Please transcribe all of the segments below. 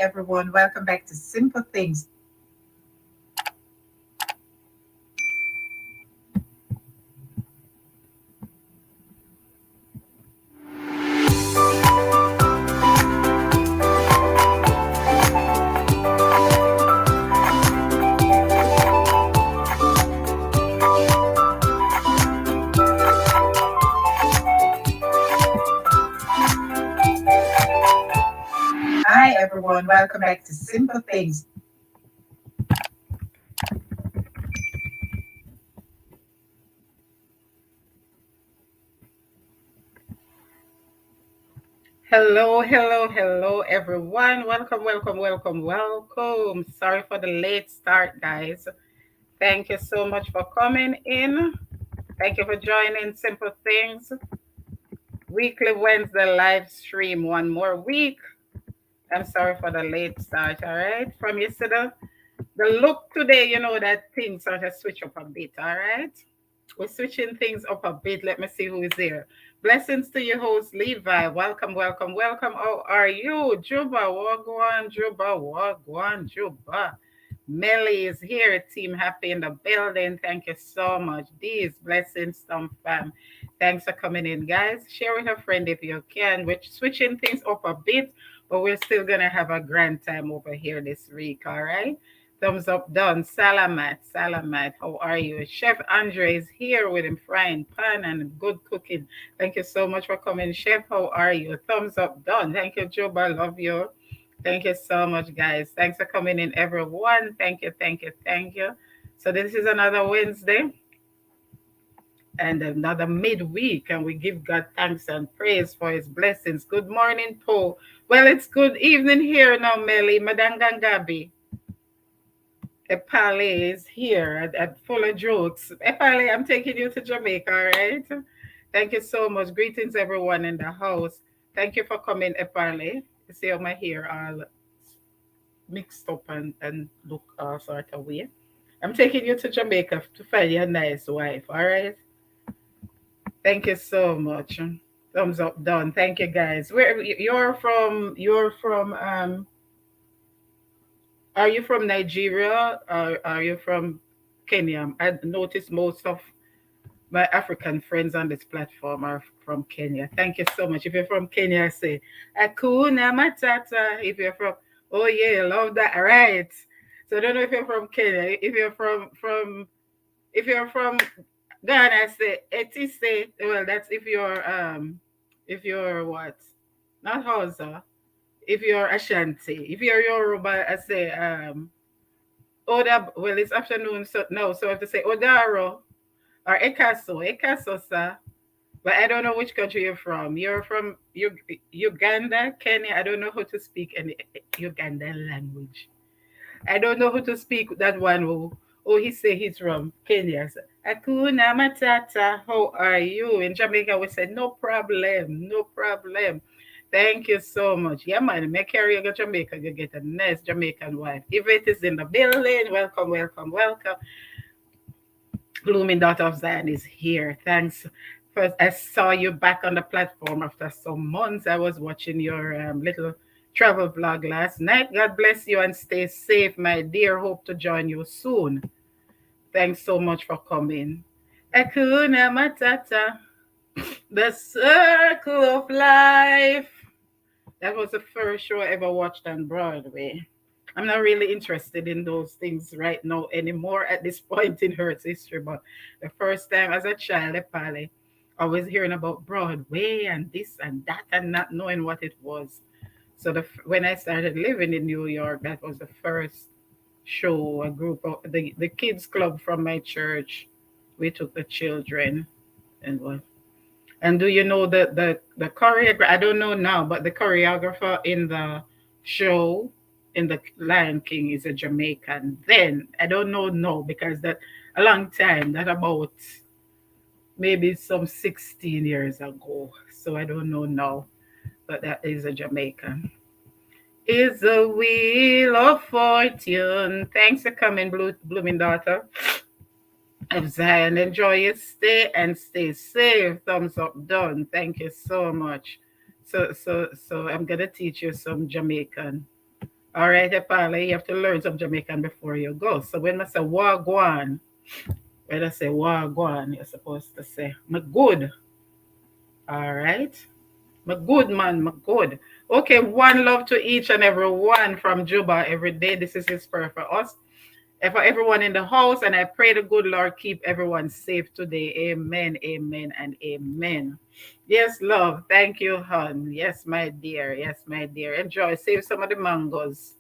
everyone. Welcome back to Simple Things. Hi, everyone. Welcome back to Simple Things. Hello, everyone. Welcome. Sorry for the late start, guys. Thank you so much for coming in. Thank you for joining Simple Things Weekly Wednesday live stream. One more week. I'm sorry for the late start, all right? From yesterday, the look today, you know that things sort of switch up a bit, all right? We're switching things up a bit. Let me see who is here. Blessings to your host, Levi. Welcome. How are you? Juba, Wagwan, Juba. Melly is here. Team Happy in the building. Thank you so much. These blessings, some fam. Thanks for coming in, guys. Share with a friend if you can. We're switching things up a bit, but we're still going to have a grand time over here this week, all right? Thumbs up done. Salamat. How are you? Chef Andre is here with him frying pan and good cooking. Thank you so much for coming. Chef, how are you? Thumbs up done. Thank you, Job. I love you. Thank you so much, guys. Thanks for coming in, everyone. Thank you. So this is another Wednesday and another midweek, and we give God thanks and praise for his blessings. Good morning, Paul. Well, it's good evening here now, Melly. Madangangabi. Epale is here at full of jokes. Epale, I'm taking you to Jamaica, all right? Thank you so much. Greetings, everyone in the house. Thank you for coming, Epale. You see how my hair all mixed up and look all sort of way. I'm taking you to Jamaica to find you a nice wife, all right? Thank you so much. Thumbs up, done. Thank you, guys. Where you're from? Are you from Nigeria or are you from Kenya? I noticed most of my African friends on this platform are from Kenya. Thank you so much. If you're from Kenya, say Akuna Matata. If you're from, oh yeah, love that. All right. So I don't know if you're from Kenya. If you're from Ghana, say Etise. Well, that's if you're what? Not Hausa. If you're Ashanti. If you're Yoruba, I say Oda. Well, it's afternoon, so no. So I have to say Odaro or Ekaso, sir. But I don't know which country you're from. You're from Uganda, Kenya. I don't know how to speak any Ugandan language. I don't know how to speak that one. Oh, he say he's from Kenya. So, Akuna Matata, how are you? In Jamaica, we say no problem. Thank you so much. Yeah, man, make carry you go Jamaica, you get a nice Jamaican wife. If it is in the building, welcome. Blooming Daughter of Zion is here. Thanks. First, I saw you back on the platform after some months. I was watching your little travel vlog last night. God bless you and stay safe, my dear. Hope to join you soon. Thanks so much for coming. Akuna Matata, the circle of life. That was the first show I ever watched on Broadway. I'm not really interested in those things right now anymore at this point in Earth's history. But the first time as a child, probably I was hearing about Broadway and this and that and not knowing what it was. So when I started living in New York, that was the first show. A group of the kids club from my church. We took the children and what. And do you know the choreographer? I don't know now, but the choreographer in the show in the Lion King is a Jamaican. Then I don't know now because that a long time, that about maybe some 16 years ago. So I don't know now, but that is a Jamaican. Is a wheel of fortune. Thanks for coming, blooming daughter of Zion. Enjoy your stay and stay safe. Thumbs up done. Thank you so much. So I'm gonna teach you some Jamaican All right, Epale, you have to learn some Jamaican before you go. So when I say wagwan, when I say wagwan, you're supposed to say my good. All right. My good man, my good. Okay, one love to each and every one from Juba every day. This is his prayer for us and for everyone in the house. And I pray the good Lord keep everyone safe today. Amen, amen, and amen. Yes, love. Thank you, hon. Yes, my dear. Yes, my dear. Enjoy. Save some of the mangoes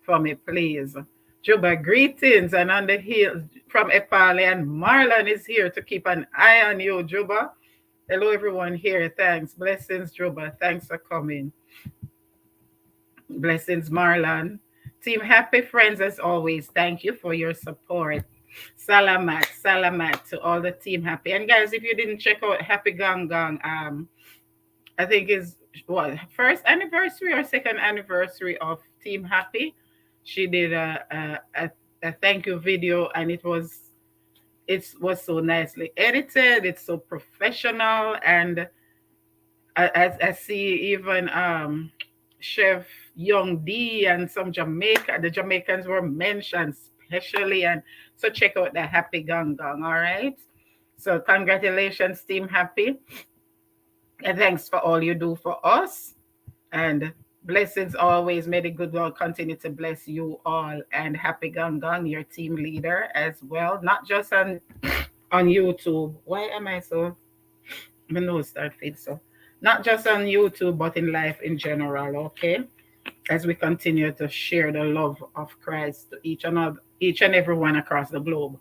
for me, please. Juba, greetings. And on the hill from Epale, and Marlon is here to keep an eye on you, Juba. Hello, everyone here. Thanks. Blessings, Juba. Thanks for coming. Blessings, Marlon. Team Happy Friends, as always, thank you for your support. Salamat, salamat to all the Team Happy. And guys, if you didn't check out Happy Gang Gang, I think is what first anniversary or second anniversary of Team Happy. She did a thank you video, and it was so nicely edited. It's so professional, and I see even Chef Young D and some Jamaica. The Jamaicans were mentioned especially, and so check out the Happy Gang Gang. All right. So congratulations, Team Happy, and thanks for all you do for us. And blessings always. May the good Lord continue to bless you all. And Happy Gang Gang, your team leader as well, not just on YouTube. Why am I so? My nose start fade so. Not just on YouTube, but in life in general. Okay, as we continue to share the love of Christ to each and everyone across the globe,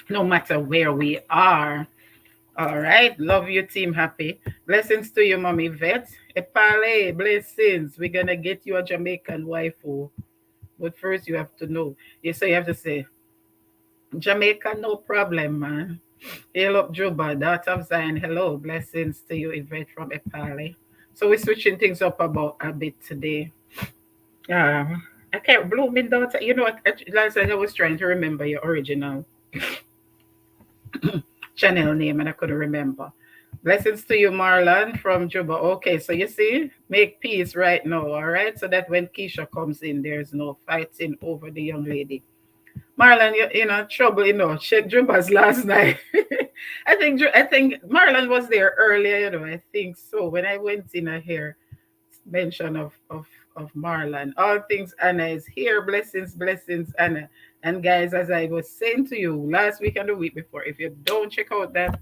no matter where we are. All right, love you, Team Happy. Blessings to you, Mommy Vet. Epale, blessings. We're gonna get you a Jamaican waifu, but first you have to know. You have to say Jamaica, no problem, man. Hail up Juba, daughter of Zion. Hello, blessings to you, Yvette from Epale. So we're switching things up about a bit today. I can't blooming daughter. You know what? Last night I was trying to remember your original channel name and I couldn't remember. Blessings to you, Marlon from Juba. Okay, so you see, make peace right now, all right? So that when Keisha comes in, there's no fighting over the young lady. Marlon, you know, trouble, check Juba's last night. I think Marlon was there earlier, I think so. When I went in, I hear mention of Marlon. All things Anna is here. Blessings, blessings, Anna. And guys, as I was saying to you last week and the week before, if you don't check out that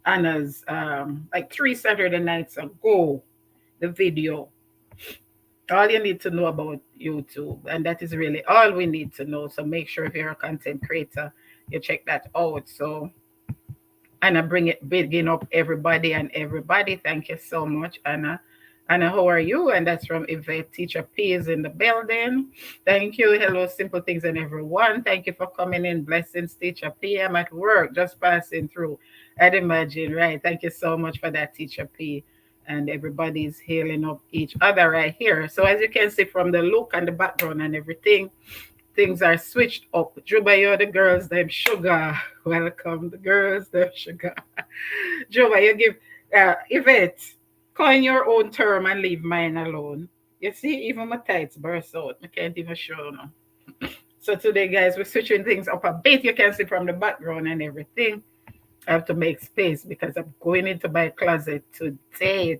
Anna's like 3 Saturday nights ago, the video, all you need to know about YouTube, and that is really all we need to know. So make sure if you're a content creator, you check that out. So Anna, begin up everybody and everybody. Thank you so much, Anna. Anna, how are you? And that's from Yvette. Teacher P is in the building. Thank you. Hello, Simple Things and everyone. Thank you for coming in. Blessings, Teacher P. I'm at work, just passing through. I'd imagine, right? Thank you so much for that, Teacher P. And everybody's healing up each other right here. So as you can see from the look and the background and everything, things are switched up. Juba, you're the girls, them sugar. Welcome, the girls, them sugar. Juba, you give Yvette, coin your own term and leave mine alone. You see, even my tights burst out. I can't even show now. So today, guys, we're switching things up a bit. You can see from the background and everything. I have to make space because I'm going into my closet today.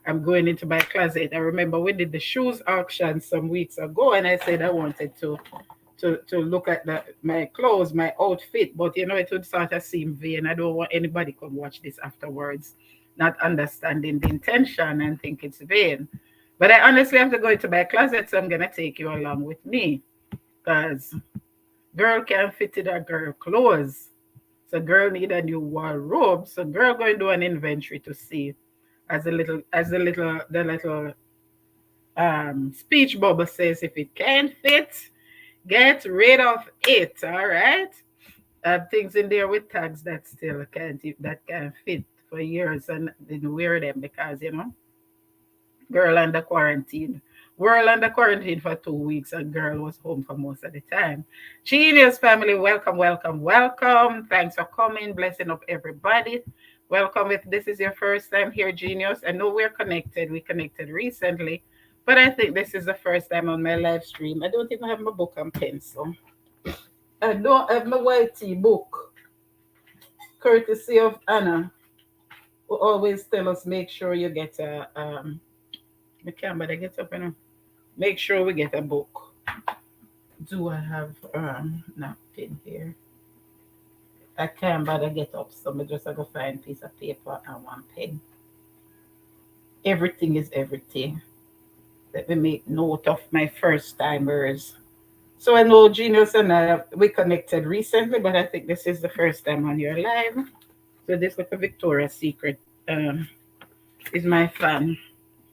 I'm going into my closet. I remember we did the shoes auction some weeks ago, and I said I wanted to look at my clothes, my outfit, but it would sort of seem vain. I don't want anybody to come watch this afterwards, not understanding the intention and think it's vain. But I honestly have to go into my closet, so I'm gonna take you along with me, because girl can't fit in a girl clothes. So girl need a new wardrobe. So girl going to do an inventory to see as the little speech bubble says, if it can't fit, get rid of it. All right. Things in there with tags that still can't fit for years and didn't wear them because girl under quarantine. We're under quarantine for 2 weeks and girl was home for most of the time. Genius family, welcome, welcome, welcome. Thanks for coming. Blessing up everybody. Welcome if this is your first time here, Genius. I know we're connected. We connected recently, but I think this is the first time on my live stream. I don't even have my book and pencil. I don't have my white tea book, courtesy of Anna, who always tell us make sure you get a I can't but I get up and make sure we get a book. Do I have napkin here? I can't bother get up, so I just have to find a piece of paper and one pen. Everything is everything. Let me make note of my first timers. So I know Genius and I we connected recently, but I think this is the first time on your live. So this little Victoria's Secret um, is my fan,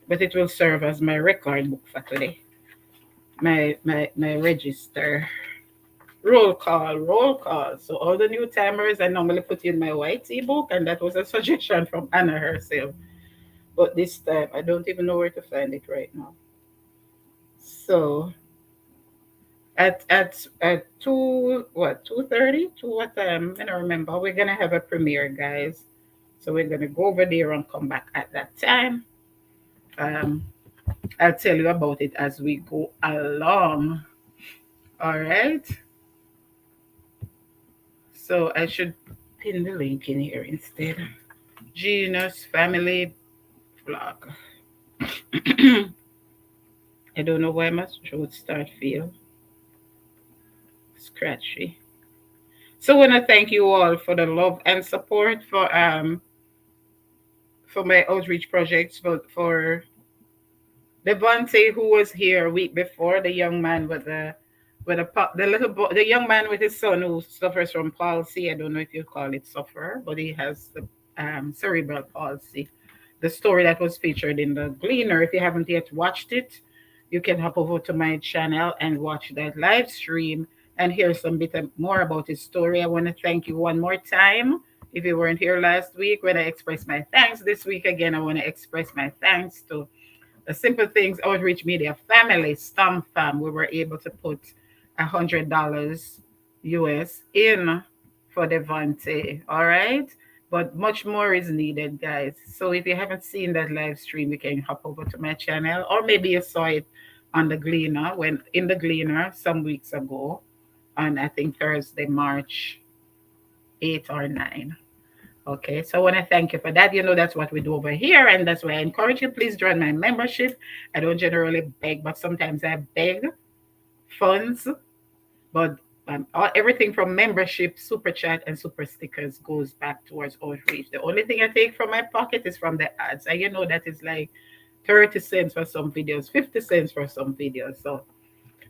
but it will serve as my record book for today. My register. Roll call, roll call. So all the new timers I normally put in my white book, and that was a suggestion from Anna herself. But this time I don't even know where to find it right now. So at 2:30 to what time? I don't remember. We're gonna have a premiere, guys. So we're gonna go over there and come back at that time. Um, I'll tell you about it as we go along. All right. So I should pin the link in here instead. Genus family vlog. I don't know why my throat start feel scratchy. So I want to thank you all for the love and support for my outreach projects for Devante, who was here a week before, the young man the little boy, the young man with his son who suffers from palsy. I don't know if you call it suffer, but he has the cerebral palsy. The story that was featured in the Gleaner. If you haven't yet watched it, you can hop over to my channel and watch that live stream and hear some bit more about his story. I want to thank you one more time. If you weren't here last week, when I expressed my thanks this week again, I want to express my thanks to the Simple Things Outreach Media family, Stump Fam. We were able to put $100 US in for Devante. All right. But much more is needed, guys. So if you haven't seen that live stream, you can hop over to my channel, or maybe you saw it on the Gleaner when in the Gleaner some weeks ago, on I think Thursday, March 8 or 9. Okay, so I want to thank you for that. You know, that's what we do over here, and that's why I encourage you. Please join my membership. I don't generally beg, but sometimes I beg funds. But everything from membership, super chat, and super stickers goes back towards outreach. The only thing I take from my pocket is from the ads, and you know that is like 30 cents for some videos, 50 cents for some videos. So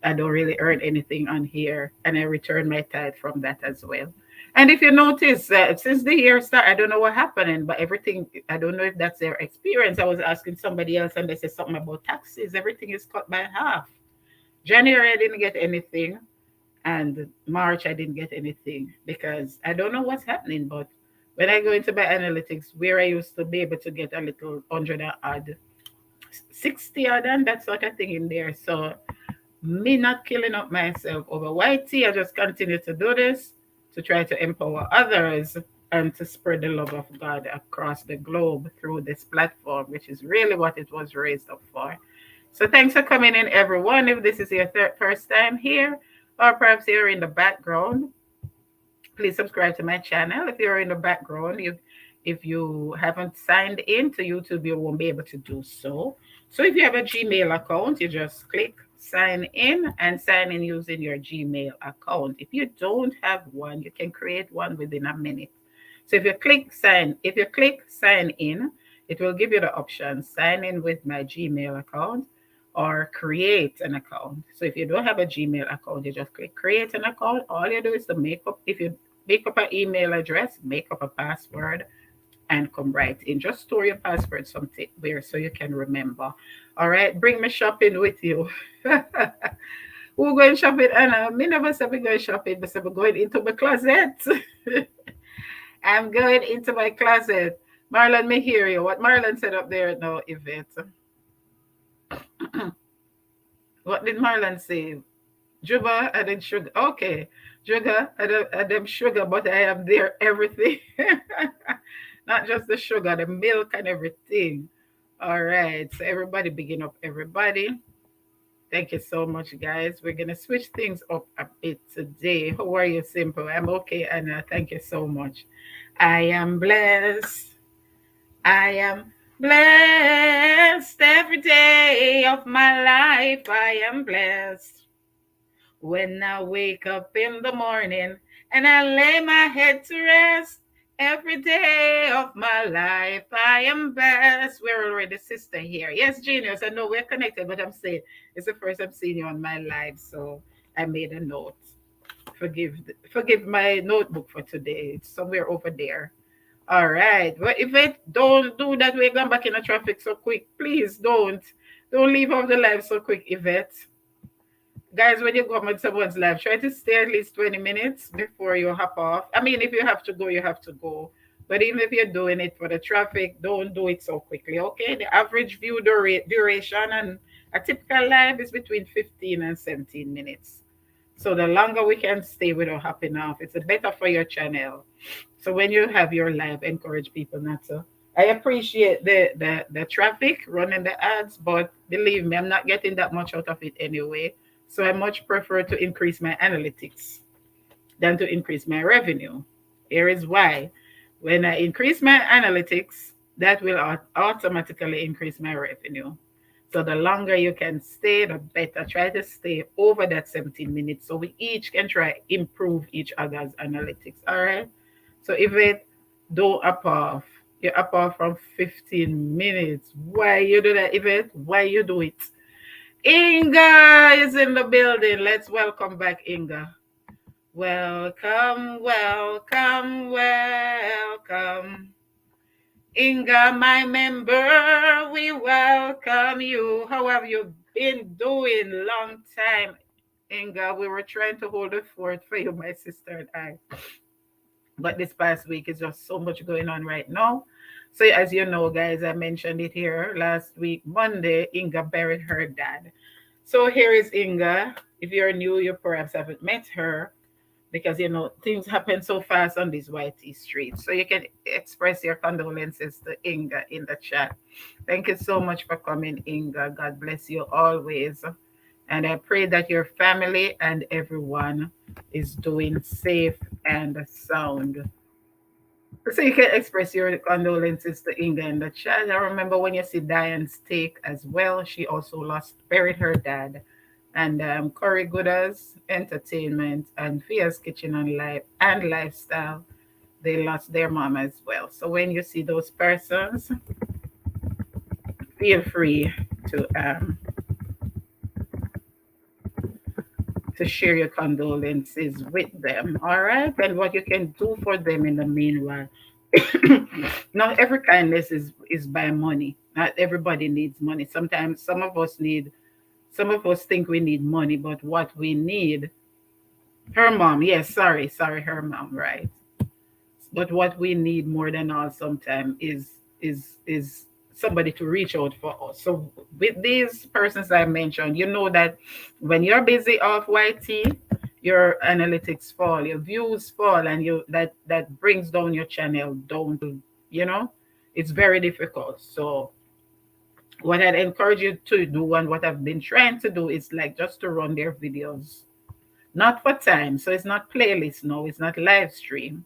I don't really earn anything on here, and I return my tithe from that as well. And if you notice, since the year start, I don't know what happening, but everything, I don't know if that's their experience. I was asking somebody else, and they said something about taxes. Everything is cut by half. January, I didn't get anything, and March, I didn't get anything because I don't know what's happening. But when I go into my analytics, where I used to be able to get a little 100 and odd, 60 odd, and that sort of thing in there. So me not killing up myself over YT. I just continue to do this to try to empower others and to spread the love of God across the globe through this platform, which is really what it was raised up for. So thanks for coming in, everyone. If this is your first time here, or perhaps you're in the background, please subscribe to my channel. If you're in the background, if you haven't signed in to YouTube, you won't be able to do so. So if you have a Gmail account, you just click sign in and sign in using your Gmail account. If you don't have one, you can create one within a minute. So if you click sign in, it will give you the option sign in with my Gmail account or create an account. So if you don't have a Gmail account, you just click create an account. All you do is to if you make up an email address, make up a password, and come right in. Just store your password somewhere so you can remember. All right, bring me shopping with you. Who going shopping? Anna, me never said we going shopping, but we're going into my closet. I'm going into my closet. Marlon, me hear you. What Marlon said up there now, Yvette? What did Marlon say? Juba, I did sugar. Okay. Sugar, I them sugar, but I am there everything. not just the sugar, the milk and everything. All right. So everybody begin up everybody. Thank you so much, guys. We're gonna switch things up a bit today. How are you, Simple? I'm okay, Anna. Thank you so much. I am blessed. I am blessed every day of my life. I am blessed. When I wake up in the morning and I lay my head to rest, every day of my life I am blessed. We're already sister here. Yes, Genius, I know we're connected, but I'm saying it's the first I'm seeing you on my live, so I made a note. Forgive my notebook for today. It's somewhere over there. All right. Well, if it don't do that, we're going back in the traffic so quick. Please don't. Don't leave off the live so quick, Yvette. Guys, when you come on someone's live, try to stay at least 20 minutes before you hop off. I mean, if you have to go, you have to go. But even if you're doing it for the traffic, don't do it so quickly, okay? The average view duration and a typical live is between 15 and 17 minutes. So the longer we can stay without hopping off, it's better for your channel. So when you have your live, encourage people not to. I appreciate the traffic running the ads, but believe me, I'm not getting that much out of it anyway. So I much prefer to increase my analytics than to increase my revenue. Here is why. When I increase my analytics, that will automatically increase my revenue. So the longer you can stay, the better. Try to stay over that 17 minutes so we each can try improve each other's analytics. All right. So if it don't up off, you up off from 15 minutes. Why you do that, Yvette? Why you do it? Inga is in the building. Let's welcome back Inga. Welcome, welcome, welcome. Inga, my member, we welcome you. How have you been doing? Long time, Inga. We were trying to hold the fort for you, my sister and I. But this past week is just so much going on right now. So as you know, guys, I mentioned it here last week, Monday, Inga buried her dad. So here is Inga. If you're new, you perhaps haven't met her because you know things happen so fast on these YT streets. So you can express your condolences to Inga in the chat. Thank you so much for coming, Inga. God bless you always. And I pray that your family and everyone is doing safe and sound. So you can express your condolences to Inga in the chat. I remember when you see Diane's take as well. She also buried her dad. And Corey Gooder's Entertainment and Fia's Kitchen and Life and Lifestyle, they lost their mom as well. So when you see those persons, feel free to share your condolences with them. All right. And what you can do for them in the meanwhile. Not every kindness is by money. Not everybody needs money. Sometimes some of us think we need money, but what we need, her mom, yes, sorry, her mom, right? But what we need more than all sometimes is somebody to reach out for us. So with these persons I mentioned, you know that when you're busy off YT, your analytics fall, your views fall, and that brings down your channel down to, you know, it's very difficult. So what I'd encourage you to do and what I've been trying to do is like just to run their videos, not for time. So it's not playlist, no, it's not live stream.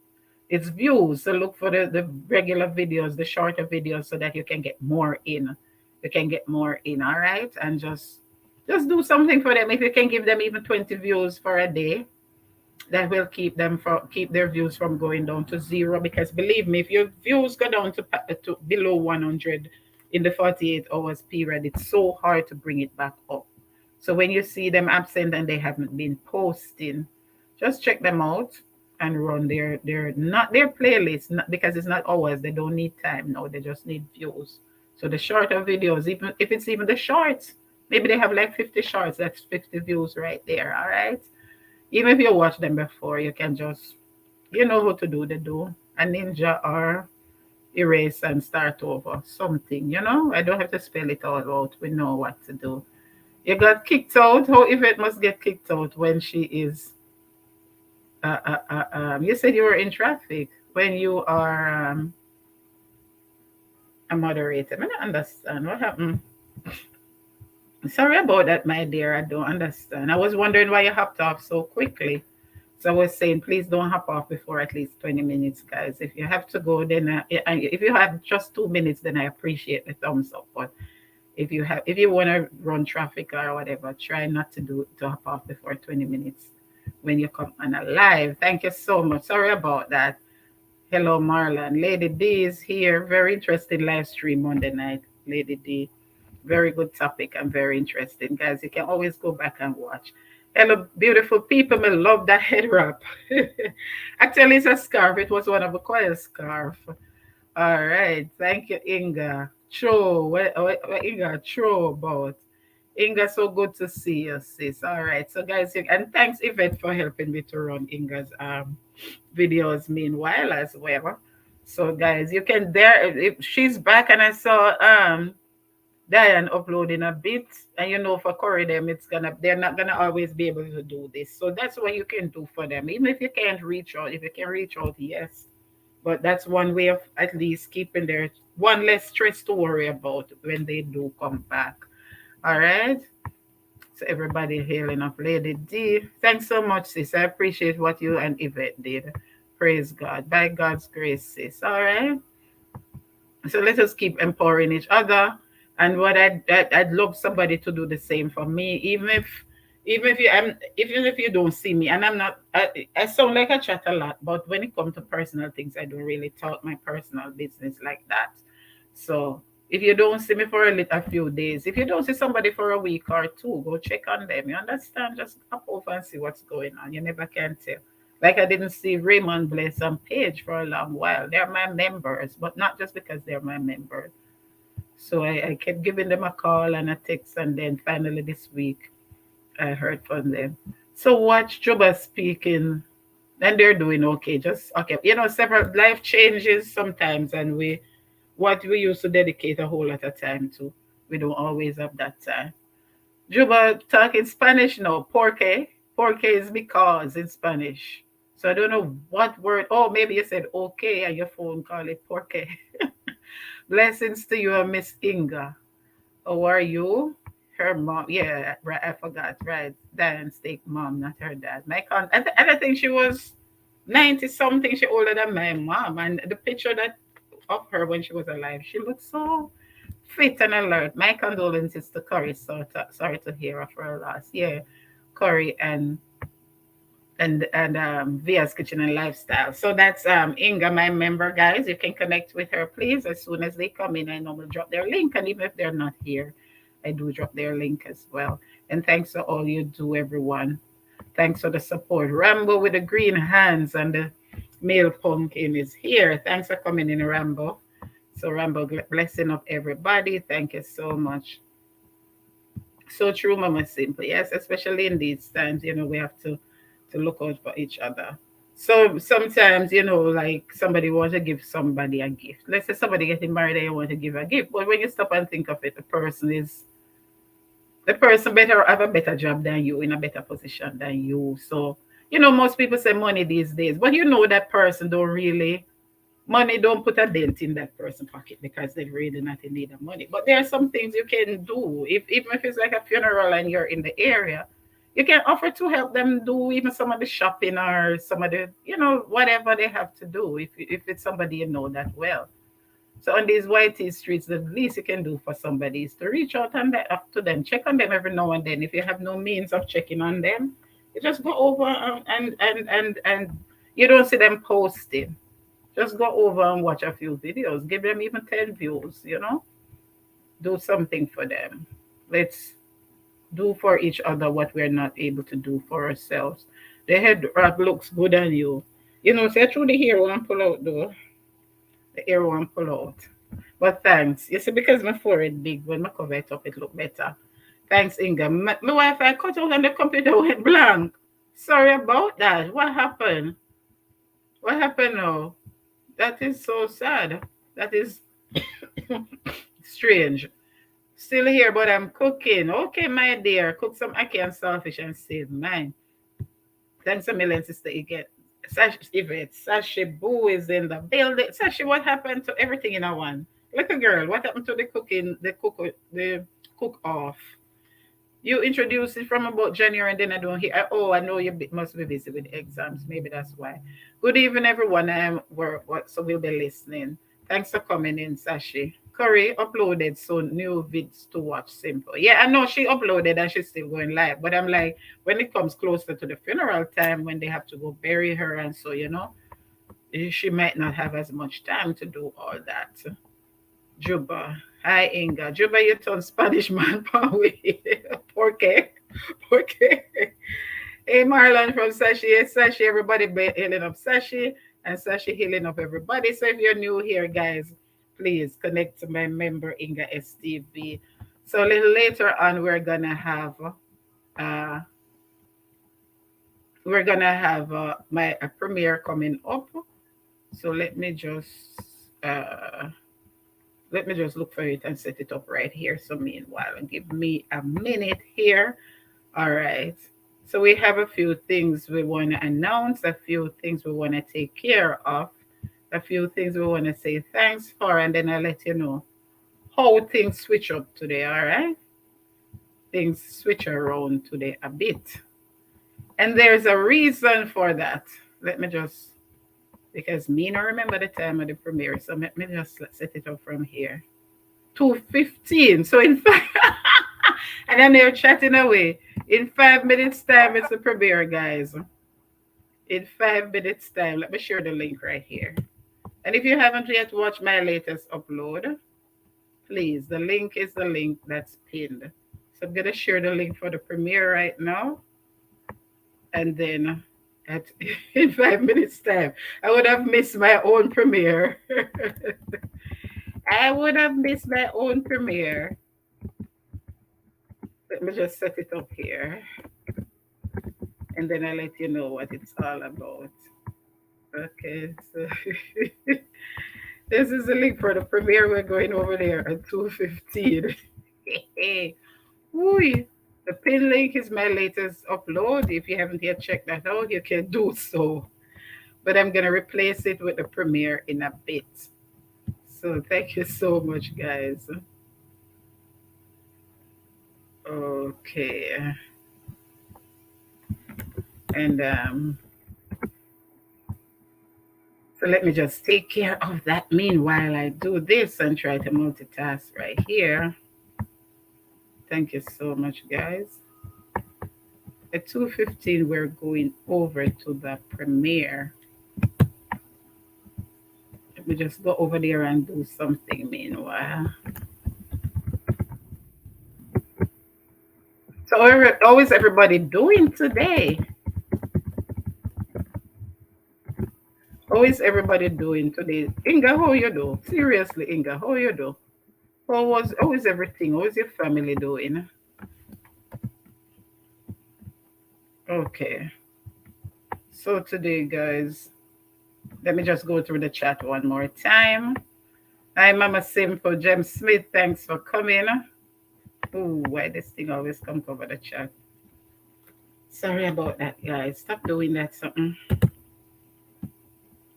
It's views. So look for the regular videos, the shorter videos, so that you can get more in. You can get more in, all right? And just do something for them. If you can give them even 20 views for a day, that will keep their views from going down to zero. Because believe me, if your views go down to below 100 in the 48 hours period, it's so hard to bring it back up. So when you see them absent and they haven't been posting, just check them out and run their not their playlist, not, because it's not hours. They don't need time. No, they just need views. So the shorter videos, even if it's even the shorts, maybe they have like 50 shorts. That's 50 views right there. All right. Even if you watch them before, you can just, you know how to do the do a ninja or erase and start over something. You know, I don't have to spell it all out. We know what to do. You got kicked out. How Yvette must get kicked out when she is. You said you were in traffic when you are. a moderator. I don't understand what happened. Sorry about that, my dear. I don't understand. I was wondering why you hopped off so quickly. So I was saying, please don't hop off before at least 20 minutes, guys. If you have to go, then if you have just 2 minutes, then I appreciate the thumbs up. But if you want to run traffic or whatever, try not to hop off before 20 minutes when you come on a live. Thank you so much. Sorry about that. Hello, Marlon. Lady D is here. Very interesting live stream Monday night. Lady D. Very good topic and very interesting. Guys, you can always go back and watch. Hello, beautiful people. I love that head wrap. Actually, it's a scarf. It was one of the choir scarf. All right. Thank you, Inga. True. What Inga? True about. Inga, so good to see you, sis. All right. So, guys, and thanks, Yvette, for helping me to run Inga's videos meanwhile as well. So, guys, you can there. If she's back, and I saw Diane uploading a bit, and for Corey them, they're not gonna always be able to do this. So that's what you can do for them. Even if you can't reach out, if you can reach out, yes. But that's one way of at least keeping their one less stress to worry about when they do come back. All right. So everybody hailing up Lady D. Thanks so much, sis. I appreciate what you and Yvette did. Praise God. By God's grace, sis. All right. So let us keep empowering each other. And what I'd love somebody to do the same for me, even if you don't see me, and I sound like I chat a lot, but when it comes to personal things, I don't really talk my personal business like that. So if you don't see me for a few days, if you don't see somebody for a week or two, go check on them. You understand? Just hop over and see what's going on. You never can tell. Like I didn't see Raymond Bless and Paige for a long while. They're my members, but not just because they're my members. So I kept giving them a call and a text, and then finally this week I heard from them. So watch Juba speaking, and they're doing okay. Just okay, several life changes sometimes, and what we used to dedicate a whole lot of time to, we don't always have that time. Juba talking Spanish now. Porque, porque is because in Spanish. So I don't know what word. Oh, maybe you said okay, and your phone call it porque. Blessings to you, Miss Inga. How are you? Her mom, yeah, right. I forgot, right? Diane's steak mom, not her dad. I think she was 90 something. She older than my mom, and the picture that of her when she was alive, she looked so fit and alert. My condolences to Corey. So sorry to hear of her loss. Yeah, Corey and Via's Kitchen and Lifestyle. So that's Inga, my member, guys. You can connect with her, please, as soon as they come in. I normally drop their link, and even if they're not here, I do drop their link as well. And thanks for all you do, everyone. Thanks for the support. Rambo with the green hands and the male pumpkin is here. Thanks for coming in, Rambo. So Rambo, blessing of everybody. Thank you so much. So true, Mama Simple. Yes, especially in these times, we have to look out for each other. So sometimes, like somebody wants to give somebody a gift. Let's say somebody getting married and you want to give a gift. But when you stop and think of it, the person better have a better job than you, in a better position than you. So, most people say money these days, but that person money don't put a dent in that person's pocket because they're really not in need of money. But there are some things you can do. Even if it's like a funeral and you're in the area, you can offer to help them do even some of the shopping or some of the, whatever they have to do if it's somebody that well. So on these YT streets, the least you can do for somebody is to reach out and up to them, check on them every now and then. If you have no means of checking on them, you just go over and you don't see them posting. Just go over and watch a few videos. Give them even 10 views, Do something for them. Let's do for each other what we're not able to do for ourselves. The head wrap looks good on you. Say through the hair one pull out though. The hair one pull out. But thanks. You see, because my forehead big, when I cover it up, it look better. Thanks, Inga. My Wi-Fi cut out and the computer went blank. Sorry about that. What happened? What happened now? That is so sad. That is strange. Still here, but I'm cooking. Okay, my dear. Cook some ackee and saltfish and save mine. Thanks a million, sister. You get Sashi Boo is in the building. Sashi, what happened to everything in a one? Little girl, what happened to the cooking, the cook off? You introduced it from about January and then I don't hear. Oh, I know you must be busy with exams. Maybe that's why. Good evening, everyone. So we'll be listening. Thanks for coming in, Sashi. Curry uploaded so new vids to watch. Simple. Yeah, I know she uploaded and she's still going live. But I'm like, when it comes closer to the funeral time, when they have to go bury her and so she might not have as much time to do all that. Juba. Hi, Inga. Juba, you turn Spanish man, Pawi. Porque. Porque. Hey, Marlon from Sashi. Yes, Sashi. Everybody healing up Sashi. And Sashi healing up everybody. So if you're new here, guys, please connect to my member, Inga STV. So a little later on, uh, my a premiere coming up. So uh, let me just look for it and set it up right here. So meanwhile, give me a minute here. All right. So we have a few things we want to announce, a few things we want to take care of, a few things we want to say thanks for, and then I'll let you know how things switch up today. All right. Things switch around today a bit. And there's a reason for that. Let me just, because me not remember the time of the premiere. So let me just set it up from here. 2:15. So in fact, and then they're chatting away. In 5 minutes time, it's the premiere, guys. In 5 minutes time, let me share the link right here. And if you haven't yet watched my latest upload, please, the link is the link that's pinned. So I'm gonna share the link for the premiere right now, and then at in 5 minutes time, I would have missed my own premiere. I would have missed my own premiere. Let me just set it up here, and then I'll let you know what it's all about. Okay, so this is the link for the premiere. We're going over there at 2:15. Ooh, the pin link is my latest upload. If you haven't yet checked that out, you can do so. But I'm gonna replace it with the premiere in a bit. So thank you so much, guys. Okay, and so let me just take care of that meanwhile I do this and try to multitask right here. Thank you so much, guys. At 2:15, we're going over to the premiere. Let me just go over there and do something meanwhile. So how is everybody doing today? How is everybody doing today? Inga, how you do? Seriously, Inga, how you do? How is everything? How is your family doing? Okay. So today, guys, let me just go through the chat one more time. Hi, Mama Simple, Jem Smith, thanks for coming. Oh, why this thing always come cover the chat? Sorry about that, guys. Stop doing that something.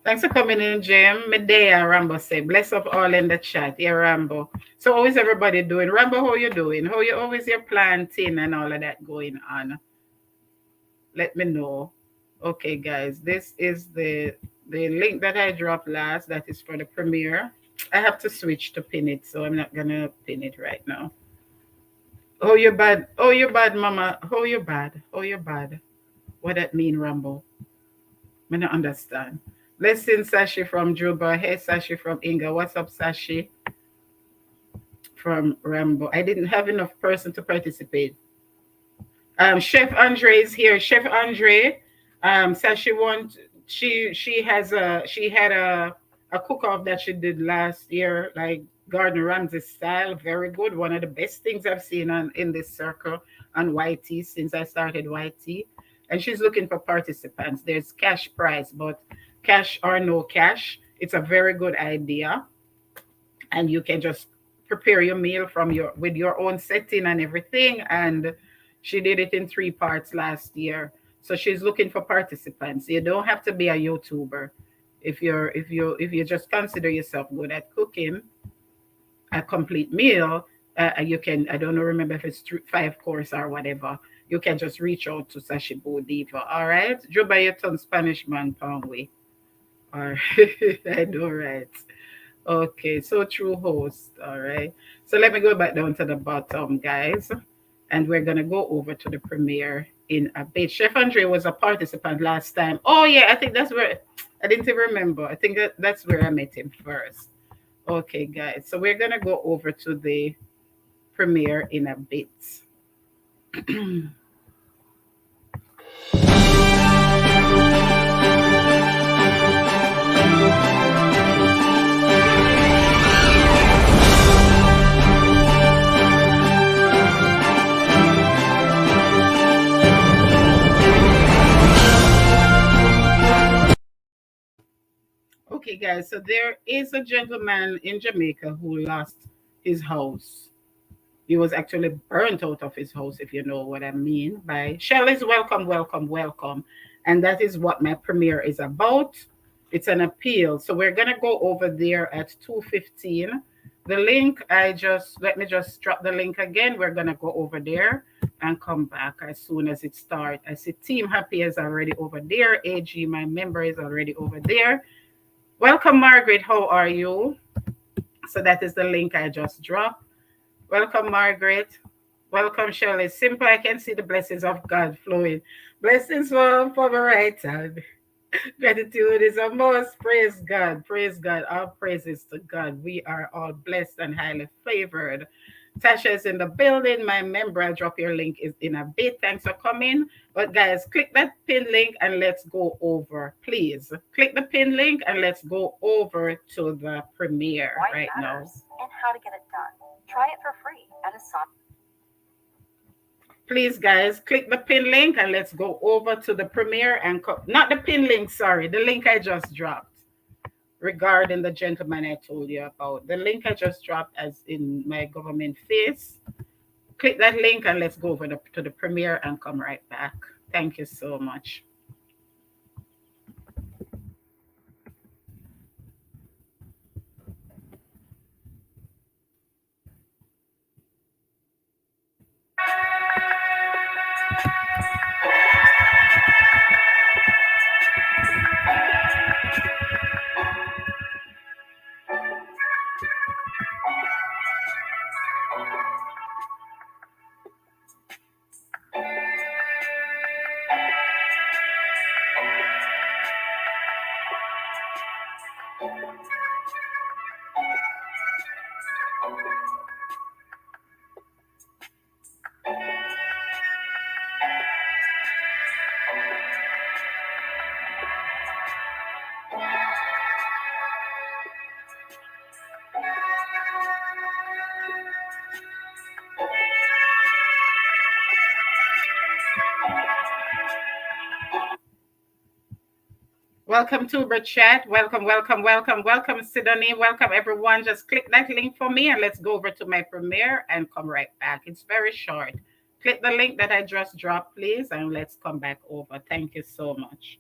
Thanks for coming in, Jim. Medea Rambo say, bless up all in the chat. Yeah, Rambo. So how is everybody doing? Rambo, how you doing? How you always your planting and all of that going on? Let me know. Okay, guys. This is the link that I dropped last. That is for the premiere. I have to switch to pin it, so I'm not gonna pin it right now. Oh, you're bad. Oh, you're bad, Mama. Oh, you're bad. Oh, you're bad. What that mean, Rambo? I don't understand. Listen, Sashi from Juba. Hey, Sashi from Inga. What's up, Sashi? From Rambo. I didn't have enough person to participate. Chef Andre is here. Chef Andre. Sashi want she had a cook off that she did last year, like Gordon Ramsay style. Very good. One of the best things I've seen on in this circle on YT since I started YT. And she's looking for participants. There's cash prize, but cash or no cash, it's a very good idea. And you can just prepare your meal from your with your own setting and everything. And she did it in 3 parts last year. So she's looking for participants. You don't have to be a YouTuber. If you just consider yourself good at cooking, a complete meal, you can, I don't know, remember if it's 5 course or whatever, you can just reach out to Sashibo Diva. All right. Juba, you turn Spanish man, Pangwe. All right. I know, right? Okay. So, true host. All right. So, let me go back down to the bottom, guys. And we're going to go over to the premiere in a bit. Chef Andre was a participant last time. Oh, yeah. I think that's where, I didn't even remember. I think that's where I met him first. Okay, guys. So, we're going to go over to the premiere in a bit. Okay, guys, so there is a gentleman in Jamaica who lost his house. He was actually burnt out of his house, if you know what I mean. By Shelley's welcome, welcome, welcome. And that is what my premiere is about. It's an appeal. So we're gonna go over there at 2:15. The link, let me just drop the link again. We're gonna go over there and come back as soon as it starts. I see Team Happy is already over there. AG, my member, is already over there. Welcome, Margaret. How are you? So that is the link I just dropped. Welcome, Margaret. Welcome, Shirley. Simple, I can see the blessings of God flowing. Blessings from my right hand. Gratitude is a must. Praise God. Praise God. All praises to God. We are all blessed and highly favored. Tasha is in the building. My member, I'll drop your link is in a bit. Thanks for coming. But guys, click that pin link and let's go over. Please click the pin link and let's go over to the premiere right now. And how to get it done. Try it for free at a site. Please, guys, click the pin link and let's go over to the premiere and not the pin link, sorry, the link I just dropped regarding the gentleman I told you about. The link I just dropped as in my government face. Click that link and let's go over to the premiere and come right back. Thank you so much. Welcome to Uber Chat. Welcome, welcome, welcome, welcome, Sidonie. Welcome, everyone. Just click that link for me and let's go over to my premiere and come right back. It's very short. Click the link that I just dropped, please, and let's come back over. Thank you so much.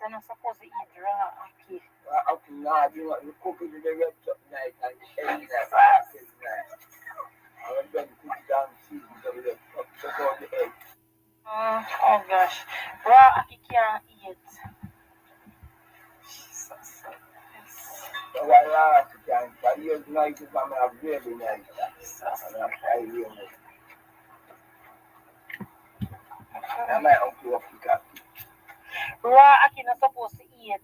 I'm not supposed to eat raw. No, you want to cook it in the red top night and shake that back is nice. I would then cook it down season so we took out the egg. Oh gosh. Raw I can't eat. Jesus. So why raw you can't? But you're nice if I'm a really nice. I really nice. I might uncle off the cat. Raw I not supposed to eat.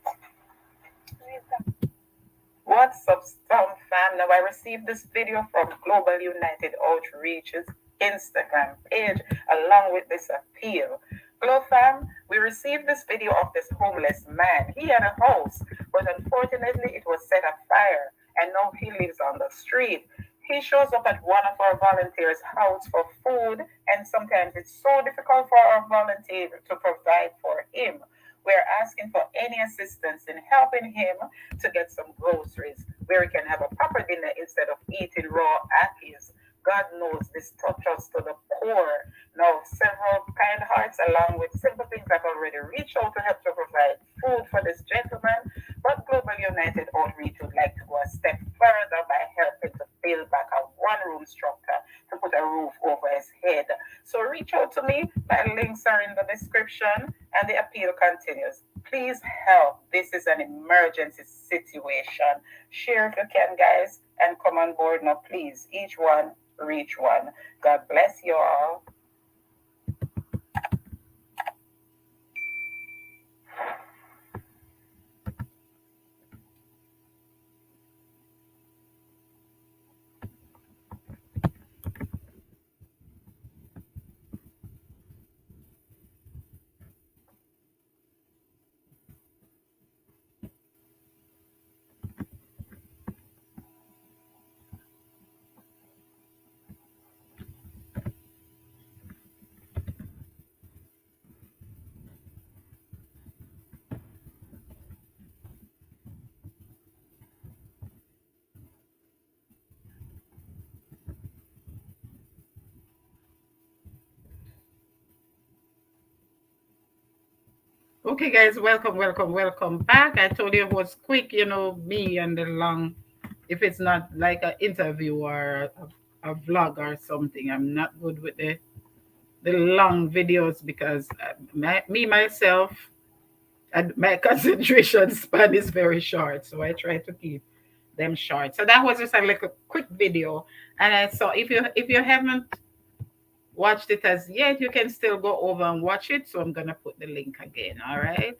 What's up, Storm fam? Now I received this video from Global United Outreach's Instagram page along with this appeal. Glow fam, we received this video of this homeless man. He had a house, but unfortunately it was set on fire and now he lives on the street. He shows up at one of our volunteers' house for food, and sometimes it's so difficult for our volunteer to provide for him. We're asking for any assistance in helping him to get some groceries where he can have a proper dinner instead of eating raw appies. God knows this touches us to the core. Now, several kind hearts, along with simple things, have already reached out to help to provide food for this gentleman. But Global United Outreach would like to go a step further by helping to build back a one room structure to put a roof over his head. So reach out to me. My links are in the description, and the appeal continues. Please help. This is an emergency situation. Share if you can, guys, and come on board now, please. Each one, reach one. God bless you all. Okay, guys, welcome, welcome, welcome back. I told you it was quick, me and the long. If it's not like an interview or a vlog or something, I'm not good with the long videos because me myself, and my concentration span is very short, so I try to keep them short. So that was just a little quick video, and I saw if you haven't watched it as yet, you can still go over and watch it. So I'm gonna put the link again. All right,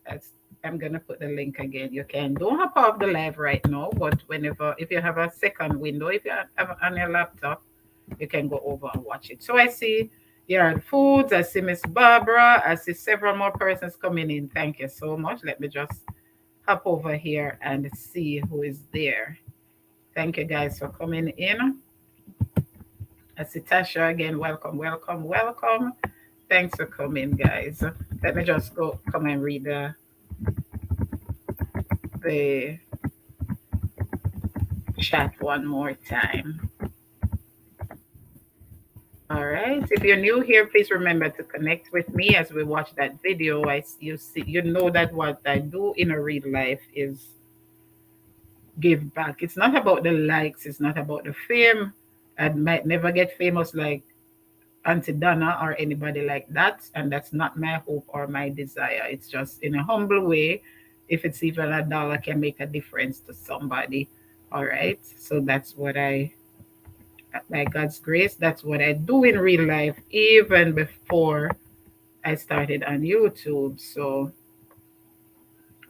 That's, I'm gonna put the link again. You can don't hop off the live right now, but whenever if you have a second window, if you have on your laptop, you can go over and watch it. So I see Yard Foods, I see Miss Barbara, I see several more persons coming in. Thank you so much. Let me just hop over here and see who is there. Thank you guys for coming in. I see Tasha again. Welcome, welcome, welcome. Thanks for coming, guys. Let me just go come and read the chat one more time. All right. If you're new here, please remember to connect with me as we watch that video. You know that what I do in a real life is give back. It's not about the likes. It's not about the fame. I might never get famous like Auntie Donna or anybody like that, and that's not my hope or my desire. It's just in a humble way. If it's even a dollar, can make a difference to somebody. All right. So that's what by God's grace, that's what I do in real life, even before I started on YouTube. So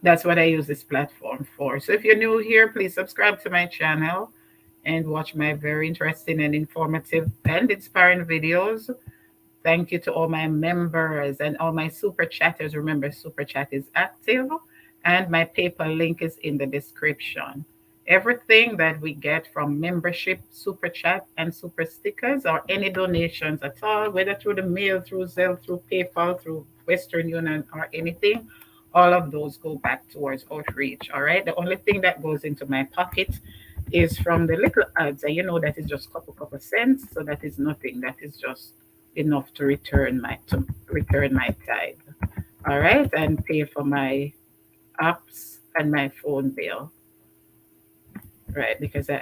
that's what I use this platform for. So if you're new here, please subscribe to my channel and watch my very interesting and informative and inspiring videos. Thank you to all my members and all my super chatters. Remember, super chat is active, and my PayPal link is in the description. Everything that we get from membership, super chat, and super stickers, or any donations at all, whether through the mail, through Zelle, through PayPal, through Western Union, or anything, all of those go back towards outreach. All right. The only thing that goes into my pocket is from the little ads, and that is just couple cents. So that is nothing. That is just enough to return my tithe. All right, and pay for my apps and my phone bill. Right, because I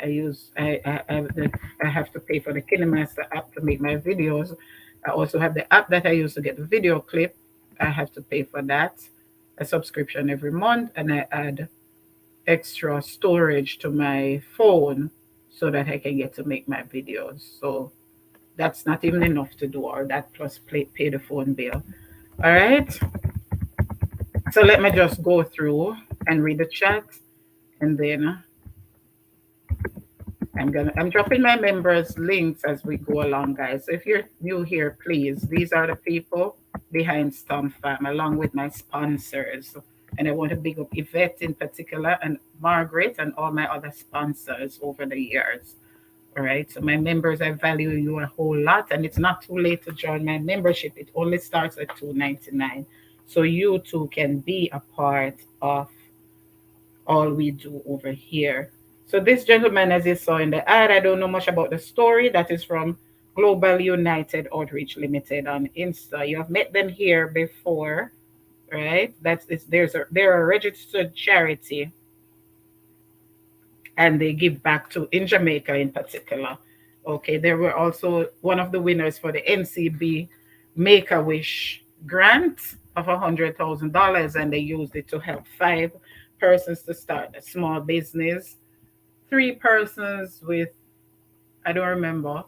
have to pay for the KineMaster app to make my videos. I also have the app that I use to get the video clip. I have to pay for that, a subscription every month, and I add extra storage to my phone so that I can get to make my videos. So that's not even enough to do all that plus pay the phone bill. All right. So let me just go through and read the chat, and then I'm dropping my members links as we go along, guys. So if you're new here, please, these are the people behind Storm Farm, along with my sponsors. And I want to big up Yvette in particular, and Margaret, and all my other sponsors over the years. All right. So my members, I value you a whole lot, and it's not too late to join my membership. It only starts at $2.99, so you too can be a part of all we do over here. So this gentleman, as you saw in the ad, I don't know much about the story. That is from Global United Outreach Limited on Insta. You have met them here before, right? They're a registered charity, and they give back to in Jamaica in particular. Okay, they were also one of the winners for the NCB Make a Wish grant of $100,000, and they used it to help 5 persons to start a small business. 3 persons with, I don't remember,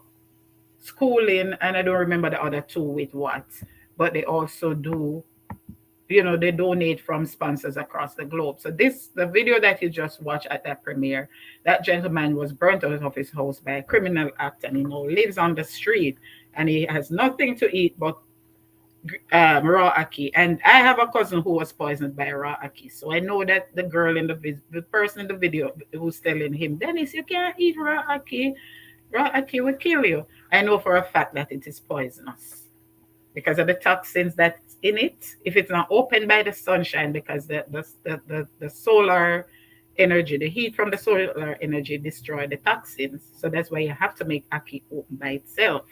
schooling, and I don't remember the other 2 with what. But they also do, they donate from sponsors across the globe. So the video that you just watched at that premiere, that gentleman was burnt out of his house by a criminal act, and lives on the street, and he has nothing to eat but raw ackee. And I have a cousin who was poisoned by raw ackee, so I know that the girl in the person in the video who's telling him, Dennis, you can't eat raw ackee. Raw ackee will kill you. I know for a fact that it is poisonous because of the toxins that's in it. If it's not opened by the sunshine, because the solar energy, the heat from the solar energy destroy the toxins. So that's why you have to make ackee open by itself.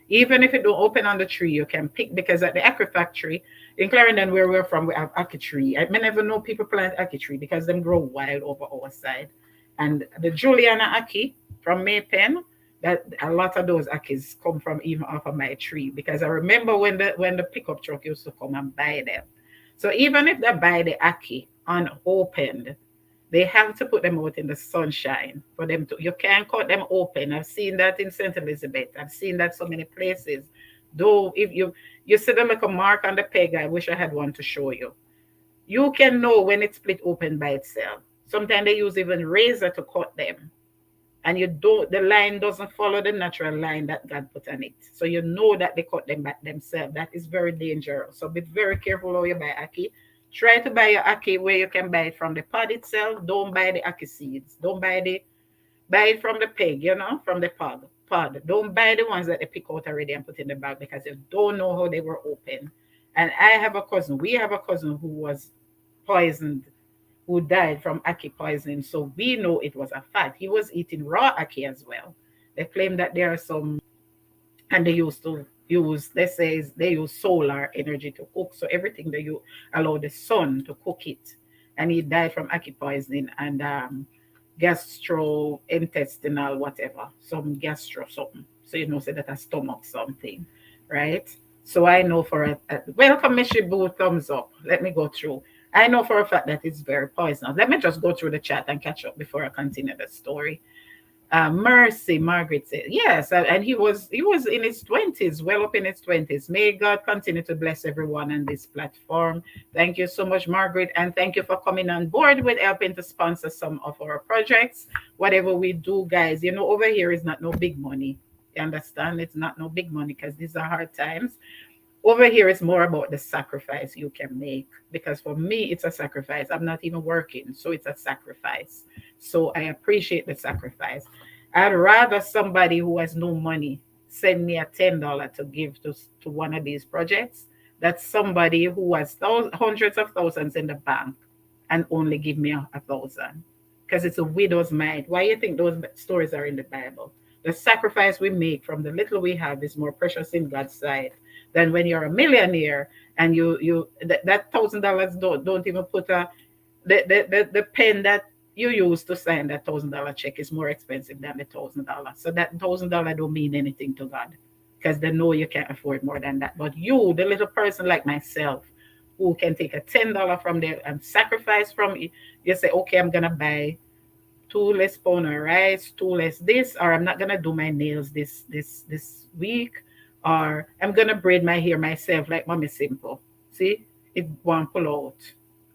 Even if it don't open on the tree, you can pick, because at the ackee factory in Clarendon, where we're from, we have ackee tree. I may never know people plant ackee tree because them grow wild over our side. And the Juliana ackee from Maypen, that a lot of those akis come from even off of my tree, because I remember when the pickup truck used to come and buy them. So even if they buy the aki unopened, they have to put them out in the sunshine for them to. You can't cut them open. I've seen that in St. Elizabeth. I've seen that so many places. Though if you see the little mark on the peg, I wish I had one to show you. You can know when it's split open by itself. Sometimes they use even razor to cut them, and the line doesn't follow the natural line that God put on it. So you know that they cut them back themselves. That is very dangerous. So be very careful how you buy ackee. Try to buy your ackee where you can buy it from the pod itself. Don't buy the ackee seeds. Don't buy it from the peg, from the pod. Don't buy the ones that they pick out already and put in the bag, because you don't know how they were open. And we have a cousin who was poisoned, who died from ackee poisoning. So we know it was a fact. He was eating raw ackee as well. They claim that there are some, and they used to use, they use solar energy to cook. So everything they allow the sun to cook it. And he died from ackee poisoning and gastrointestinal whatever, some gastro something. So say that a stomach something, right? So I know for welcome, Miss Shibu, thumbs up. Let me go through. I know for a fact that it's very poisonous. Let me just go through the chat and catch up before I continue the story. Mercy, Margaret said, yes, and he was in his 20s, well up in his 20s. May God continue to bless everyone on this platform. Thank you so much, Margaret, and thank you for coming on board with helping to sponsor some of our projects. Whatever we do, guys, over here is not no big money. You understand? It's not no big money because these are hard times. Over here, it's more about the sacrifice you can make, because for me, it's a sacrifice. I'm not even working, so it's a sacrifice. So I appreciate the sacrifice. I'd rather somebody who has no money send me a $10 to give to one of these projects. That's somebody who has hundreds of thousands in the bank and only give me 1,000, because it's a widow's mite. Why do you think those stories are in the Bible? The sacrifice we make from the little we have is more precious in God's sight than when you're a millionaire and that $1,000 don't even put the pen that you use to sign that $1,000 check is more expensive than the $1,000. So that $1,000 don't mean anything to God, because they know you can't afford more than that. But you, the little person like myself, who can take a $10 from there and sacrifice from it, you say, okay, I'm gonna buy 2 less pound of rice, 2 less this, or I'm not gonna do my nails this week, or I'm gonna braid my hair myself like Mommy Simple. See, it won't pull out.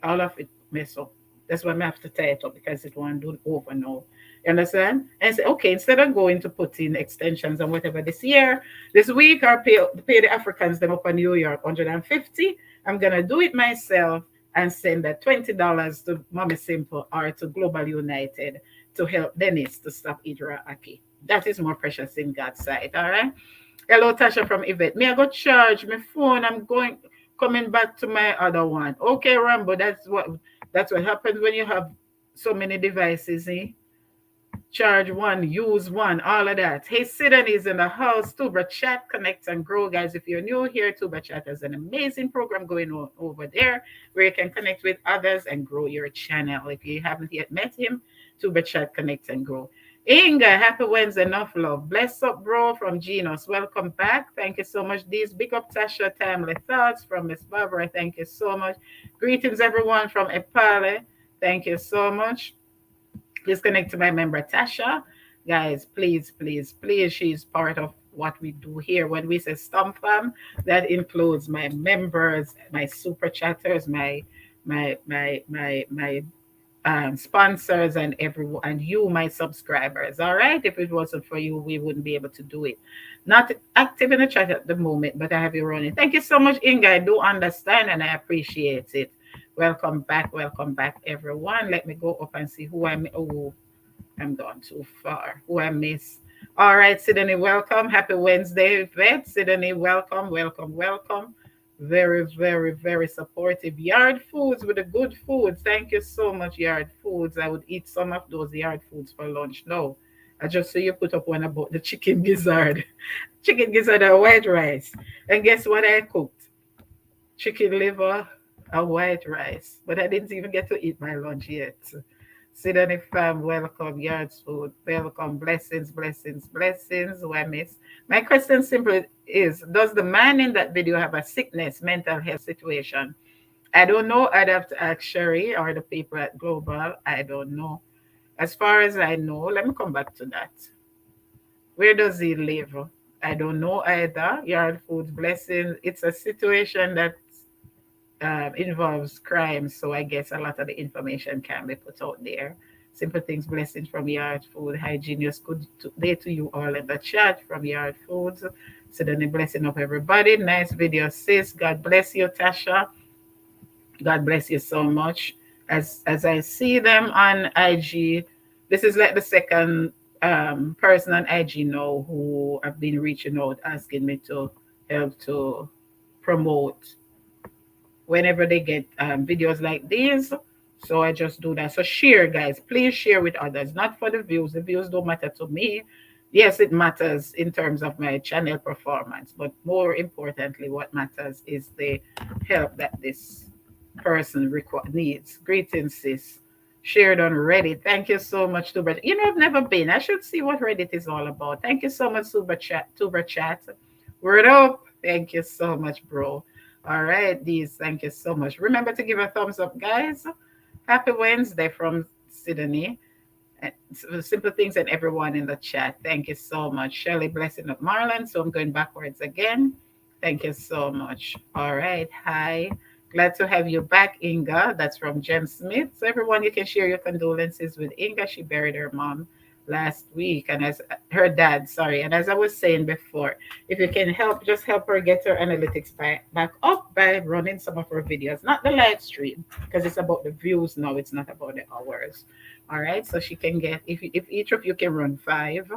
All of it mess up. That's why I have to tie it up, because it won't do over now. You understand? And say, okay, instead of going to put in extensions and whatever this week, or pay the Africans them up in New York 150, I'm gonna do it myself and send that $20 to Mommy Simple or to Global United to help Dennis to stop eating raw ackee. That is more precious in God's sight. All right. Hello, Tasha from Yvette. Me, I got charge my phone. I'm going coming back to my other one. Okay, Rambo. That's what happens when you have so many devices. Eh? Charge one, use one, all of that. Hey, Sidan is in the house. Tuber Chat, connect and grow, guys. If you're new here, Tuber Chat has an amazing program going on over there where you can connect with others and grow your channel. If you haven't yet met him, Tuber Chat, connect and grow. Inga, happy Wednesday, enough love. Bless up, bro, from Genos. Welcome back. Thank you so much. These big up Tasha, timely thoughts from Miss Barbara. Thank you so much. Greetings, everyone from Epale. Thank you so much. Please connect to my member Tasha. Guys, please, please, please. She's part of what we do here. When we say Stomp Fam, that includes my members, my super chatters, my sponsors, and everyone, and you, my subscribers. All right. If it wasn't for you, we wouldn't be able to do it. Not active in the chat at the moment, but I have you running. Thank you so much, Inga. I do understand and I appreciate it. Welcome back, everyone. Let me go up and see who I'm. Oh, I'm gone too far. Who I miss. All right, Sydney, welcome. Happy Wednesday, Vet. Sydney, welcome. Very, very, very supportive. Yard Foods with the good foods. Thank you so much, Yard Foods. I would eat some of those Yard Foods for lunch. No, I just saw you put up one about the chicken gizzard. Chicken gizzard and white rice. And guess what I cooked? Chicken liver and white rice. But I didn't even get to eat my lunch yet. Sydney fam, welcome. Yards food, welcome. Blessings. Who I miss. My question simply is: does the man in that video have a sickness, mental health situation? I don't know. I'd have to ask Sherry or the people at Global. I don't know. As far as I know, let me come back to that. Where does he live? I don't know either. Yard Foods, blessings. It's a situation that involves crime, so I guess a lot of the information can be put out there. Simple things, blessings from Yard Food. Hygienious good day to you all in the chat from Yard Foods. So then the blessing of everybody. Nice video, sis. God bless you, Tasha. God bless you so much. As I see them on IG, this is like the second person on IG now who have been reaching out asking me to help to promote whenever they get videos like these. So I just do that. So share, guys. Please share with others. Not for the views. The views don't matter to me. Yes, it matters in terms of my channel performance, but more importantly, what matters is the help that this person needs. Greetings, sis. Shared on Reddit. Thank you so much, Tuber. You know, I've never been. I should see what Reddit is all about. Thank you so much, Tuber Chat. Word up. Thank you so much, bro. All right, these. Thank you so much. Remember to give a thumbs up, guys. Happy Wednesday from Sydney. Simple things and everyone in the chat. Thank you so much. Shirley, blessing of Marlon. So I'm going backwards again. Thank you so much. All right. Hi. Glad to have you back, Inga. That's from Jem Smith. So everyone, you can share your condolences with Inga. She buried her mom last week, and as her dad, sorry. And as I was saying before, if you can help, just help her get her analytics back up by running some of her videos, not the live stream, because it's about the views now. It's not about the hours. All right. So she can get, if each of you can run 5,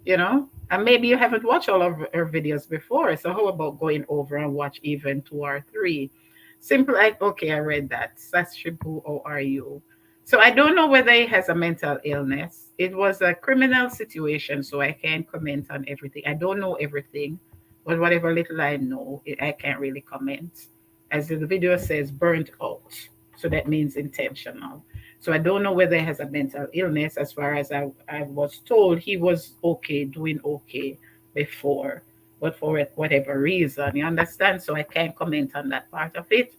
and maybe you haven't watched all of her videos before. So how about going over and watch even 2 or 3? Simple like, okay, I read that. Sashibu, how are you? So I don't know whether he has a mental illness. It was a criminal situation, so I can't comment on everything. I don't know everything, but whatever little I know, I can't really comment. As the video says, burnt out. So that means intentional. So I don't know whether he has a mental illness. As far as I was told, he was okay, doing okay before, but for whatever reason, you understand? So I can't comment on that part of it.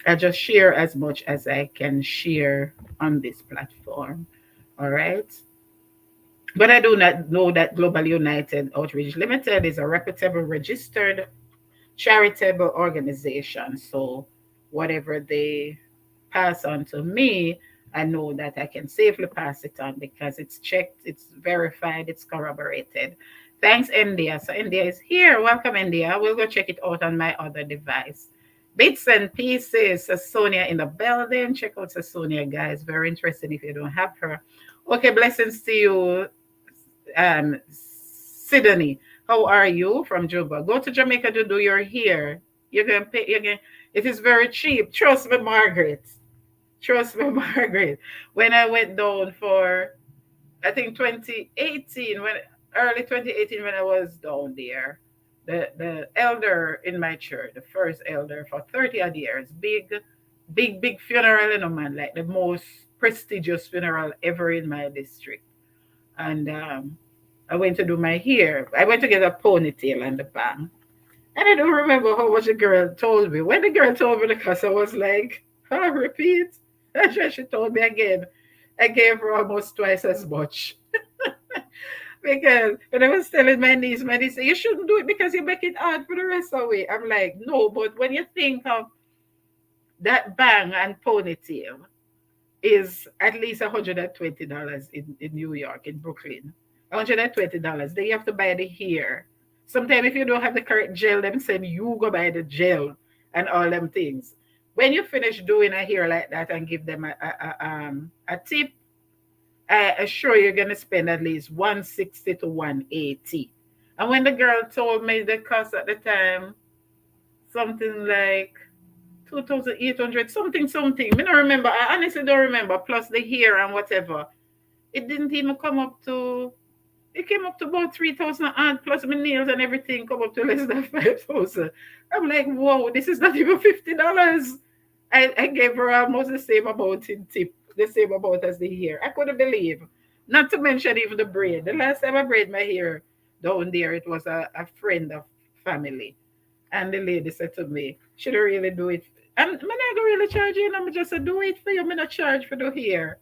I just share as much as I can share on this platform. All right. But I do not know that Global United Outreach Limited is a reputable, registered, charitable organization. So whatever they pass on to me, I know that I can safely pass it on because it's checked, it's verified, it's corroborated. Thanks, India. So India is here. Welcome, India. We'll go check it out on my other device. Bits and pieces. Sonia in the building. Check out Sonia, guys. Very interesting if you don't have her. Okay, blessings to you, Sydney, how are you from Juba? Go to Jamaica to do your hair. You're gonna pay. You're gonna. It is very cheap. Trust me, Margaret. Trust me, Margaret. When I went down for, I think 2018, when early 2018, when I was down there, the elder in my church, the first elder for 30 odd years, big funeral, man, like the most prestigious funeral ever in my district. And I went to do my hair. I went to get a ponytail and the bang. And I don't remember how much the girl told me. When the girl told me the cost, I was like, repeat. And she told me again. I gave her almost twice as much. Because when I was telling my niece said, you shouldn't do it because you make it hard for the rest of the way. I'm like, no, but when you think of that bang and ponytail, is at least $120 in New York, in Brooklyn. $120. Then you have to buy the hair. Sometimes if you don't have the correct gel, them send you go buy the gel and all them things. When you finish doing a hair like that and give them a tip, I assure you're gonna spend at least 160 to 180. And when the girl told me the cost at the time, something like 2,800, something. I don't remember. I honestly don't remember. Plus the hair and whatever. It didn't even come up to. It came up to about 3,000 and plus my nails and everything come up to less than 5,000. I'm like, whoa, this is not even $50. I gave her almost the same amount in tip, the same amount as the hair. I couldn't believe. Not to mention even the braid. The last time I braid my hair down there, it was a friend of family. And the lady said to me, should I really do it? I'm not gonna really charge you, and I'm just do it for you. I'm not charge for the hair.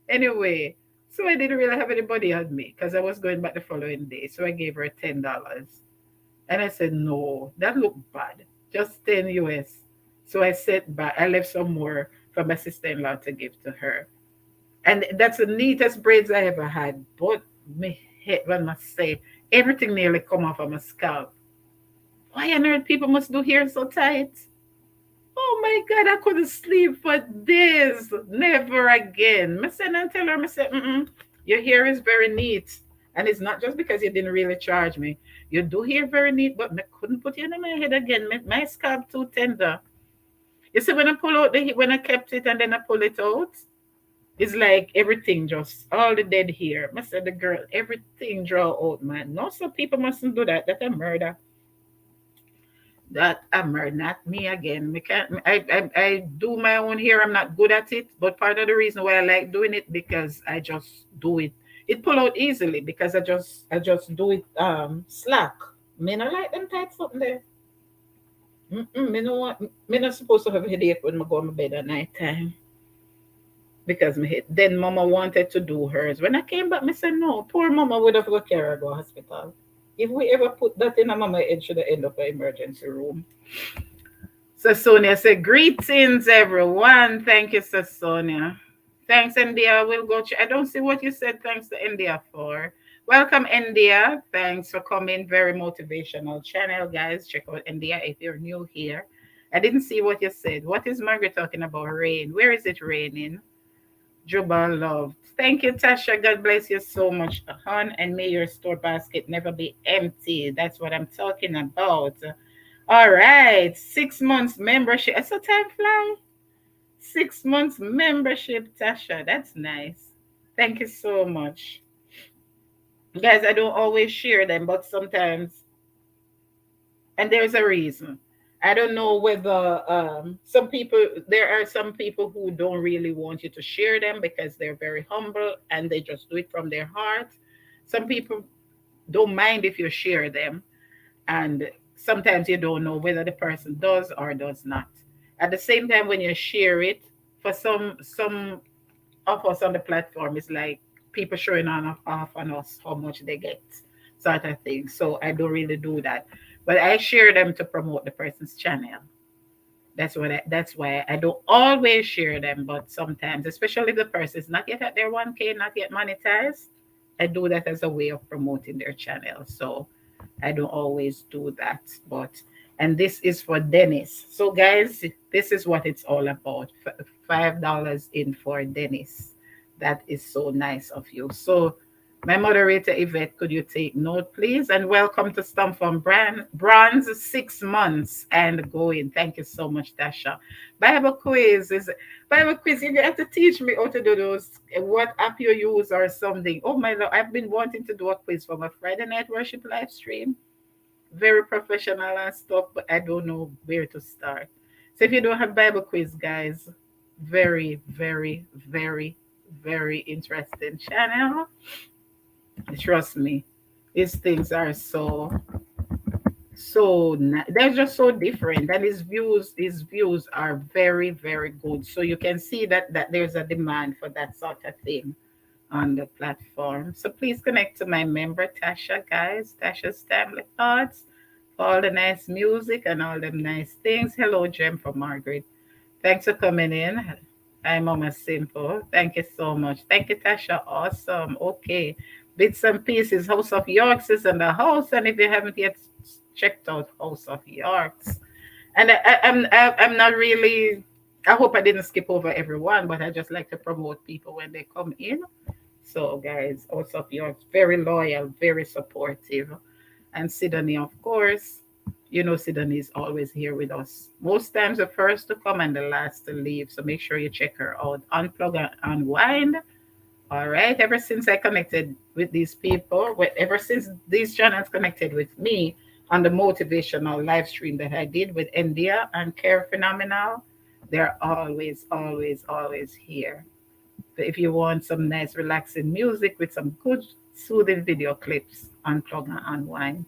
Anyway, so I didn't really have anybody on me because I was going back the following day. So I gave her $10. And I said, no, that looked bad. Just 10 US. So I sat back. I left some more for my sister-in-law to give to her. And that's the neatest braids I ever had. But my head, one must say, everything nearly come off of my scalp. Why on earth people must do hair so tight? Oh my God, I couldn't sleep for days. Never again. I said and tell her, I said, your hair is very neat. And it's not just because you didn't really charge me. You do hair very neat, but I couldn't put it in my head again. My scalp too tender. You see, when I pull out when I kept it and then I pull it out, it's like everything just, all the dead hair. I said, the girl, everything draw out, man. No, some people mustn't do that. That's a murder. That I'm not me again. We can't. I do my own hair. I'm not good at it, but part of the reason why I like doing it because I just do it. It pull out easily because I just do it slack. Me not like them tight something there. Me no want. Me not supposed to have a headache when I go to bed at night time because me hit. Then Mama wanted to do hers. When I came back, me said no. Poor Mama would have got carried to hospital. If we ever put that in a mama, it should end up in emergency room. So Sonia said, greetings everyone. Thank you, Sir Sonia. Thanks, India. We'll go. I don't see what you said. Thanks to India for. Welcome, India. Thanks for coming. Very motivational channel, guys. Check out India if you're new here. I didn't see what you said. What is Margaret talking about? Rain. Where is it raining? Juba love. Thank you, Tasha. God bless you so much, hon. And may your store basket never be empty. That's what I'm talking about. All right. 6 months membership. So time fly. 6 months membership, Tasha. That's nice. Thank you so much. Guys, I don't always share them, but sometimes, and there's a reason. I don't know whether there are some people who don't really want you to share them because they're very humble and they just do it from their heart. Some people don't mind if you share them, and sometimes you don't know whether the person does or does not. At the same time, when you share it, for some of us on the platform, it's like people showing on off on us how much they get, sort of thing. So I don't really do that, but I share them to promote the person's channel. That's why I don't always share them, but sometimes, especially if the person is not yet at their 1K, not yet monetized, I do that as a way of promoting their channel. So I don't always do that. But and this is for Dennis. So guys, this is what it's all about. $5 in for Dennis. That is so nice of you. So My moderator Yvette, could you take note, please? And welcome to Stump from Bronze 6 months and going. Thank you so much, Tasha. Bible quiz is Bible quiz. You have to teach me how to do those. What app you use or something. Oh my Lord, I've been wanting to do a quiz for my Friday night worship live stream. Very professional and stuff, but I don't know where to start. So if you don't have Bible quiz, guys, very, very, very, very interesting channel. Trust me, these things are they're just so different, and his views are very, very good. So you can see that there's a demand for that sort of thing on the platform. So please connect to my member Tasha, guys. Tasha's Family Thoughts, for all the nice music and all them nice things. Hello, Jem from Margaret. Thanks for coming in. I'm Mama Simple. Thank you so much. Thank you, Tasha. Awesome. Okay. Bits and Pieces, House of Yorks is in the house. And if you haven't yet checked out House of Yorks, and I'm not really, I hope I didn't skip over everyone, but I just like to promote people when they come in. So, guys, House of Yorks, very loyal, very supportive. And Sydney, of course, you know, Sydney is always here with us. Most times the first to come and the last to leave. So make sure you check her out. Unplug and unwind. All right. Ever since I connected with these people, ever since these channels connected with me on the motivational live stream that I did with India and Care Phenomenal, they're always, always, always here. So if you want some nice relaxing music with some good soothing video clips, unplug and unwind.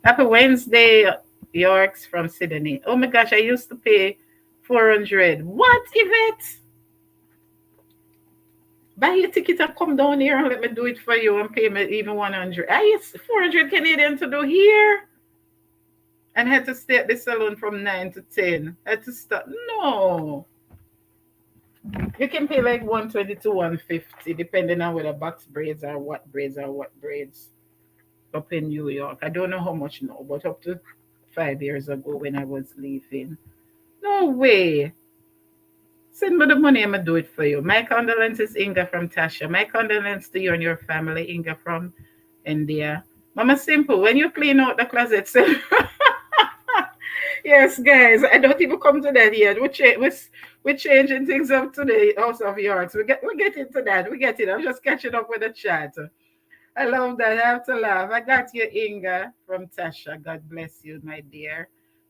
Happy Wednesday, Yorks from Sydney. Oh my gosh, I used to pay 400. What, Yvette? Buy your ticket and come down here and let me do it for you and pay me even 100. I used 400 Canadian to do here. And had to stay at the salon from 9 to 10. Had to start. No. You can pay like 120 to 150 depending on whether box braids or what braids or what braids up in New York. I don't know how much now, but up to 5 years ago when I was leaving. No way. Send me the money, I'm gonna do it for you. My condolences, Inga from Tasha. My condolences to you and your family, Inga from India. Mama Simple, when you clean out the closet, send yes, guys, I don't even come to that yet. We're changing things up to the House of Yorks. We get into that. We get it. I'm just catching up with the chat. I love that. I have to laugh. I got you, Inga from Tasha. God bless you, my dear.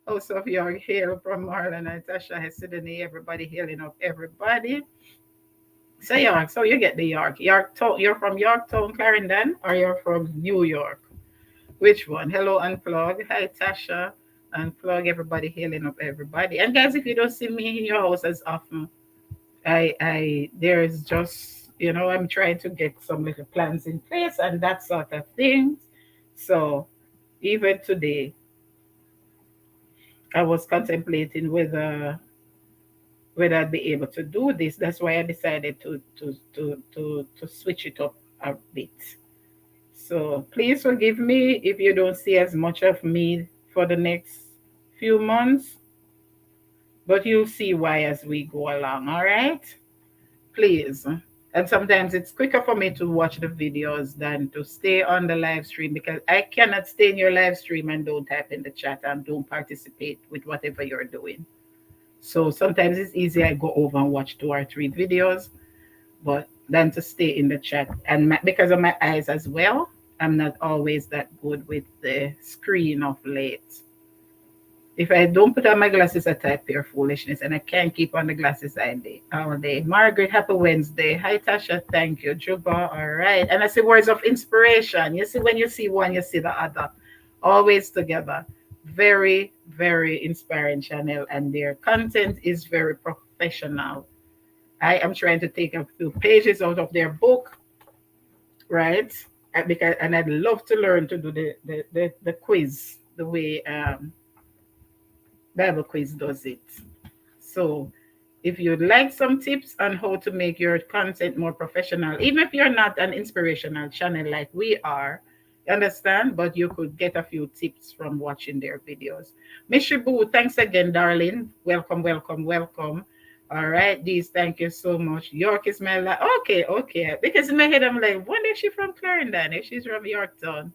House of York, hail from Marlon and Tasha, Sydney. Everybody hailing up everybody. So York, so you get the York. You're from Yorktown, Clarendon, or you're from New York? Which one? Hello, Unplug. Hi, Tasha. Unplug. Everybody hailing up everybody. And guys, if you don't see me in your house as often, there's just, I'm trying to get some little plans in place and that sort of things. So even today, I was contemplating whether I'd be able to do this. That's why I decided to switch it up a bit. So please forgive me if you don't see as much of me for the next few months, but you'll see why as we go along, all right? Please. And sometimes it's quicker for me to watch the videos than to stay on the live stream because I cannot stay in your live stream and don't type in the chat and don't participate with whatever you're doing. So sometimes it's easy I go over and watch 2 or 3 videos, but than to stay in the chat. And because of my eyes as well, I'm not always that good with the screen of late. If I don't put on my glasses, I type pure foolishness, and I can't keep on the glasses all day. Margaret, happy Wednesday. Hi, Tasha. Thank you. Juba, all right. And I see words of inspiration. You see, when you see one, you see the other. Always together. Very, very inspiring channel, and their content is very professional. I am trying to take a few pages out of their book, right? And I'd love to learn to do the quiz the way Bible quiz does it. So if you'd like some tips on how to make your content more professional, even if you're not an inspirational channel like we are, you understand? But you could get a few tips from watching their videos. Miss Shibu, thanks again, darling. Welcome, welcome, welcome. All right, these. Thank you so much. York is my okay, okay. Because in my head I'm like, wonder if she's from Clarendon, if she's from Yorktown.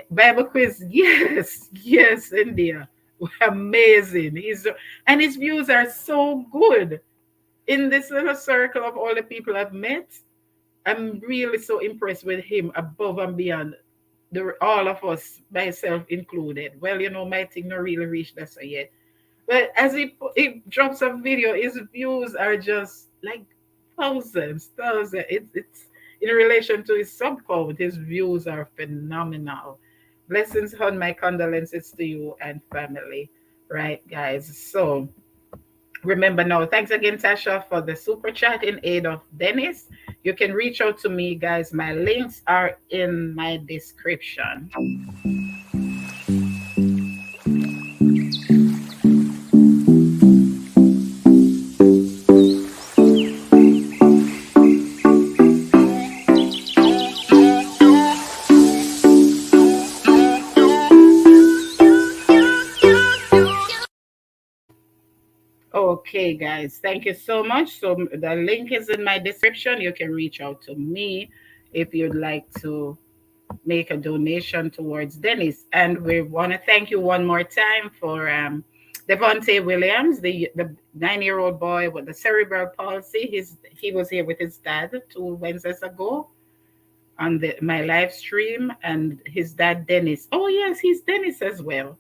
Bible quiz, yes, yes, India. Amazing. He's and his views are so good. In this little circle of all the people I've met, I'm really so impressed with him above and beyond all of us, myself included. Well, my thing not really reached that so yet. But as he drops a video, his views are just like thousands, thousands. It's in relation to his sub count, his views are phenomenal. Blessings on my condolences to you and family. Right, guys. So remember now, thanks again, Tasha, for the super chat in aid of Dennis. You can reach out to me, guys. My links are in my description. Okay, guys, thank you so much. So the link is in my description. You can reach out to me if you'd like to make a donation towards Dennis. And we want to thank you one more time for Devontae Williams, the 9-year-old boy with the cerebral palsy. He was here with his dad 2 Wednesdays ago on my live stream, and his dad Dennis. Oh yes, he's Dennis as well.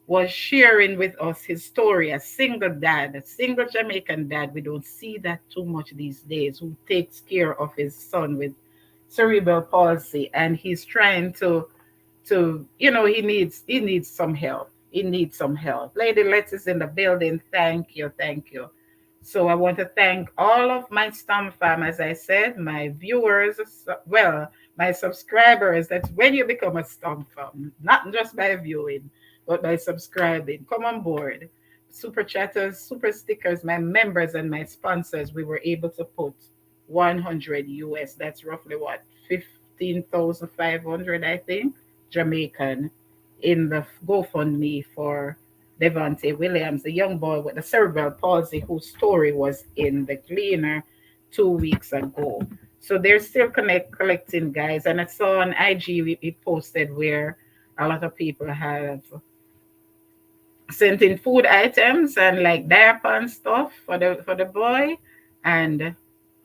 Was sharing with us his story, a single dad, a single Jamaican dad. We don't see that too much these days, who takes care of his son with cerebral palsy, and he's trying to he needs some help. He needs some help. Lady Letty's in the building. Thank you, thank you. So I want to thank all of my Stomp fam, as I said, my viewers, well, my subscribers. That's when you become a Stomp fam, not just by viewing, but by subscribing. Come on board. Super chatters, super stickers, my members and my sponsors, we were able to put 100 US. That's roughly what, 15,500, I think, Jamaican, in the GoFundMe for Devontae Williams, the young boy with the cerebral palsy whose story was in the Gleaner 2 weeks ago. So they're still collecting, guys. And I saw on IG we posted where a lot of people have sent in food items and like diaper and stuff for the boy, and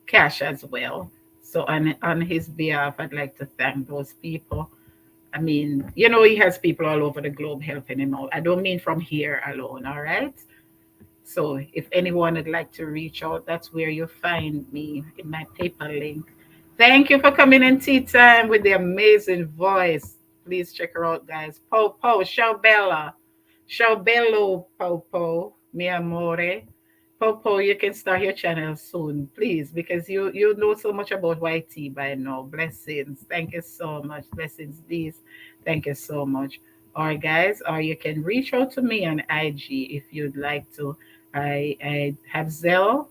cash as well. So on his behalf, I'd like to thank those people. I mean, he has people all over the globe helping him out. I don't mean from here alone, all right? So if anyone would like to reach out, that's where you find me in my paper link. Thank you for coming in tea time with the amazing voice. Please check her out, guys. Popo, Ciao bello, Popo, mi amore. Popo, you can start your channel soon, please, because you know so much about YT by now. Blessings. Thank you so much. Blessings, these. Thank you so much. All right, guys, or you can reach out to me on IG if you'd like to. I have Zelle.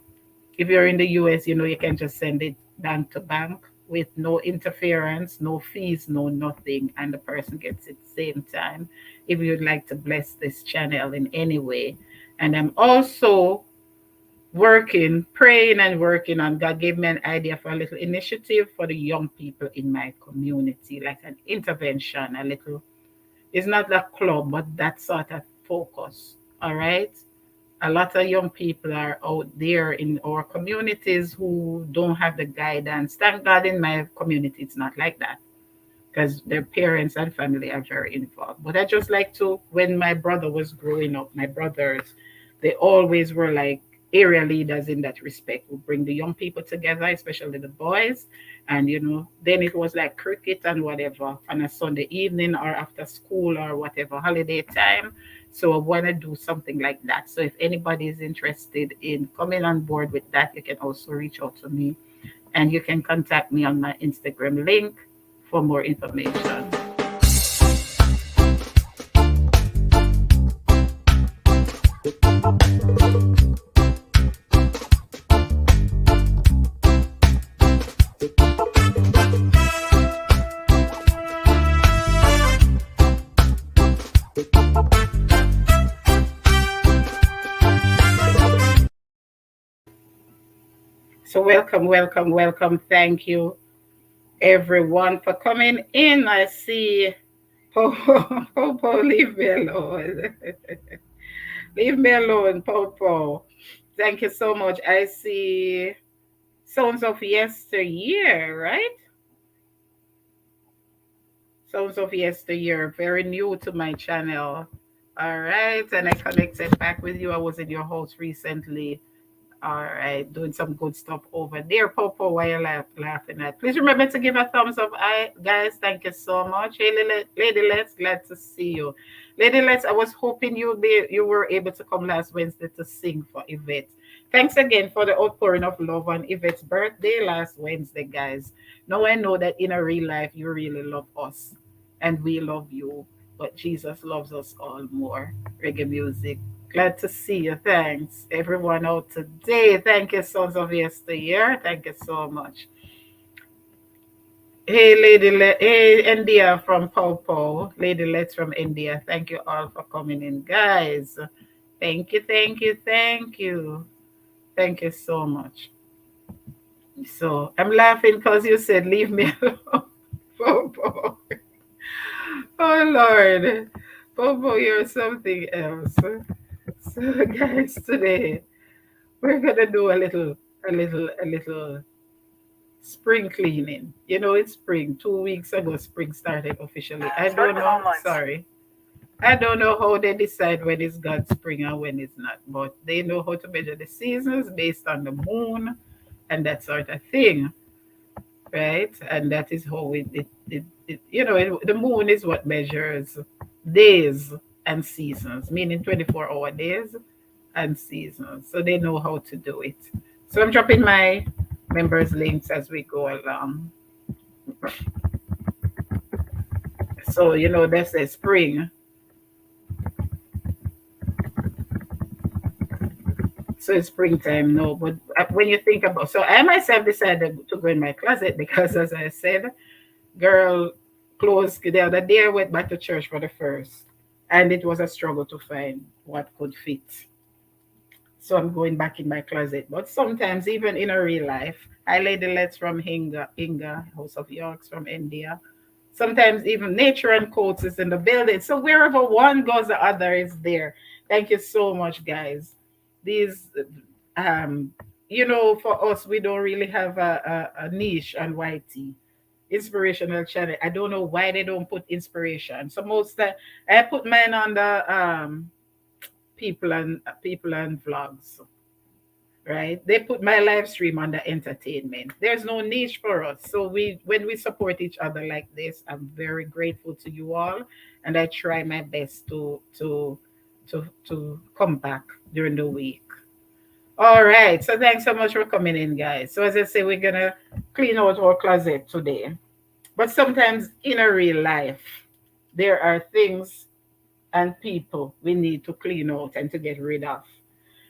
If you're in the US, you can just send it bank to bank with no interference, no fees, no nothing, and the person gets it same time. If you'd like to bless this channel in any way. And I'm also praying and working on. God gave me an idea for a little initiative for the young people in my community, like an intervention, a little, it's not a club, but that sort of focus. All right. A lot of young people are out there in our communities who don't have the guidance. Thank God in my community, it's not like that, because their parents and family are very involved. But I just like to, when my brother was growing up, my brothers, they always were like area leaders in that respect, who bring the young people together, especially the boys. And, then it was like cricket and whatever on a Sunday evening or after school or whatever, holiday time. So I want to do something like that. So if anybody is interested in coming on board with that, you can also reach out to me, and you can contact me on my Instagram link for more information. So welcome, welcome, welcome. Thank you everyone for coming in. I see Popo, Popo, leave me alone. Leave me alone, Popo. Thank you so much. I see Sounds of Yesteryear, right? Sounds of Yesteryear, very new to my channel. All right, and I connected back with you. I was in your house recently. All right, doing some good stuff over there. Popo, why you laughing at? Please remember to give a thumbs up, guys. Thank you so much. Hey, Lady Let's, glad to see you. Lady Let's, I was hoping you were able to come last Wednesday to sing for Yvette. Thanks again for the outpouring of love on Yvette's birthday last Wednesday, guys. Now I know that in a real life you really love us, and we love you, but Jesus loves us all more. Reggae music. Glad to see you. Thanks. Everyone out today. Thank you, Sons of Yesteryear. Thank you so much. Hey, hey, India from Popo. Lady Let's from India. Thank you all for coming in, guys. Thank you, thank you, thank you. Thank you so much. So I'm laughing because you said leave me alone. Popo. Oh Lord. Popo, you're something else. So guys, today we're gonna do a little spring cleaning. You know, it's spring. 2 weeks ago, spring started officially. I don't know. Sorry. I don't know how they decide when it's God's spring and when it's not, but they know how to measure the seasons based on the moon and that sort of thing, right? And that is how the moon is what measures days and seasons, meaning 24-hour days and seasons. So they know how to do it. So I'm dropping my members links as we go along. So that's the spring. So it's springtime now. But when you think about, so I myself decided to go in my closet because, as I said, girl, clothes. The other day I went back to church for the first, and it was a struggle to find what could fit. So I'm going back in my closet. But sometimes, even in a real life, I Lady Let's from Inga, House of Yorks from India. Sometimes even nature and coats is in the building. So wherever one goes, the other is there. Thank you so much, guys. These, um, for us, we don't really have a niche on YT. Inspirational channel. I don't know why they don't put inspiration. So I put mine on the people and vlogs, right? They put my live stream under entertainment. There's no niche for us. So when we support each other like this, I'm very grateful to you all, and I try my best to come back during the week. All right. So thanks so much for coming in, guys. So as I say, we're gonna clean out our closet today. But sometimes in a real life, there are things and people we need to clean out and to get rid of.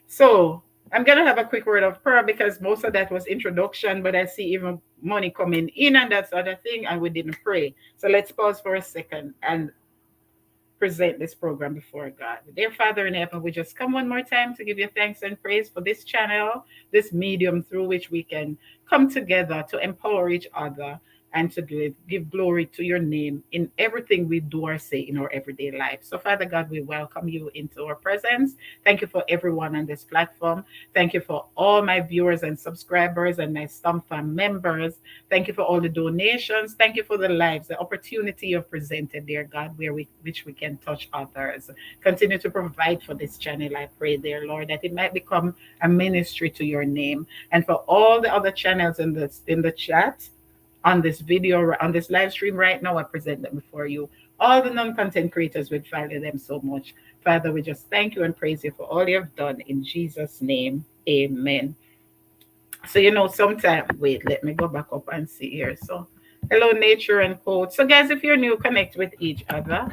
So I'm gonna have a quick word of prayer because most of that was introduction, but I see even money coming in and that's other thing, and we didn't pray. So let's pause for a second and present this program before God. Dear Father in heaven, we just come one more time to give you thanks and praise for this channel, this medium through which we can come together to empower each other and to give glory to your name in everything we do or say in our everyday life. So, Father God, we welcome you into our presence. Thank you for everyone on this platform. Thank you for all my viewers and subscribers and my Stump members. Thank you for all the donations. Thank you for the lives, the opportunity you've presented, dear God, which we can touch others. Continue to provide for this channel, I pray, dear Lord, that it might become a ministry to your name. And for all the other channels in the chat, on this video, on this live stream right now, I present them before you. All the non-content creators, we value them so much. Father, we just thank you and praise you for all you have done. In Jesus' name, amen. So, sometimes, wait, let me go back up and see here. So, hello, nature and code. So, guys, if you're new, connect with each other.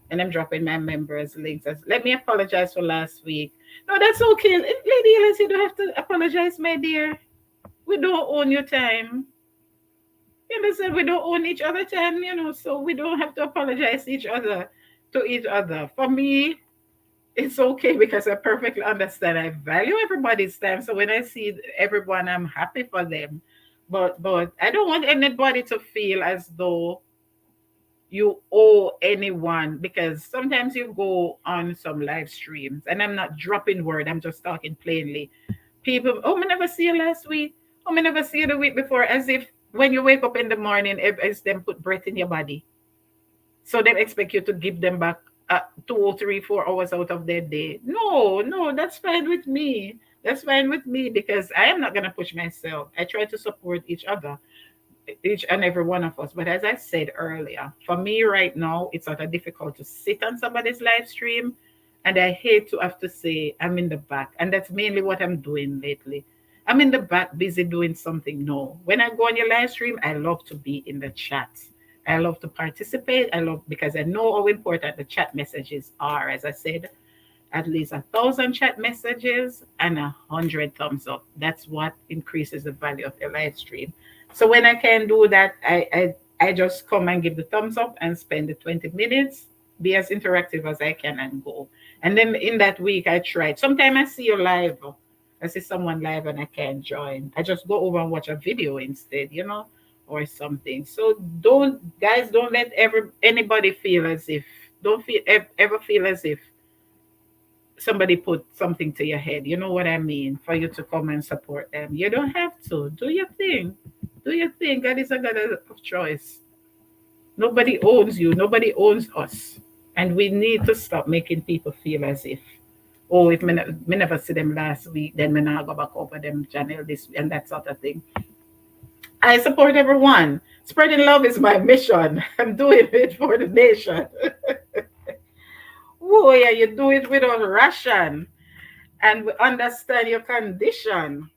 And I'm dropping my members' links. Let me apologize for last week. No, that's okay. Lady Ellis, you don't have to apologize, my dear. We don't own your time. You understand? We don't own each other time, so we don't have to apologize to each other. For me, it's okay because I perfectly understand. I value everybody's time. So when I see everyone, I'm happy for them. But I don't want anybody to feel as though you owe anyone, because sometimes you go on some live streams and I'm not dropping word, I'm just talking plainly. People, oh, I never see you last week. Oh, I never see you the week before, as if when you wake up in the morning, it's them put breath in your body. So they expect you to give them back 2 or 3 4 hours out of their day. No, no, that's fine with me. That's fine with me because I am not gonna push myself. I try to support each other, each and every one of us. But as I said earlier, for me right now, it's sort of difficult to sit on somebody's live stream. And I hate to have to say I'm in the back. And that's mainly what I'm doing lately. I'm in the back busy doing something. No. When I go on your live stream, I love to be in the chat. I love to participate. I love because I know how important the chat messages are. As I said, at least 1,000 chat messages and 100 thumbs up. That's what increases the value of your live stream. So when I can do that, I just come and give the thumbs up and spend the 20 minutes, be as interactive as I can and go. And then in that week, I tried. Sometimes I see you live. I see someone live and I can't join. I just go over and watch a video instead, or something. So don't let anybody feel as if, don't feel ever feel as if somebody put something to your head. You know what I mean? For you to come and support them. You don't have to. Do your thing. Do your thing. God is a God of choice. Nobody owns you. Nobody owns us. And we need to stop making people feel as if, oh, if me never see them last week, then me not go back over them channel this and that sort of thing. I support everyone. Spreading love is my mission. I'm doing it for the nation. Oh yeah, you do it without ration. And we understand your condition.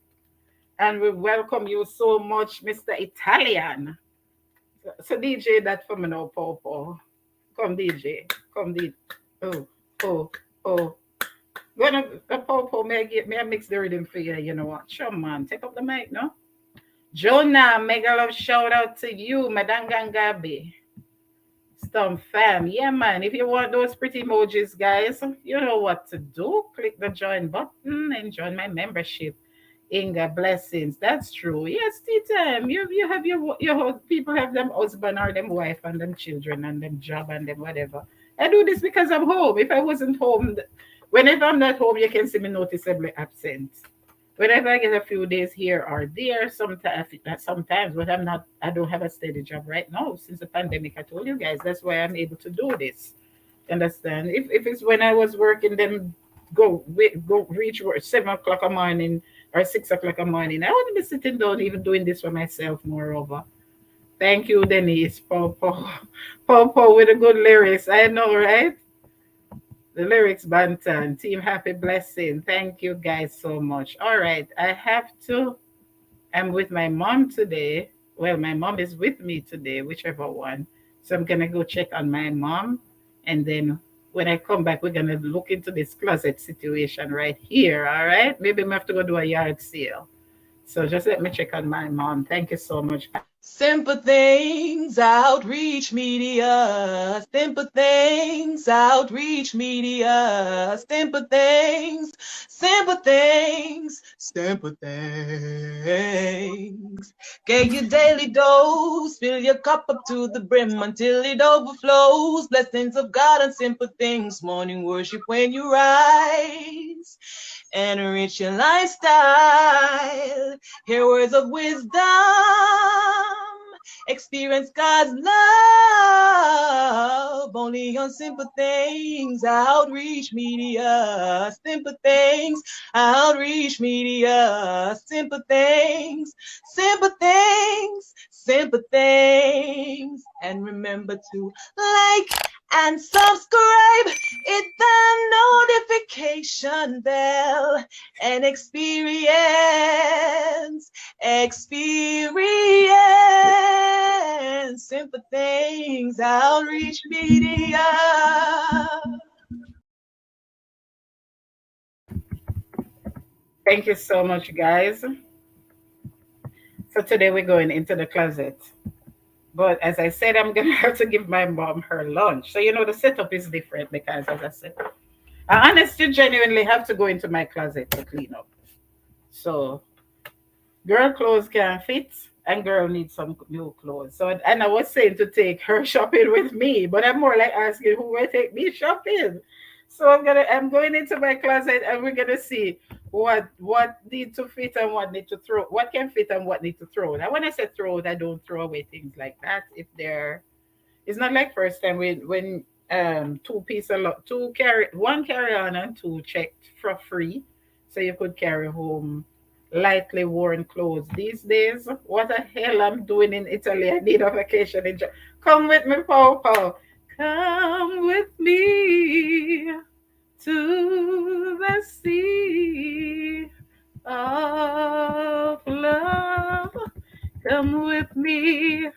And we welcome you so much, Mr. Italian. So DJ that for me now, Popo. Come DJ. Come DJ. Oh, oh, oh. Gonna Popo, may I mix the rhythm for you, you know what? Sure man, take up the mic, no? Jonah, mega love shout out to you, Madame Gangabi. Storm fam. Yeah, man. If you want those pretty emojis, guys, you know what to do. Click the join button and join my membership. Inga, blessings. That's true. Yes, T-time. You have your people have them husband or them wife and them children and them job and them whatever. I do this because I'm home. If I wasn't home, whenever I'm not home, you can see me noticeably absent. Whenever I get a few days here or there, sometimes, but I'm not. I don't have a steady job right now since the pandemic. I told you guys that's why I'm able to do this. Understand? If it's when I was working, then go reach work 7 o'clock a morning or 6 o'clock a morning. I wouldn't be sitting down even doing this for myself. Moreover, thank you, Denise. Paul, with the good lyrics. I know, right? The lyrics Bantan. Team Happy Blessing. Thank you guys so much. All right. I'm with my mom today. Well, my mom is with me today, whichever one. So I'm gonna go check on my mom. And then when I come back, we're gonna look into this closet situation right here. All right. Maybe we have to go do a yard sale. So just let me check on my mom. Thank you so much. Simple things, outreach media. Simple things, outreach media. Simple things, simple things, simple things. Get your daily dose, fill your cup up to the brim until it overflows. Blessings of God and simple things. Morning worship when you rise. Enrich your lifestyle. Hear words of wisdom. Experience God's love. Only on simple things. Outreach media. Simple things. Outreach media. Simple things. Simple things. Simple things. And remember to like and subscribe. Hit the notification bell and experience simple things. Outreach media. Thank you so much, guys. So today we're going into the closet. But as I said, I'm gonna have to give my mom her lunch. So the setup is different because, as I said, I honestly, genuinely have to go into my closet to clean up. So girl clothes can't fit, and girl needs some new clothes. So, and I was saying to take her shopping with me, but I'm more like asking who will take me shopping. So I'm going into my closet, and we're gonna see what need to fit and what need to throw, what can fit and what need to throw. Now, when I say throw, I don't throw away things like that. If they're, it's not like first time when two carry one carry on and two checked for free, so you could carry home lightly worn clothes. These days, what the hell I'm doing in Italy? I need a vacation in. Come with me, Popo. Come with me to the sea of love. Come with me,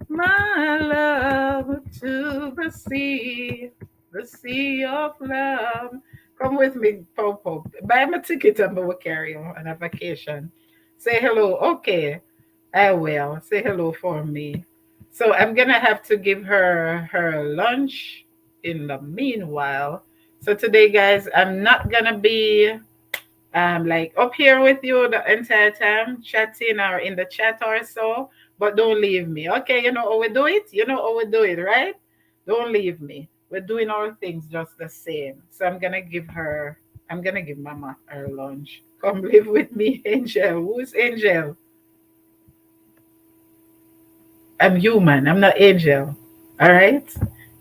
my love, to the sea of love. Come with me, Popo. Buy me a ticket and I will carry you on a vacation. Say hello. Okay, I will. Say hello for me. So I'm gonna have to give her lunch in the meanwhile. So today, guys, I'm not gonna be like up here with you the entire time, chatting or in the chat or so, but don't leave me. Okay, you know how we do it? You know how we do it, right? Don't leave me. We're doing our things just the same. So I'm gonna give Mama her lunch. Come live with me, Angel. Who's Angel? I'm human. I'm not Angel. All right?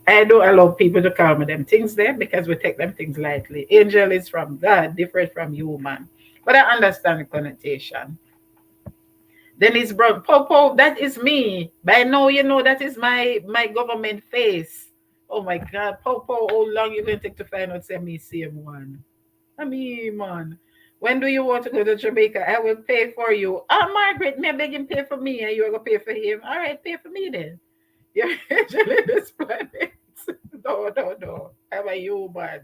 I don't allow people to call me them things there because we take them things lightly. Angel is from God, different from human. But I understand the connotation. Then it's bro, Popo, that is me. By now, you know that is my government face. Oh my God, Popo, how long you gonna take to find out say me same one? I mean, man. When do you want to go to Jamaica? I will pay for you. Oh, Margaret, may I beg him pay for me and you're gonna pay for him. All right, pay for me then. You're actually this planet. No, no, no. I'm a human.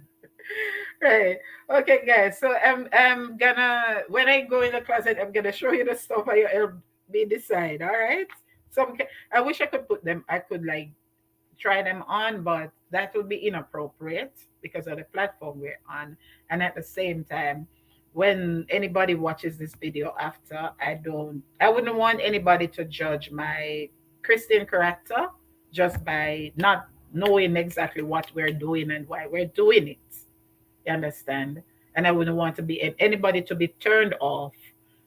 Right. Okay, guys. So I'm gonna when I go in the closet, I'm gonna show you the stuff and you help me decide. All right. So I wish I could put them. I could like try them on, but that would be inappropriate because of the platform we're on. And at the same time, when anybody watches this video after, I wouldn't want anybody to judge my Christian character just by not knowing exactly what we're doing and why we're doing it. You understand? And I wouldn't want to be anybody to be turned off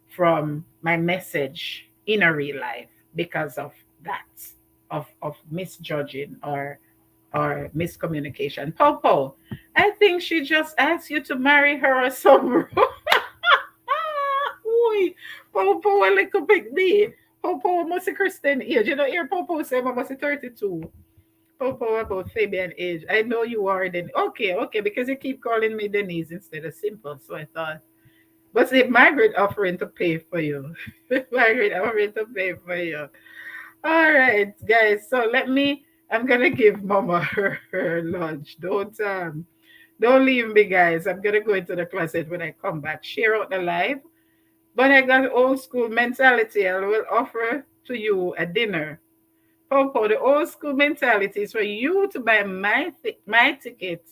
from my message in a real life because of that, of misjudging or miscommunication. Popo, I think she just asked you to marry her or something. Uy, Popo, a little big me. Popo must be Christian age. You know, here Popo say I must be 32. Popo about Fabian age. I know you are then. Okay, okay, because you keep calling me Denise instead of Simple. So I thought, but see, Margaret offering to pay for you. Margaret offering to pay for you. All right, guys. So I'm gonna give Mama her lunch. Don't leave me, guys. I'm gonna go into the closet when I come back. Share out the live. But I got old school mentality. I will offer to you a dinner. Popo, the old school mentality is for you to buy my ticket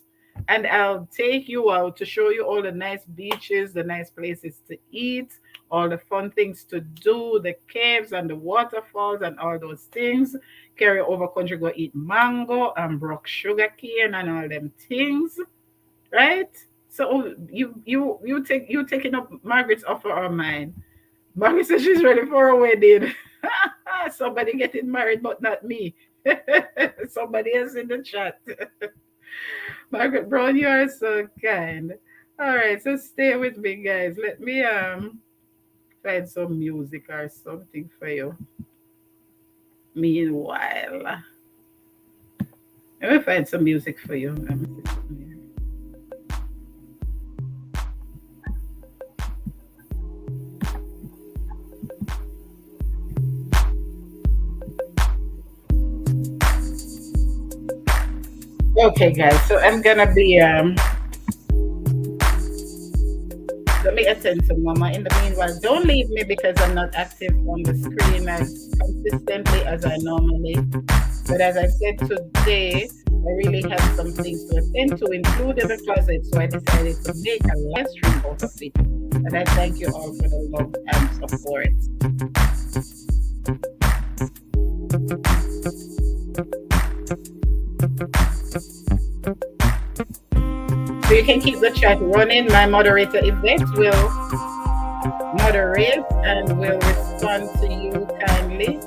and I'll take you out to show you all the nice beaches, the nice places to eat, all the fun things to do, the caves and the waterfalls and all those things. Carry over country, go eat mango and broke sugar cane and all them things, right? So you taking up Margaret's offer or mine? Margaret says she's ready for a wedding. Somebody getting married, but not me. Somebody else in the chat. Margaret Brown, you are so kind. All right, so stay with me, guys. Let me find some music or something for you. Meanwhile, let me find some music for you. Okay, guys. So I'm gonna be let me attend to Mama. In the meanwhile, don't leave me because I'm not active on the screen as consistently as I normally. But as I said today, I really had some things to attend to, including the closet. So I decided to make a live stream out of it. And I thank you all for the love and support. So you can keep the chat running. My moderator Yvette will moderate and will respond to you kindly.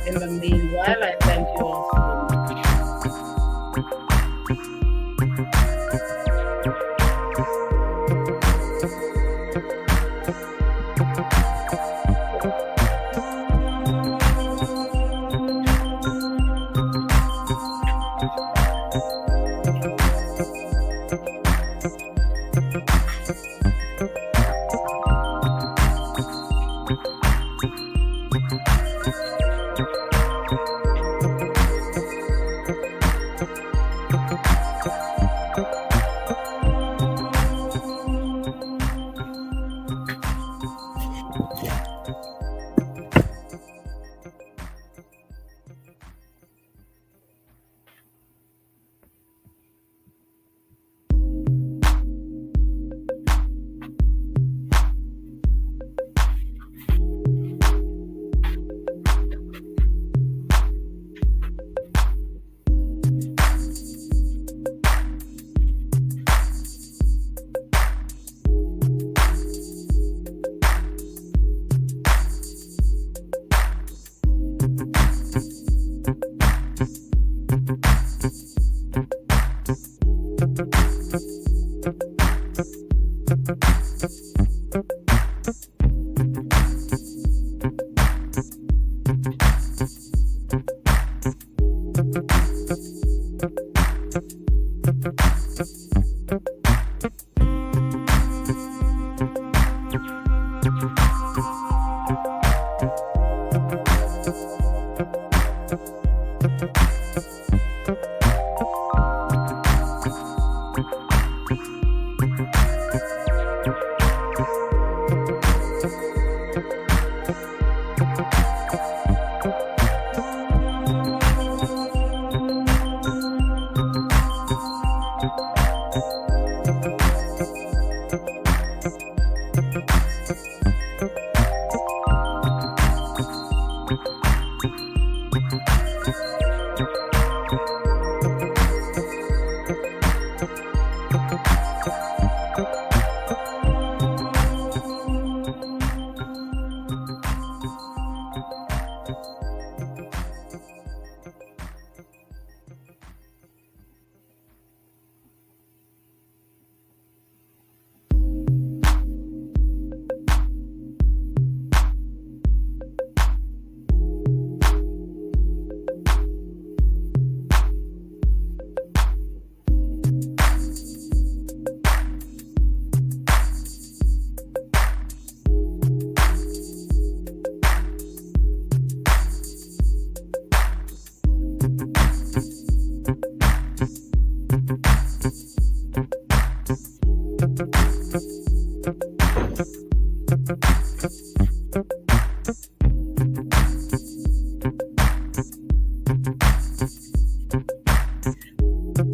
In the meanwhile, I thank you all so much.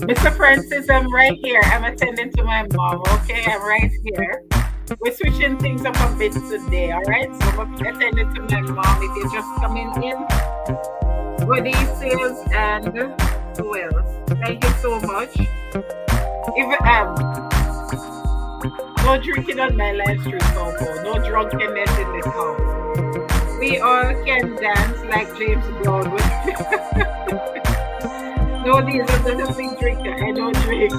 Mr. Francis, I'm right here. I'm attending to my mom, okay? I'm right here. We're switching things up a bit today, all right? So I'm attending to my mom. If you're just coming in, good evenings and who else? Thank you so much. If no drinking on my live stream, no drunkenness in this house. We all can dance like James Brown. No, these are not a big drinker. I don't drink.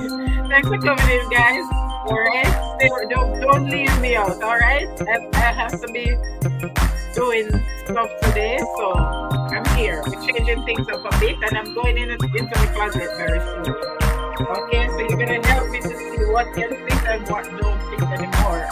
Thanks for coming in, guys. All right, don't leave me out. All right, I have to be doing stuff today, so I'm here. We're changing things up a bit, and I'm going into the closet very soon. Okay, so you're gonna help me to see what can fit and what don't fit anymore.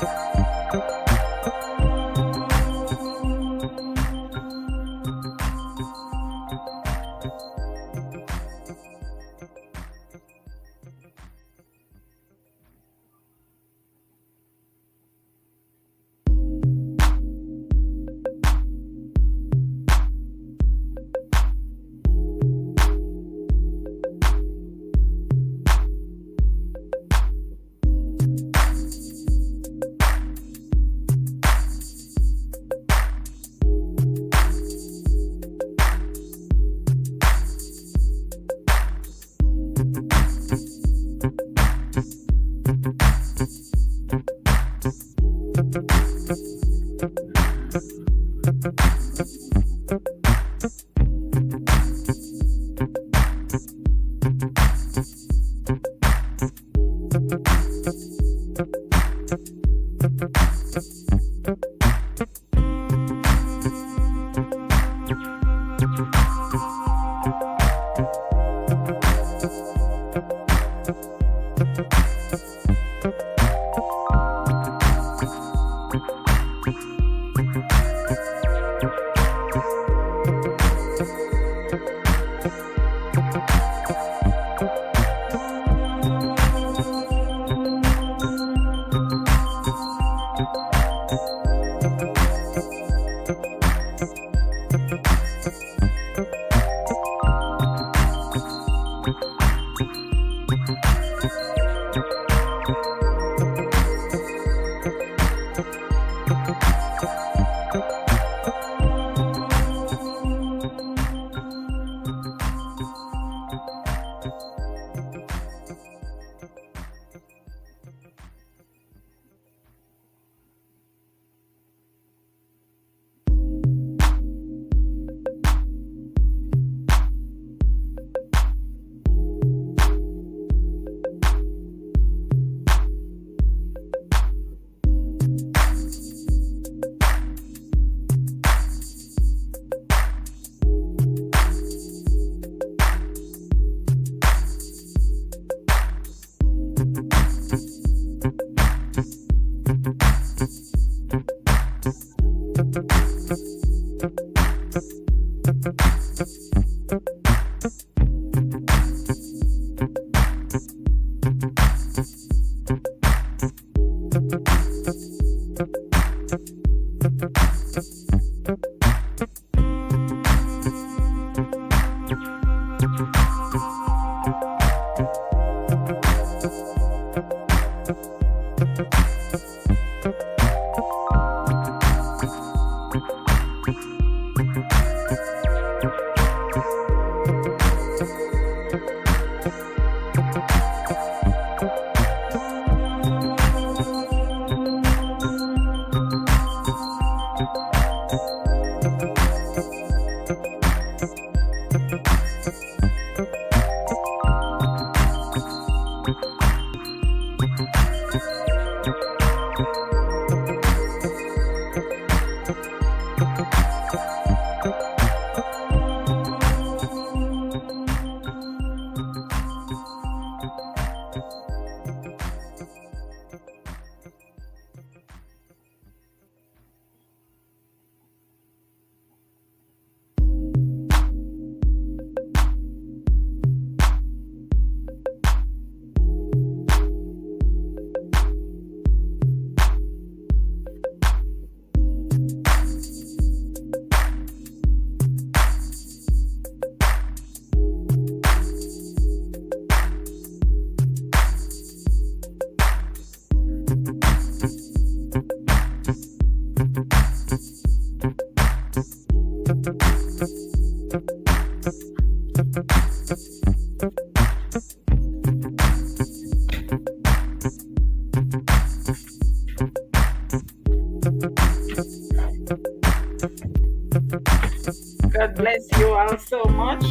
God bless you all so much.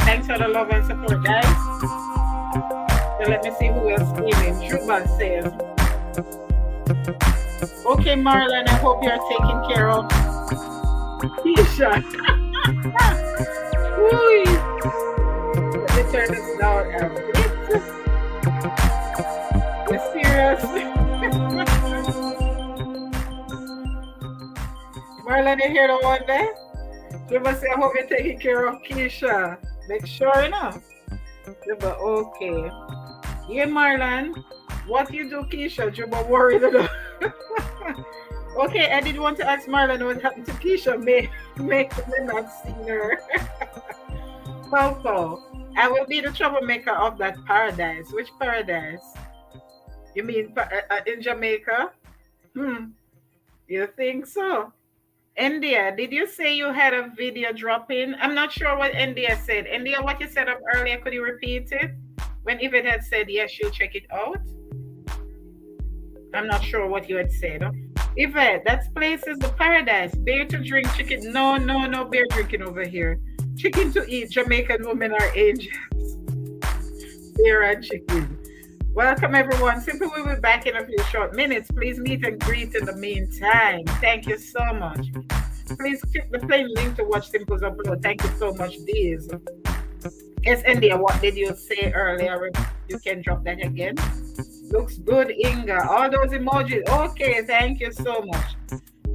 Thanks for the love and support, guys. So let me see who else came in. Juba says, okay, Marlon, I hope you're taking care of Keisha. Let me turn this down a bit. You serious? Marlon, you hear the one there? Juba say, I hope you're taking care of Keisha. Make sure enough. Juba, okay. Yeah, Marlon, what you do, Keisha? Juba worried about. Okay, I did want to ask Marlon what happened to Keisha. May not see her. Popo, I will be the troublemaker of that paradise. Which paradise? You mean in Jamaica? You think so? India, did you say you had a video dropping? I'm not sure what India said. India, what you said up earlier, could you repeat it? When Yvette had said, yes, she'll check it out. I'm not sure what you had said. Yvette, that place is the paradise. Beer to drink, chicken. No, no, no beer drinking over here. Chicken to eat. Jamaican women are angels. Beer and chicken. Welcome everyone. Simply we'll be back in a few short minutes. Please meet and greet in the meantime. Thank you so much. Please click the plain link to watch Simple's upload. Thank you so much, Diz. Yes, India, what did you say earlier? You can drop that again. Looks good, Inga. All those emojis. Okay, thank you so much.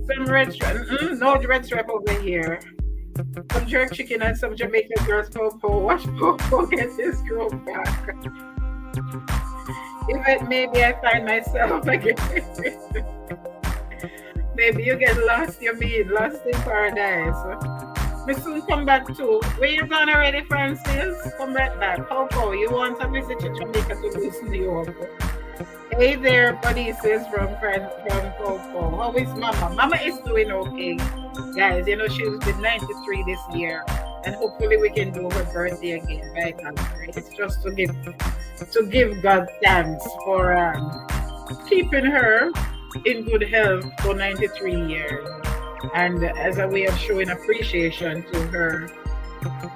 Some red stripe. No red stripe over here. Some jerk chicken and some Jamaican girls Popo. Watch Popo get his groove back. Even maybe I find myself again. Maybe you get lost, you mean lost in paradise. Me soon come back too. Where you gone already, Francis? Come right back. Popo, you want to visit Jamaica to loosen you up? Hey there, buddy, says from Popo. How is Mama? Mama is doing okay, guys. You know she's been 93 this year, and hopefully we can do her birthday again by God's grace. It's just to give God thanks for keeping her in good health for 93 years, and as a way of showing appreciation to her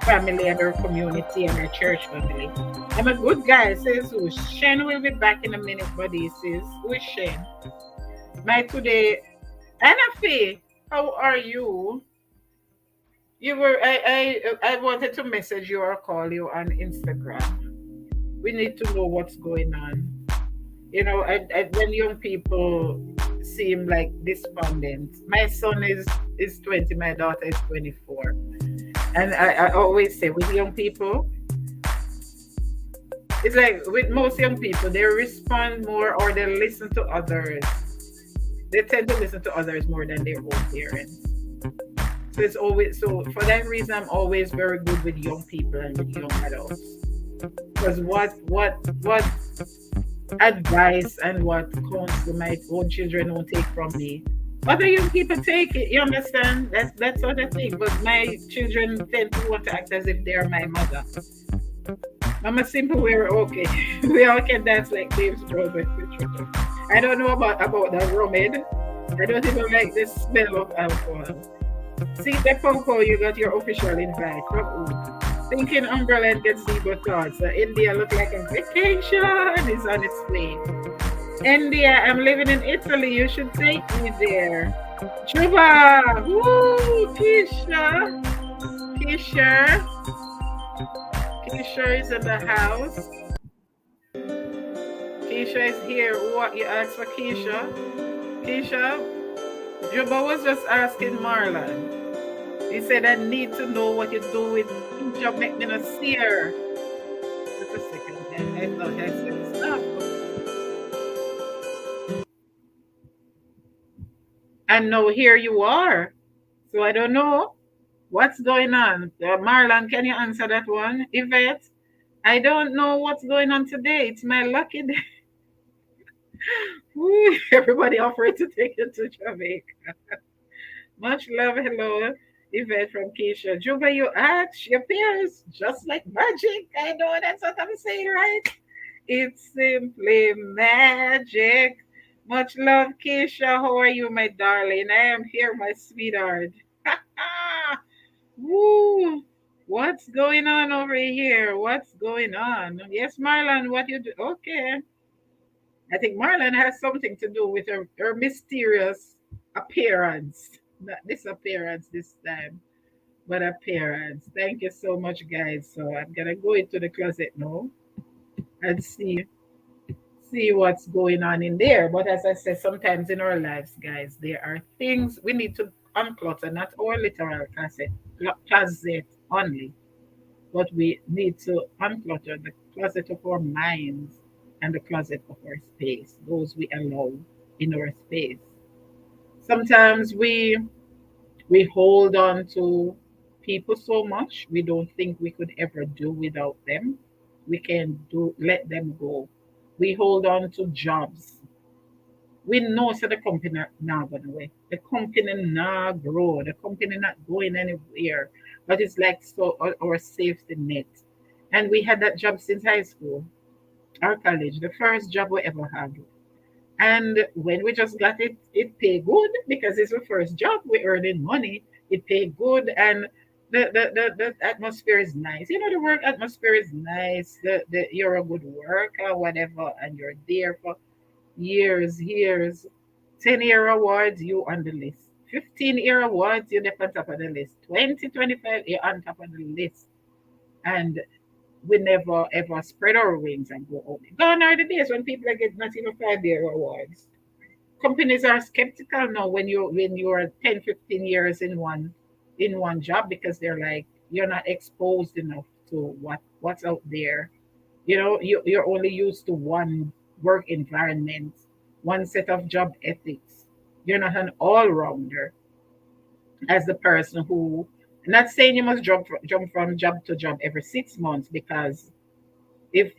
family and her community and her church family. I'm a good guy, says who? Shen will be back in a minute, buddy, says. Who is Shen? My today, Anafi, how are you? You were, I wanted to message you or call you on Instagram. We need to know what's going on. You know, when young people seem like despondent. My son is 20, my daughter is 24. And I always say with young people, it's like with most young people, they respond more or they listen to others. They tend to listen to others more than their own parents. So it's always so for that reason I'm always very good with young people and with young adults. Because what advice and what counsel my own children won't take from me, other young people take it. You understand? That's sort of thing. But my children tend to want to act as if they are my mother. Mama Simple, we're okay. We all can dance like James Brown. I don't know about the Romid. I don't even like the smell of alcohol. See the Poco, you got your official invite from who? Thinking umbrella and get zebra thoughts. India look like a vacation is on its way. India, I'm living in Italy. You should take me there. Juba! Woo! Keisha! Keisha is in the house. Keisha is here. What you asked for Keisha? Keisha? Juba was just asking Marlon. He said, I need to know what you do with job make me not see her. Just a second. I thought I said stuff. And now here you are. So I don't know what's going on. Marlon, can you answer that one? Yvette, I don't know what's going on today. It's my lucky day. Woo, everybody offered to take you to Jamaica. Much love. Hello, Yvette from Keisha. Juba, you act, she appears just like magic. I know that's what I'm saying, right? It's simply magic. Much love, Keisha. How are you, my darling? I am here, my sweetheart. Woo! What's going on over here? What's going on? Yes, Marlon, what you do? Okay. I think Marlon has something to do with her mysterious appearance. Not disappearance this time, but appearance. Thank you so much, guys. So I'm gonna go into the closet now and see what's going on in there. But as I said, sometimes in our lives, guys, there are things we need to unclutter, not our literal closet only, but we need to unclutter the closet of our minds and the closet of our space, those we allow in our space. Sometimes we hold on to people so much we don't think we could ever do without them. We can do let them go. We hold on to jobs. We know so the company not going away. The company not grow. The company not going anywhere. But it's like so our safety net. And we had that job since high school, our college, the first job we ever had. And when we just got it, it paid good because it's our first job. We're earning money. It paid good, and the atmosphere is nice. You know, the work atmosphere is nice. You're a good worker, whatever, and you're there for years. 10-year awards, you on the list. 15-year awards, you're on top of the list. 2025, you're on top of the list. And we never ever spread our wings and go out. Gone are the days when people get not even 5-year awards. Companies are skeptical now when you're 10, 15 years in one job because they're like, you're not exposed enough to what's out there. You know, you're only used to one work environment, one set of job ethics. You're not an all-rounder as the person who, not saying you must jump from job to job every 6 months, because if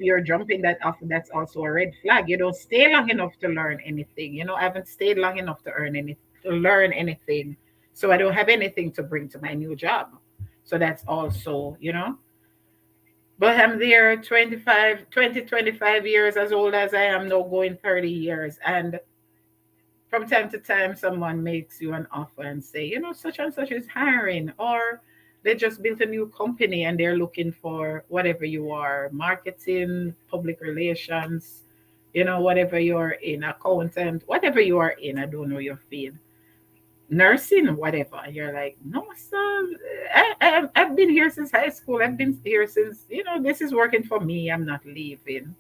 you're jumping that often, that's also a red flag. You don't stay long enough to learn anything. You know, I haven't stayed long enough to learn anything. So I don't have anything to bring to my new job. So that's also, you know. But I'm there 25 years, as old as I am now, going 30 years. And from time to time, someone makes you an offer and say, you know, such and such is hiring, or they just built a new company and they're looking for whatever you are, marketing, public relations, you know, whatever you're in, accountant, whatever you are in, I don't know your field, nursing, whatever. You're like, no, sir, I've been here since high school. I've been here since, you know, this is working for me. I'm not leaving.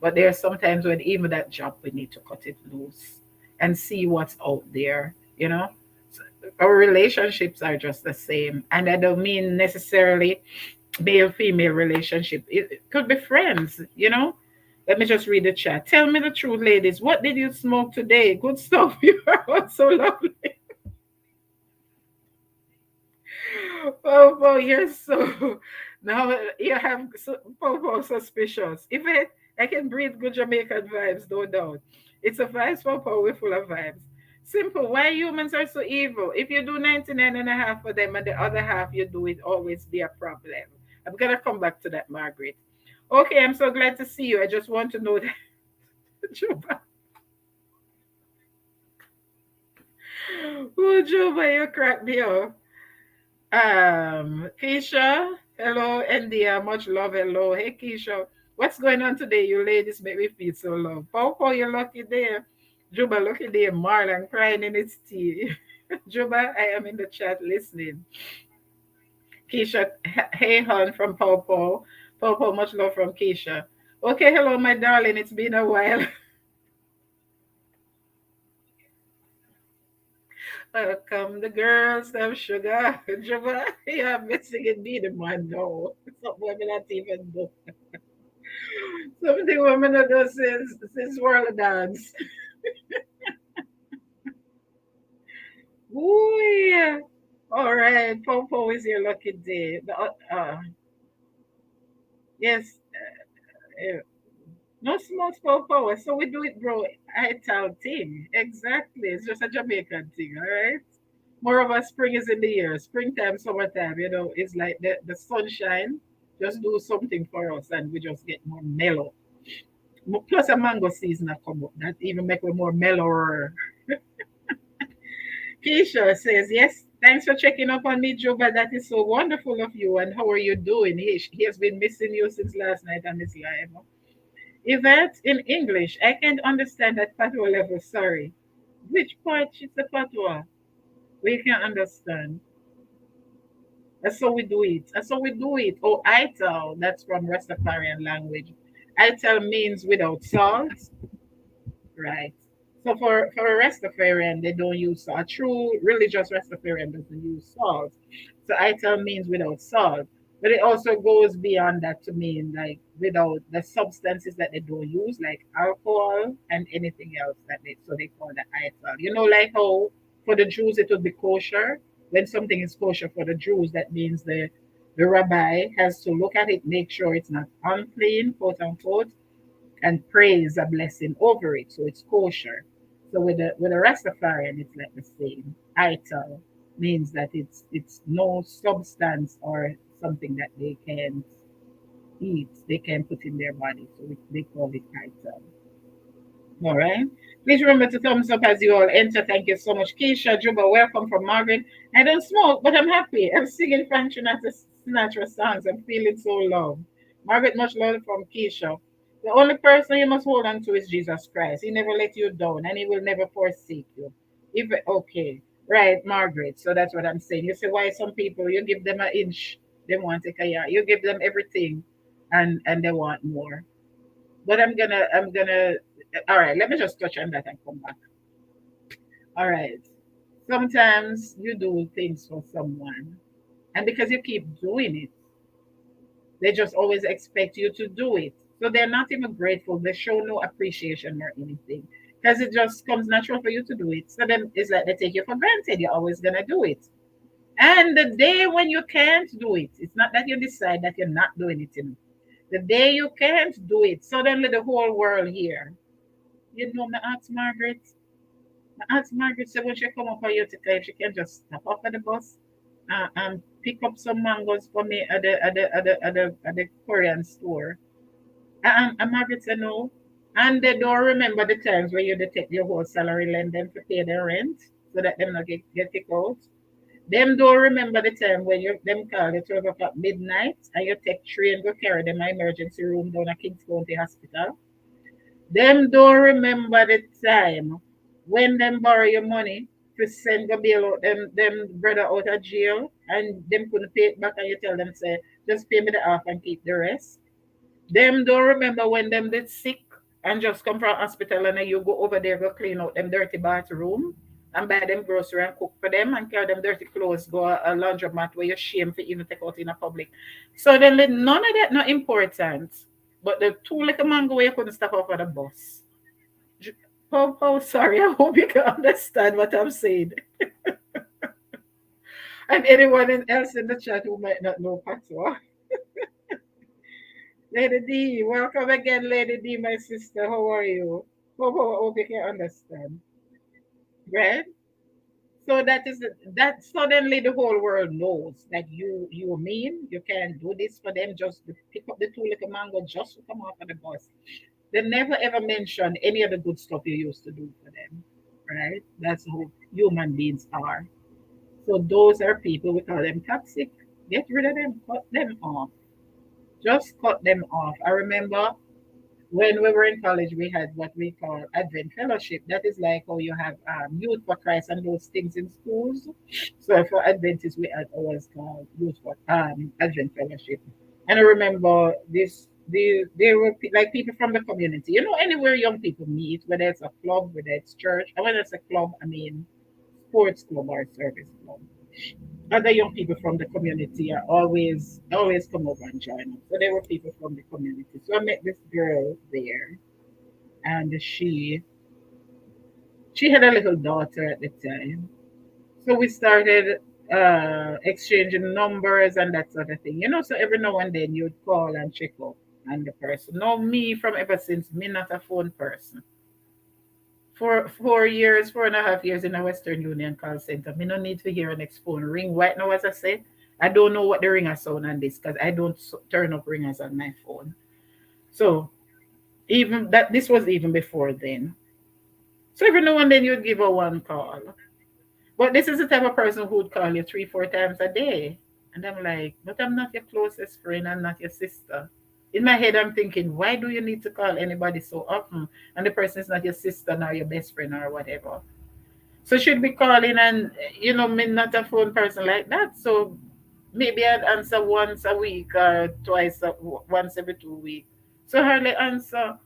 But there are sometimes when even that job, we need to cut it loose and see what's out there, you know? So our relationships are just the same. And I don't mean necessarily male female relationship, it could be friends, you know? Let me just read the chat. Tell me the truth, ladies. What did you smoke today? Good stuff. You are so lovely. Popo, you're so now you have Popo suspicious. If I can breathe good Jamaican vibes, no doubt. It's a vibes, Popo, we're full of vibes. Simple. Why humans are so evil? If you do 99 and a half for them and the other half you do, it always be a problem. I'm gonna come back to that, Margaret. Okay, I'm so glad to see you. I just want to know that Juba. Oh, Juba, you cracked me up. Keisha, hello, India, much love, hello. Hey, Keisha, what's going on today? You ladies make me feel so loved. Popo, you're lucky there. Juba, lucky there. Marlon crying in its tea. Juba, I am in the chat listening. Keisha, hey, hon from Popo. Popo, much love from Keisha. Okay, hello, my darling. It's been a while. Welcome the girls, them sugar. Juba, yeah, missing it be the man, no. Something women not even do. Something women not do since world dance. Ooh, yeah. All right, Popo is your lucky day. Yes, uh, no small Popo. So we do it, bro. I tell team. Exactly. It's just a Jamaican thing, all right? More of a spring is in the year. Springtime, summertime, you know, it's like the sunshine just do something for us and we just get more mellow. Plus a mango season a come up. That even make it more mellower. Keisha says, yes, thanks for checking up on me, Juba. That is so wonderful of you. And how are you doing? He has been missing you since last night on his live. Yvette, in English, I can't understand that patois level. Sorry. Which part is the patois? We can understand. That's how we do it. That's how we do it. Oh, ital, that's from Rastafarian language. Ital means without salt. Right. So for a Rastafarian, they don't use salt. A true religious Rastafarian doesn't use salt. So ital means without salt. But it also goes beyond that to mean like without the substances that they don't use, like alcohol and anything else that they so they call that ital. You know, like how for the Jews it would be kosher. When something is kosher for the Jews, that means the rabbi has to look at it, make sure it's not unclean, quote unquote, and praise a blessing over it. So it's kosher. So with a Rastafarian, it's like the same. Ital means that it's no substance or something that they can eat, they can put in their body. So they call it ital. All right. Please remember to thumbs up as you all enter. Thank you so much. Keisha, Juba, welcome from Margaret. I don't smoke, but I'm happy. I'm singing Frank Sinatra songs. I'm feeling so loved. Margaret, much love from Keisha. The only person you must hold on to is Jesus Christ. He never let you down and he will never forsake you. If okay, right, Margaret. So that's what I'm saying. You say why some people you give them an inch, they want to take a yard. You give them everything and they want more. But I'm gonna all right, let me just touch on that and come back. All right. Sometimes you do things for someone, and because you keep doing it, they just always expect you to do it. So they're not even grateful. They show no appreciation or anything because it just comes natural for you to do it. So then it's like they take you for granted. You're always going to do it. And the day when you can't do it, it's not that you decide that you're not doing it. The day you can't do it, suddenly the whole world here. You know, I asked Margaret said when she come up on Utica, if she can just stop off at the bus and pick up some mangoes for me at the Korean store. And Margaret said no. And they don't remember the times where you take your whole salary, lend them to pay their rent so that them not get kicked out. Them don't remember the time when you them call you 12 o'clock midnight and you take train go carry them my emergency room down at Kings County Hospital. Them don't remember the time when them borrow your money to send go bail out them brother out of jail and them couldn't pay it back and you tell them say just pay me the half and keep the rest. Them don't remember when them did sick and just come from hospital and then you go over there go clean out them dirty bathroom and buy them grocery and cook for them and carry them dirty clothes go a laundromat where you're shame for even take out in a public. So then none of that not important. But the two little mango where you couldn't stop off at the bus. Oh, sorry. I hope you can understand what I'm saying. And anyone else in the chat who might not know patois. Lady D, welcome again, Lady D, my sister. How are you? Hope you can understand. Right? So that suddenly the whole world knows that you mean you can do this for them just to pick up the two little mango just to come off of the bus. They never ever mention any of the good stuff you used to do for them. Right? That's who human beings are. So those are people we call them toxic. Get rid of them, cut them off. Just cut them off. I remember when we were in college, we had what we call Advent Fellowship. That is like how you have Youth for Christ and those things in schools. So for Adventists, we had always called Youth for Advent Fellowship. And I remember they were like people from the community. You know, anywhere young people meet, whether it's a club, whether it's church, and whether it's a club, I mean sports club or service club. Other young people from the community are always come over and join us. So they were people from the community. So I met this girl there, and she had a little daughter at the time. So we started exchanging numbers and that sort of thing. You know, so every now and then you'd call and check up on the person. No, me from ever since me not a phone person. For 4 years, 4.5 years in a Western Union call center, me no need to hear an next phone ring. Right now, as I said, I don't know what the ringer sound on this because I don't turn up ringers on my phone. So even that this was even before then. So every now and then you'd give her one call. But this is the type of person who would call you 3, 4 times a day. And I'm like, but I'm not your closest friend, I'm not your sister. In my head, I'm thinking, why do you need to call anybody so often? And the person is not your sister, nor your best friend, or whatever. So she'd be calling, and me not a phone person like that. So maybe I'd answer once a week or once every 2 weeks. So hardly answer.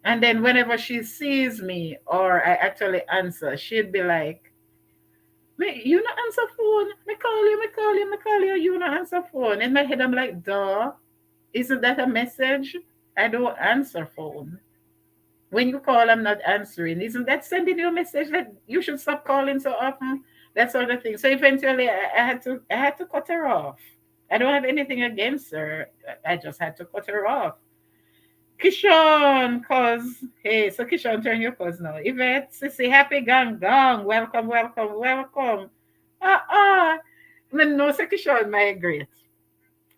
And then whenever she sees me or I actually answer, she'd be like, "Me, you not answer phone. Me call you, you not answer phone." In my head, I'm like, duh, isn't that a message? I don't answer phone. When you call, I'm not answering. Isn't that sending you a message that you should stop calling so often? That sort of thing. So eventually I had to cut her off. I don't have anything against her. I just had to cut her off. Kishon, cause hey, so Kishon, turn your cause now. Yvette, Sissy, happy gang gang. Welcome, welcome, welcome. Me no say Kishon my great.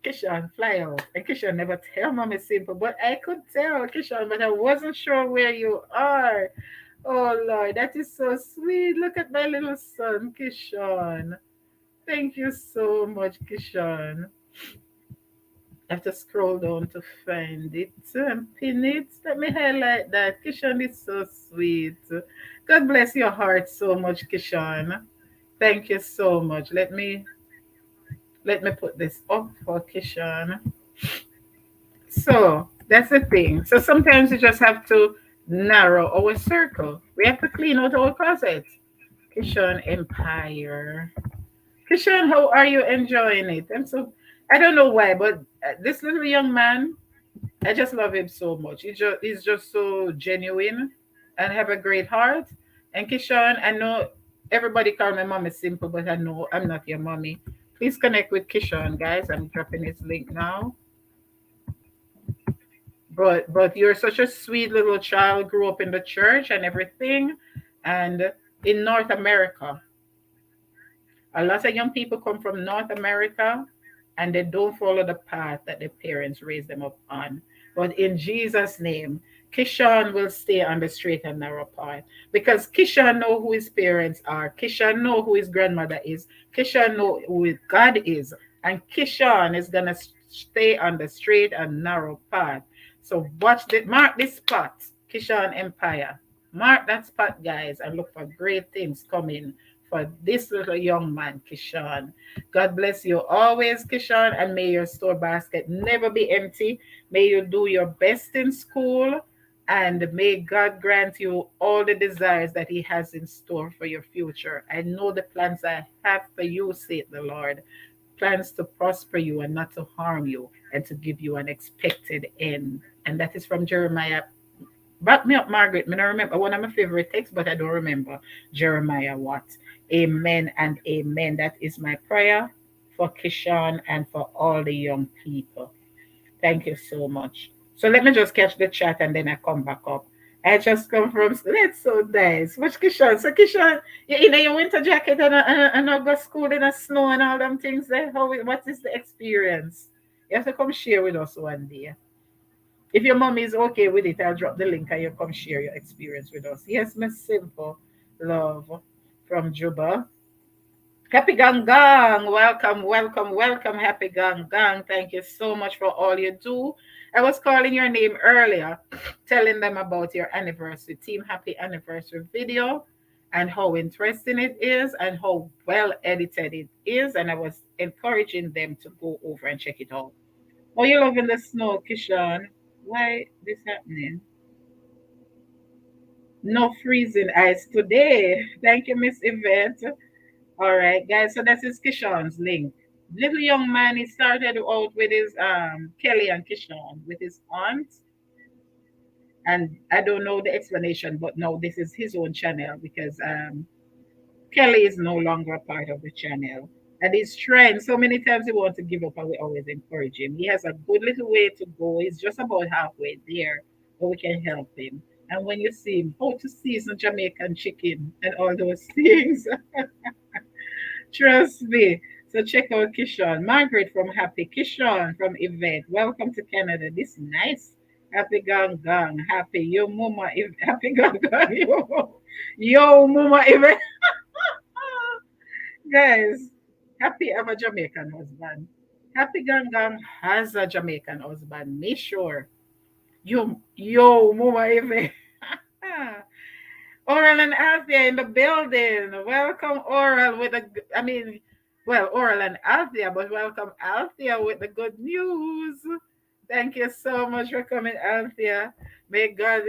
Kishan, fly out. And Kishan never tell Mommy Simple, but I could tell Kishan, but I wasn't sure where you are. Oh Lord, that is so sweet. Look at my little son, Kishan. Thank you so much, Kishan. I have to scroll down to find it and pin it. Let me highlight that. Kishan is so sweet. God bless your heart so much, Kishan. Thank you so much. Let me put this up for Kishan. So that's the thing. So sometimes we just have to narrow our circle. We have to clean out our closet. Kishan Empire. Kishan, how are you enjoying it? I don't know why, but this little young man, I just love him so much. He's just so genuine and have a great heart. And Kishan, I know everybody call my mommy simple, but I know I'm not your mommy. Please connect with Kishan, guys. I'm dropping his link now. But you're such a sweet little child, grew up in the church and everything. And in North America, a lot of young people come from North America and they don't follow the path that their parents raised them up on. But in Jesus' name, Kishan will stay on the straight and narrow path because Kishan know who his parents are. Kishan know who his grandmother is. Kishan know who God is. And Kishan is gonna stay on the straight and narrow path. So mark this spot, Kishan Empire. Mark that spot, guys, and look for great things coming for this little young man, Kishan. God bless you always, Kishan, and may your store basket never be empty. May you do your best in school, and may God grant you all the desires that He has in store for your future. I know the plans I have for you, saith the Lord. Plans to prosper you and not to harm you, and to give you an expected end. And that is from Jeremiah. Back me up, Margaret. I don't remember one of my favorite texts, but I don't remember Jeremiah what. Amen and amen. That is my prayer for Kishan and for all the young people. Thank you so much. So let me just catch the chat and then I come back up. I just come from school. That's so nice. Which Kishan? So Kishan, you in your winter jacket and go school in the snow and all them things there. What is the experience? You have to come share with us one day. If your mom is okay with it, I'll drop the link and you come share your experience with us. Yes, Miss Simple Love from Juba. Happy Gang Gang. Welcome, welcome, welcome, Happy Gang Gang. Thank you so much for all you do. I was calling your name earlier, telling them about your anniversary, Team Happy Anniversary video, and how interesting it is and how well edited it is. And I was encouraging them to go over and check it out. Oh, you loving the snow, Kishan? Why this happening? No freezing ice today. Thank you, Miss Yvette. All right, guys. So that's his Kishan's link. Little young man, he started out with his Kelly and Kishan with his aunt, and I don't know the explanation, but no, this is his own channel because Kelly is no longer a part of the channel. And he's trying so many times he wants to give up, and we always encourage him. He has a good little way to go. He's just about halfway there, but we can help him. And when you see him, how to season Jamaican chicken and all those things, trust me. So check out Kishon. Margaret from Happy. Kishon from Yvette. Welcome to Canada. This nice. Happy Gang Gang. Happy. Yo, Mama. Happy Gang Gang. Yo, Mama Yvette. Guys, Happy have a Jamaican husband. Happy Gang Gang has a Jamaican husband. Make sure. Yo, Mama Eve. Oral and Althea in the building. Welcome, Oral, with I mean, well, Oral and Althea, but welcome, Althea, with the good news. Thank you so much for coming, Althea. May God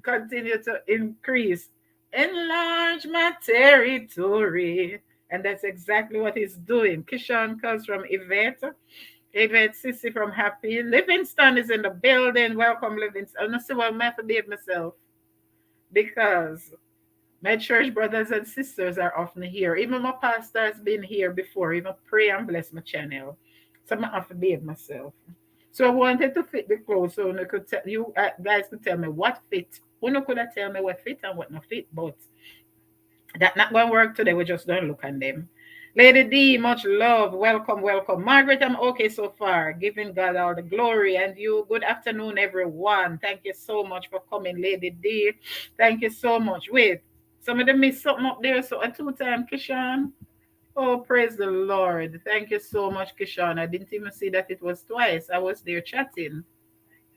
continue to increase, enlarge my territory. And that's exactly what he's doing. Kishan comes from Yvette. Yvette Sissy from Happy. Livingston is in the building. Welcome, Livingston. I see what I have to behave myself because my church brothers and sisters are often here. Even my pastor has been here before. Even pray and bless my channel. So I have to behave myself. So I wanted to fit the clothes so you guys could tell me what fit. One could have tell me what fit and what not fit, but that not going to work today. We're just going to look at them. Lady D, much love. Welcome, welcome. Margaret, I'm okay so far. Giving God all the glory. And you, good afternoon, everyone. Thank you so much for coming, Lady D. Thank you so much. Wait, somebody missed something up there. So a two-time Kishan. Oh, praise the Lord. Thank you so much, Kishan. I didn't even see that it was twice. I was there chatting.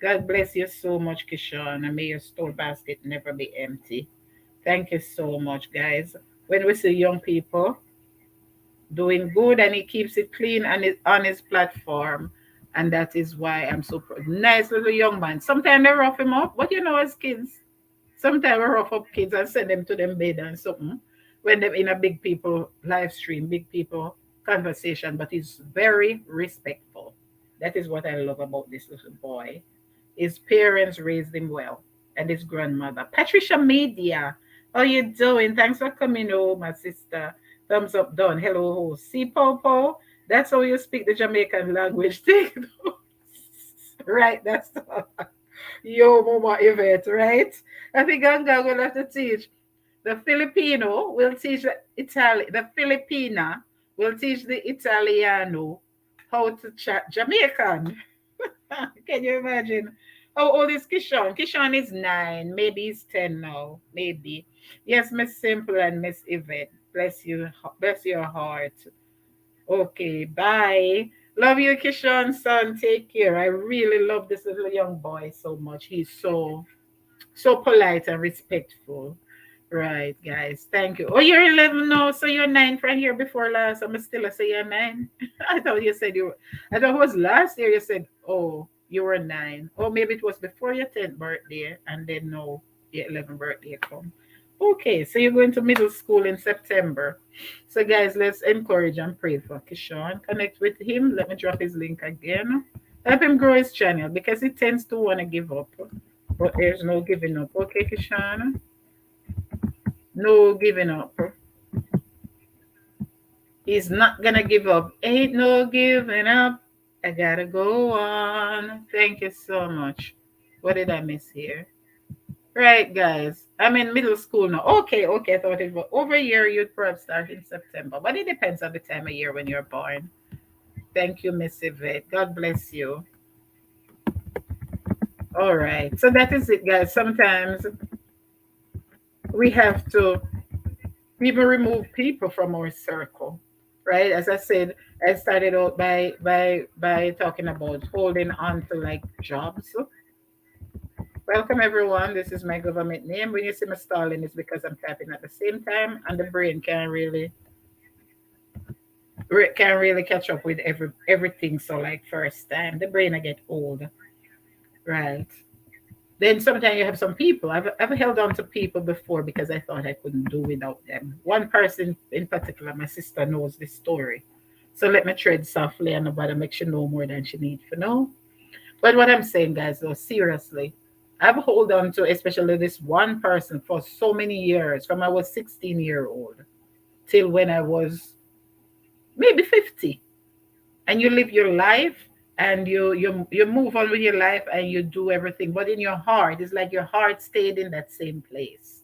God bless you so much, Kishan. And may your store basket never be empty. Thank you so much, guys. When we see young people doing good and he keeps it clean and it on his platform. And that is why I'm so proud. Nice little young man. Sometimes they rough him up, but you know, as kids, sometimes we rough up kids and send them to them bed and something when they're in a big people live stream, big people conversation, but he's very respectful. That is what I love about this little boy. His parents raised him well, and his grandmother. Patricia Media, how you doing? Thanks for coming home, my sister. Thumbs up done. Hello, host. See, Popo, that's how you speak the Jamaican language. Take those. Right, that's all. Yo, Mama Yvette, right? I think Ganga will have to teach. The Filipino will teach the the Filipina will teach the Italiano how to chat Jamaican. Can you imagine? How old is Kishon? Kishon is 9. Maybe he's 10 now. Maybe. Yes, Miss Simple and Miss Yvette. Bless you. Bless your heart. Okay, bye. Love you, Kishon, son. Take care. I really love this little young boy so much. He's so polite and respectful. Right, guys. Thank you. Oh, you're 11 now, so you're 9 from here before last. I'm still say you're 9. I thought you said you were, I thought it was last year you said, oh, you were 9. Or maybe it was before your 10th birthday, and then no, your 11th birthday come. Okay, so you're going to middle school in September. So, guys, let's encourage and pray for Kishon. Connect with him. Let me drop his link again. Help him grow his channel because he tends to want to give up. But there's no giving up. Okay, Kishon? No giving up. He's not gonna give up. Ain't no giving up. I gotta go on. Thank you so much. What did I miss here? Right, guys. I'm in middle school now. Okay, okay. I thought it was over a year. You'd perhaps start in September, but it depends on the time of year when you're born. Thank you, Miss Yvette. God bless you. All right. So that is it, guys. Sometimes we have to even remove people from our circle, right? As I said, I started out by talking about holding on to like jobs. Welcome everyone. This is my government name. When you see me stalling, it's because I'm typing at the same time, and the brain can't really catch up with everything. So like first time, the brain I get old, right? Then sometimes you have some people. I've held on to people before because I thought I couldn't do without them. One person in particular, my sister knows this story. So let me tread softly and nobody make she know more than she needs to know. But what I'm saying, guys, though, seriously, I've hold on to especially this one person for so many years, from I was 16-year-old till when I was maybe 50. And you live your life and you move on with your life and you do everything, but in your heart it's like your heart stayed in that same place,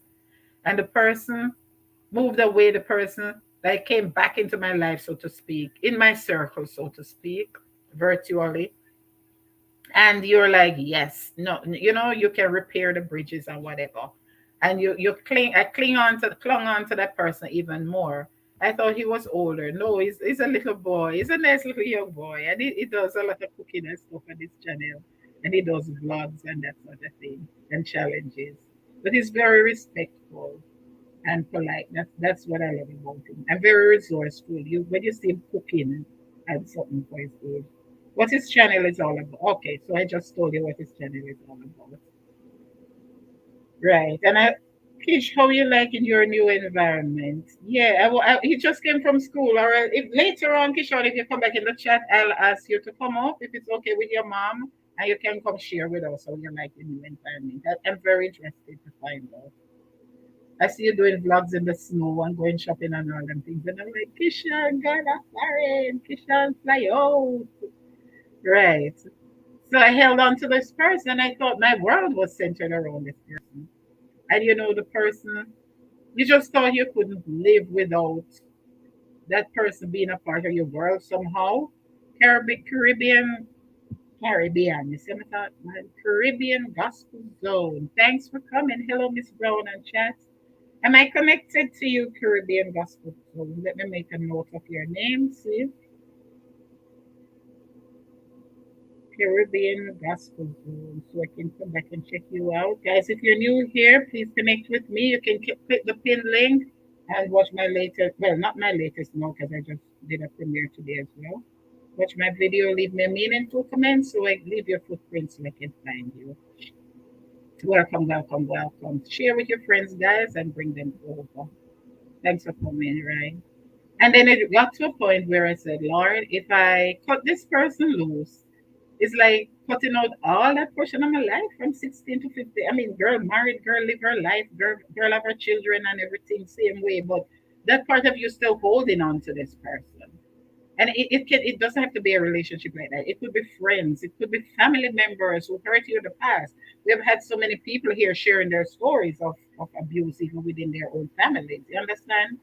and the person moved away. The person like came back into my life, so to speak, in my circle, so to speak, virtually. And you're like, yes, no, you can repair the bridges and whatever, and you clung on to that person even more. I thought he was older. No, he's a little boy. He's a nice little young boy, and he does a lot of cooking and stuff on this channel, and he does vlogs and that sort of thing and challenges, but he's very respectful and polite. That's what I love about him. I'm very resourceful. You when you see him cooking and something for his age. What his channel is all about. Okay, so I just told you what his channel is all about. Right. And Kish, how you like in your new environment? Yeah, he just came from school. All right. If later on, Kishon, if you come back in the chat, I'll ask you to come up if it's okay with your mom, and you can come share with us how you like the new environment. I'm very interested to find out. I see you doing vlogs in the snow and going shopping and all them things. And I'm like, Kishan, God, I'm foreign. Kishan, fly out. Right. So I held on to this person. I thought my world was centered around this person. And the person, you just thought you couldn't live without. that person being a part of your world somehow. Caribbean. You see me thought, man, Caribbean Gospel Zone. Thanks for coming. Hello, Miss Brown and chat. Am I connected to you, Caribbean Gospel Zone? Let me make a note of your name. See, Caribbean Gospel Zone, so I can come back and check you out, guys. If you're new here, please connect with me. You can click the pin link and watch my latest. Well, not my latest, no, because I just did a premiere today as well. Watch my video, leave me a meaningful comment so I leave your footprints so I can find you. Welcome, welcome, welcome. Share with your friends, guys, and bring them over. Thanks for coming, right? And then it got to a point where I said, Lord, if I cut this person loose, it's like cutting out all that portion of my life from 16 to 50. I mean, girl, married, girl, live her life, girl have her children and everything same way, but that part of you still holding on to this person. And it doesn't have to be a relationship like that. It could be friends, it could be family members who hurt you in the past. We have had so many people here sharing their stories of abuse even within their own families. You understand?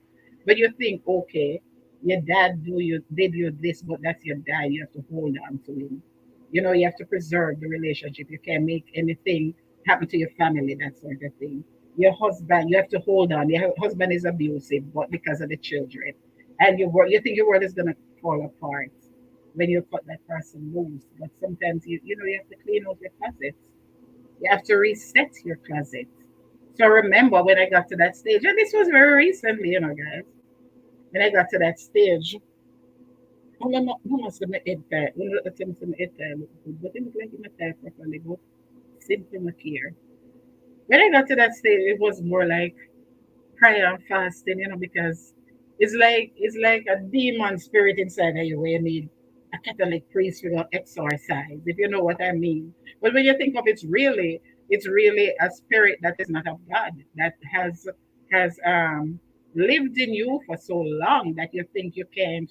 But you think, okay, your dad did you this, but that's your dad. You have to hold on to him. You have to preserve the relationship. You can't make anything happen to your family, that sort of thing. Your husband, you have to hold on. Your husband is abusive, but because of the children. And you think your world is gonna fall apart when you cut that person loose. But sometimes you have to clean out your closets. You have to reset your closet. So remember when I got to that stage, and this was very recently, guys. When I got to that stage, who must have met Ed? When I tell me Ed, but it looked like in a type properly, but simple here. When I got to that stage, it was more like prayer and fasting, because it's like a demon spirit inside of you where you need a Catholic priest to exorcise, if you know what I mean. But when you think of it's really a spirit that is not of God, that has lived in you for so long that you think you can't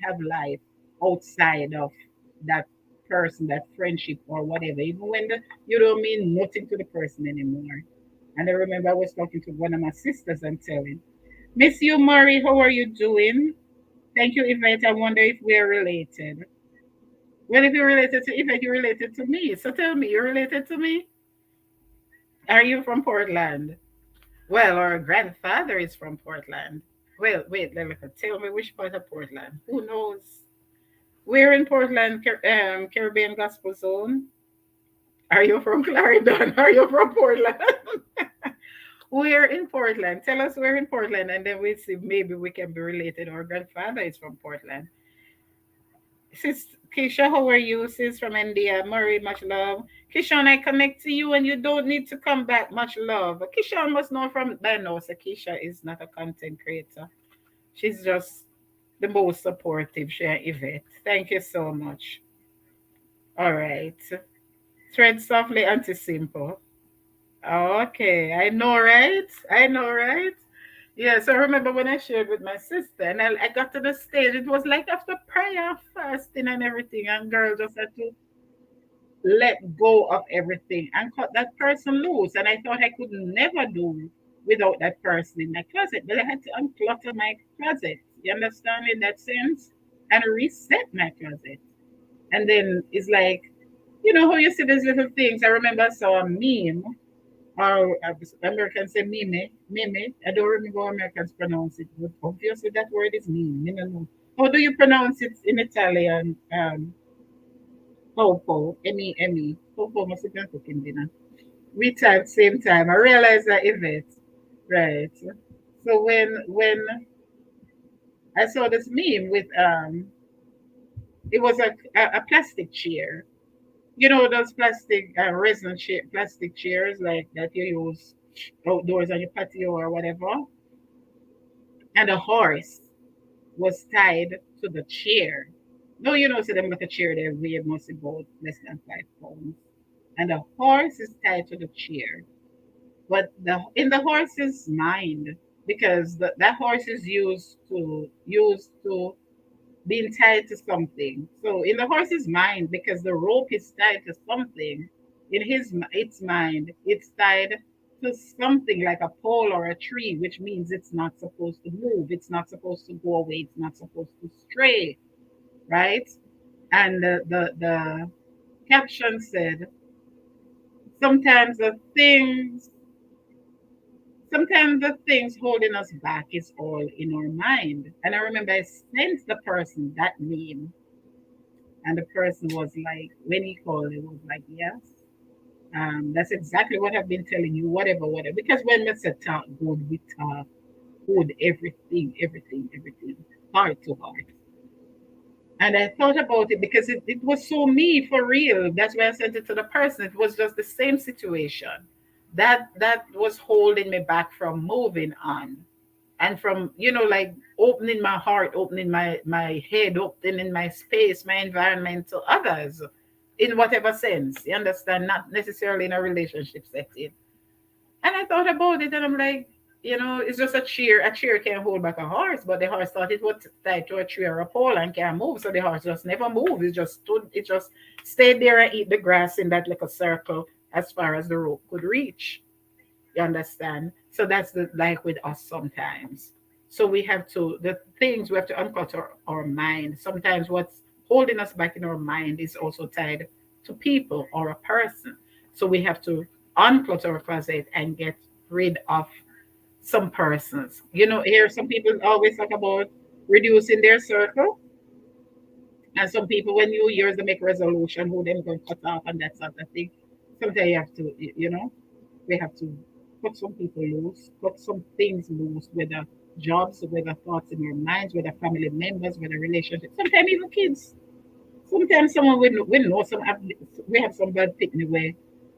have life outside of that person, that friendship or whatever, even when you don't mean nothing to the person anymore. And I remember I was talking to one of my sisters and telling, Miss you, Murray, how are you doing? Thank you, Yvette. I wonder if we're related. Well, if you're related to Yvette, you're related to me. So tell me, you're related to me? Are you from Portland? Well, our grandfather is from Portland. Well, wait, let me tell me which part of Portland. Who knows? We're in Portland, Caribbean Gospel Zone. Are you from Clarendon? Are you from Portland? We're in Portland. Tell us we're in Portland, and then we'll see maybe we can be related. Our grandfather is from Portland. Sis Keisha, how are you? Sis from India. Murray, much love. Keisha, I connect to you, and you don't need to come back. Much love. Keisha must know from by now. So Keisha is not a content creator. She's just the most supportive. She and Yvette. Thank you so much. All right. Tread softly, anti simple. Okay, I know, right? I know, right? Yeah, so I remember when I shared with my sister, and I got to the stage, it was like after prayer, fasting, and everything, and girl just had to let go of everything and cut that person loose. And I thought I could never do without that person in my closet, but I had to unclutter my closet. You understand in that sense? And reset my closet. And then it's like, how you see these little things. I remember I saw a meme or Americans say meme. I don't remember how Americans pronounce it, but obviously that word is meme. I don't know. How do you pronounce it in Italian? Popo, M-E. Popo must have been cooking dinner. We typed same time. I realized that event. Right. So when I saw this meme with it was a plastic chair. Those plastic resin plastic chairs like that you use outdoors on your patio or whatever, and a horse was tied to the chair. No, so them got a chair they weigh must about less than 5 pounds, and the horse is tied to the chair. But in the horse's mind, because that horse is used to being tied to something. So in the horse's mind, because the rope is tied to something, in its mind, it's tied to something like a pole or a tree, which means it's not supposed to move, it's not supposed to go away, it's not supposed to stray, right? And the caption said, sometimes the things sometimes the things holding us back is all in our mind. And I remember I sent the person that meme, and the person was like, when he called, it was like, yes. That's exactly what I've been telling you, whatever, whatever. Because when we say talk good, we talk good, everything, everything, everything, heart to heart. And I thought about it because it was so me for real. That's why I sent it to the person. It was just the same situation that was holding me back from moving on and from, like opening my heart, opening my head, opening my space, my environment to others in whatever sense. You understand? Not necessarily in a relationship setting. And I thought about it and I'm like, it's just a chair. A chair can't hold back a horse, but the horse thought it was tied to a tree or a pole and can't move. So the horse just never moved. It just stayed there and eat the grass in that little circle as far as the rope could reach. You understand? So that's like with us sometimes. So the things we have to unclutter our mind. Sometimes what's holding us back in our mind is also tied to people or a person. So we have to unclutter our closet and get rid of some persons. Here some people always talk about reducing their circle. And some people, when New Year's, they make resolution who them going to cut off and that sort of thing. Sometimes you have to, we have to cut some people loose, cut some things loose, whether jobs, whether thoughts in our minds, whether family members, whether relationships, sometimes even kids. Sometimes someone will know we have some bad picnic where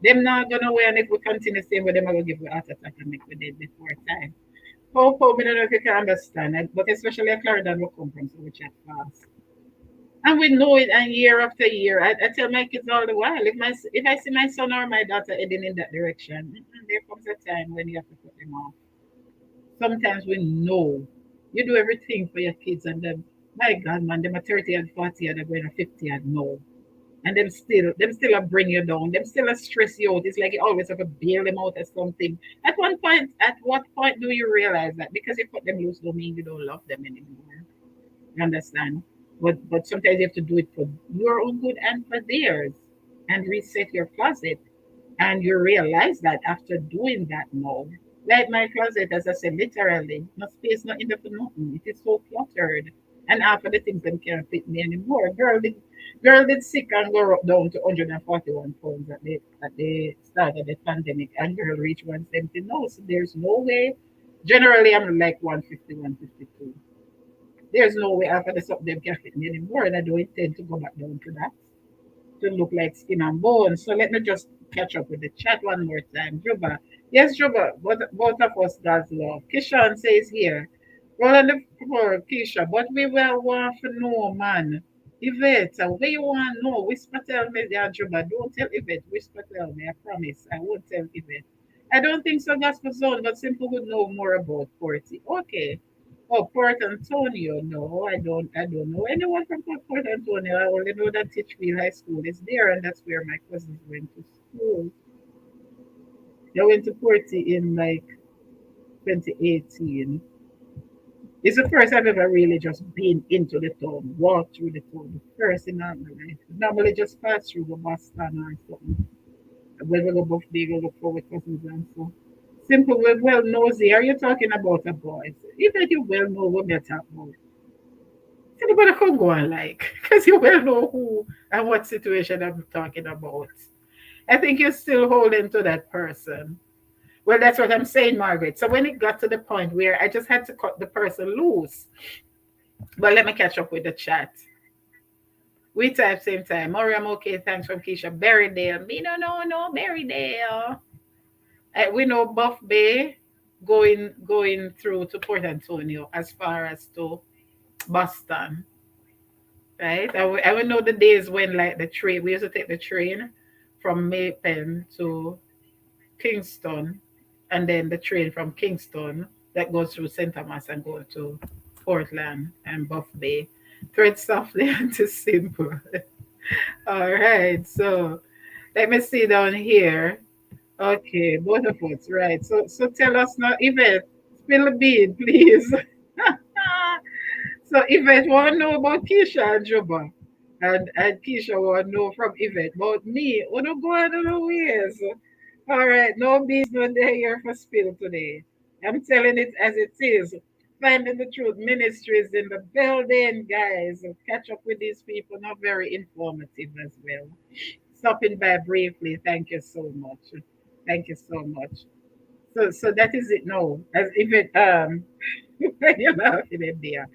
them not gonna away, and if we continue staying with them, I will give you a heart attack and make we dead before time. How I don't know if you can understand, but especially a Clarendon will come from, so we chat fast. And we know it, and year after year, I tell my kids all the while, if I see my son or my daughter heading in that direction, there comes a time when you have to put them off. Sometimes we know you do everything for your kids, and then, my God, man, them are 30 and 40 and they're going to 50 and no. And them still a bring you down, them still a stress you out. It's like you always have to bail them out or something. At what point do you realize that because you cut them loose don't mean you don't love them anymore? You understand? But sometimes you have to do it for your own good and for theirs, and reset your closet. And you realize that after doing that now, like my closet, as I said, literally, no space, not enough for nothing. It is so cluttered. And half of the things that can't fit me anymore. Girl did sick and go down to 141 pounds at the start of the pandemic, and girl reached 170 now. So there's no way. Generally, I'm like 150, 152. There's no way after the something them can fit me anymore, and I don't intend to go back down to that to look like skin and bones. So let me just catch up with the chat one more time. Juba. Yes, Juba, both of us God's love. Kishan says here, well on the floor, Kisha, but we will want to know, man. Yvette, where you want to know? Whisper tell me there, Juba. Don't tell Yvette. Whisper tell me. I promise. I won't tell Yvette. I don't think so, Gospel Zone, but Simple would know more about Porty. Okay. Oh, Port Antonio. No, I don't know anyone from Port Antonio. I only know that Titchfield High School is there, and that's where my cousins went to school. They went to Porty in like 2018. It's the first I've ever really just been into the town, walked through the town, the first in all my life. Normally just pass through the Boston or something. When we go both big, we look for with cousins and so. Simple, we're well nosy. Are you talking about a boy? Even if you well know what we're talking about. Anybody can go on like, because you well know who and what situation I'm talking about. I think you're still holding to that person. Well, that's what I'm saying, Margaret. So when it got to the point where I just had to cut the person loose, but let me catch up with the chat. We type same time. Moriam, okay, thanks from Keisha. Berrydale. Me no, Berrydale. We know Buff Bay going through to Port Antonio as far as to Boston, right? I would know the days when like the train, we used to take the train from Maypen to Kingston, and then the train from Kingston that goes through St. Thomas and go to Portland and Buff Bay. Thread softly and to simple. All right, so let me see down here. Okay, both of us, right. So tell us now, Yvette, spill the bean, please. So Yvette want to know about Keisha and Juba. And Keisha want to know from Yvette about me. Oh, no, go on other ways. All right, no beans, no day here for spill today. I'm telling it as it is. Finding the Truth Ministries in the building, guys. Catch up with these people, not very informative as well. Stopping by briefly, thank you so much. Thank you so much. So that is it now. As if it you're laughing in there.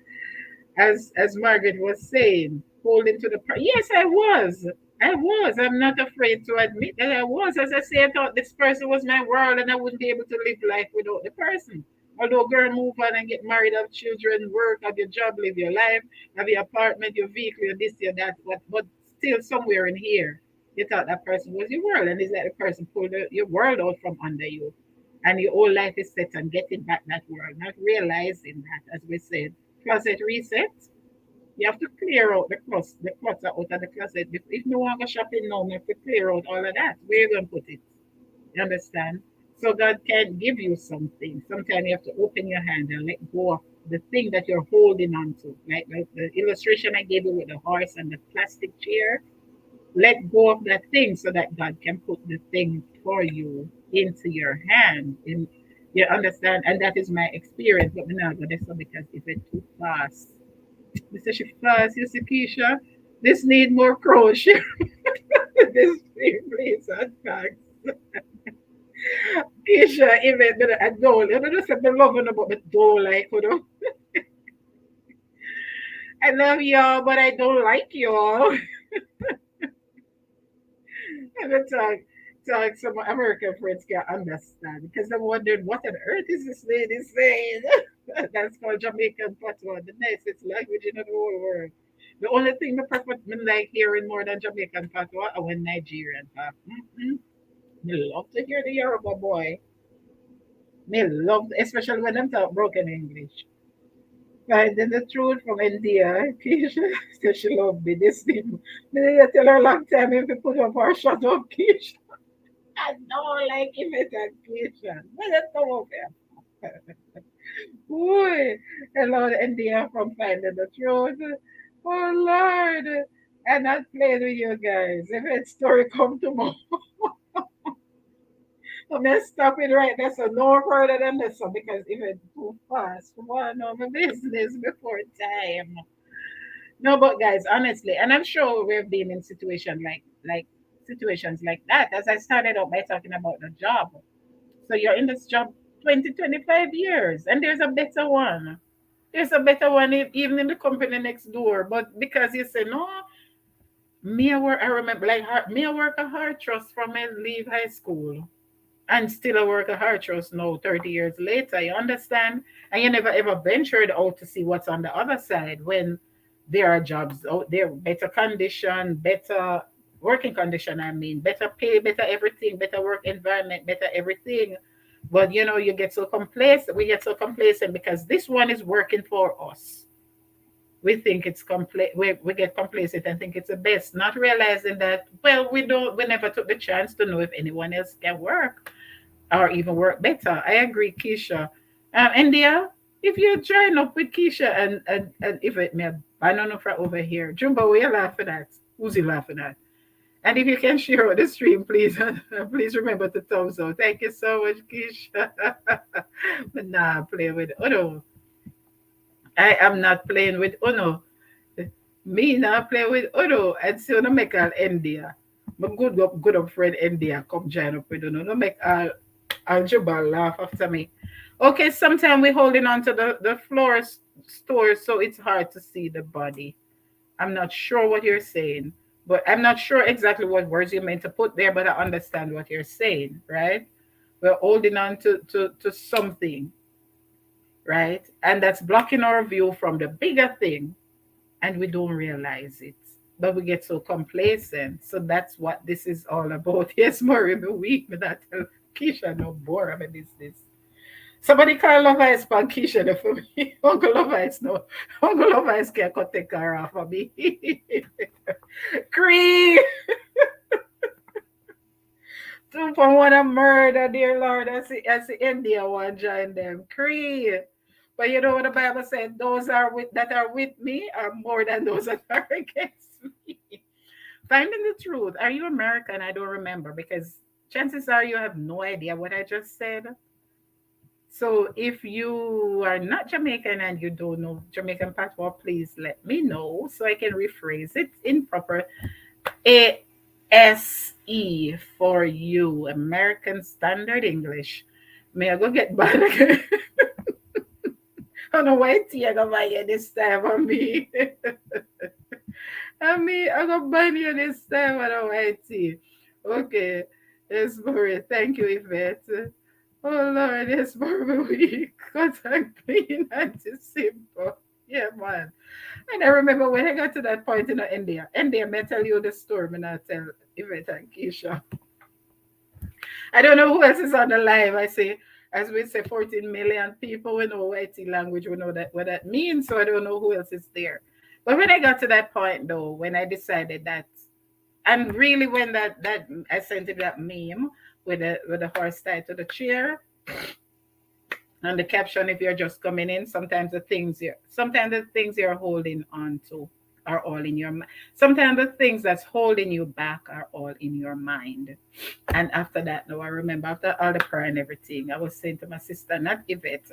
As Margaret was saying, holding to the yes, I was. I was. I'm not afraid to admit that I was. As I say, I thought this person was my world and I wouldn't be able to live life without the person. Although girl, move on and get married, have children, work, have your job, live your life, have your apartment, your vehicle, your this, your that, but still somewhere in here, you thought that person was your world, and it's like the person pulled your world out from under you. And your whole life is set on getting back that world, not realizing that, as we said, closet reset. You have to clear out the clutter out of the closet. If no one go shopping now, you have to clear out all of that. Where you going to put it? You understand? So God can give you something. Sometimes you have to open your hand and let go of the thing that you're holding on to. Like the illustration I gave you with the horse and the plastic chair. Let go of that thing so that God can put the thing for you into your hand. You understand? And that is my experience. But now, but that's not because if it's too fast. Mr. She fast, you see, Keisha, this need more crochet. This thing, please, and thanks. Keisha, even I don't, you know, just say, I love you, but I don't like, you know. I love y'all, but I don't like y'all. And I talk some American friends can understand because I'm wondering what on earth is this lady saying? That's called Jamaican patois, the nicest language in the whole world. The only thing I prefer me like hearing more than Jamaican patois are when Nigerian talk. Mm-hmm. Me love to hear the Yoruba boy. Me love, especially when them talk broken English. Finding the truth from India. Keisha said she love me. This thing. Me tell her long time if you put up her shut up, Keisha. I don't like imitation. But that's come over. Boy, hello, India from Finding the Truth. Oh, Lord. I'm not playing with you guys. If it's story come tomorrow, I'm going to stop it right there. So no further than this one because if it's too fast, one of my business before time. No, but guys, honestly, and I'm sure we've been in situations like that. As I started out by talking about the job. So you're in this job 20, 25 years, and there's a better one. There's a better one even in the company next door. But because you say, no, I remember, like, me, I work a hard trust from I leave high school. And still I work a hard trust now, 30 years later. You understand? And you never ever ventured out to see what's on the other side when there are jobs out there, better condition, better working condition, I mean, better pay, better everything, better work environment, better everything. But you know, you get so complacent, we get so complacent because this one is working for us. We think it's we get complacent and think it's the best, not realizing that, well, we never took the chance to know if anyone else can work or even work better. I agree, Keisha. India, if you join up with Keisha and if it may, I don't know for over here. Jumbo, what you laughing at? Who's you laughing at? And if you can share out the stream, please, please remember to thumbs up. Thank you so much, Keisha. But nah, play with Uno. I am not playing with Uno. Me not play with Uno. And so no make all India. But good up friend India come join up with Uno. No make all Algebra laugh after me. Okay, sometimes we're holding on to the floor store, so it's hard to see the body. I'm not sure what you're saying, but I'm not sure exactly what words you meant to put there, but I understand what you're saying, right? We're holding on to something, right? And that's blocking our view from the bigger thing, and we don't realize it. But we get so complacent. So that's what this is all about. Yes, Murray, me weak, but that Keisha no bore of my business. Somebody call Love Ice for Keisha there for me. Uncle Love Ice no. Uncle Love Ice can't take her off of me. Cree! Two from one a murder, dear Lord. I see India one join them. Cree. But you know what the Bible said? Those are with that are with me are more than those that are against me. Finding the truth. Are you American? I don't remember because chances are you have no idea what I just said. So if you are not Jamaican and you don't know Jamaican patois, please let me know so I can rephrase it in proper ASE for you, American Standard English. May I go get back again? I don't know why tea I go buy you this time on me. I go buy you this time on a white tea. Okay. Yes, Marie. Thank you, Yvette. Oh Lord, yes, Barbie week. Cut and clean and just simple. Yeah, man. And I remember when I got to that point in India. India, may I tell you the story, and I tell Yvette and Keisha. I don't know who else is on the live. I say, as we say, 14 million people, we know Whitey language, we know that what that means. So I don't know who else is there. But when I got to that point though, when I decided that, and really when that I sent him that meme with the horse tied to the chair, and the caption, if you're just coming in, sometimes the things you're holding on to are all in your mind. Sometimes the things that's holding you back are all in your mind. And after that, now I remember after all the prayer and everything, I was saying to my sister, not Yvette,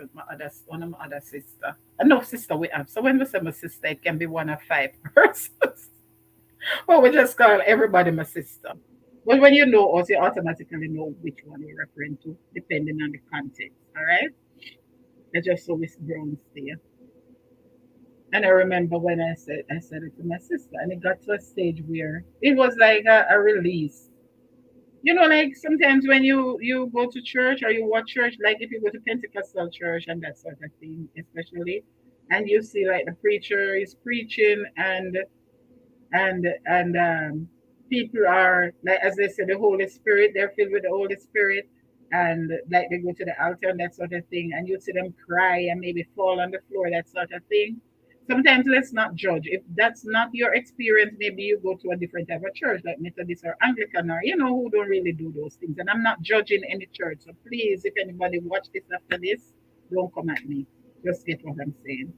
one of my other sister. No sister we have. So when we say my sister, it can be one of five persons. Well, we just call everybody my sister. But when you know us, you automatically know which one you're referring to, depending on the context. All right? I just saw Miss Brown there. And I remember when I said it to my sister, and it got to a stage where it was like a release. You know, like sometimes when you go to church or you watch church, like if you go to Pentecostal church and that sort of thing, especially, and you see like the preacher is preaching and people are like, as they say, the Holy Spirit, they're filled with the Holy Spirit, and like they go to the altar and that sort of thing, and you see them cry and maybe fall on the floor, that sort of thing. Sometimes let's not judge. If that's not your experience, maybe you go to a different type of church like Methodist or Anglican, or who don't really do those things. And I'm not judging any church, so please, if anybody watch this after this, don't come at me. Just get what I'm saying.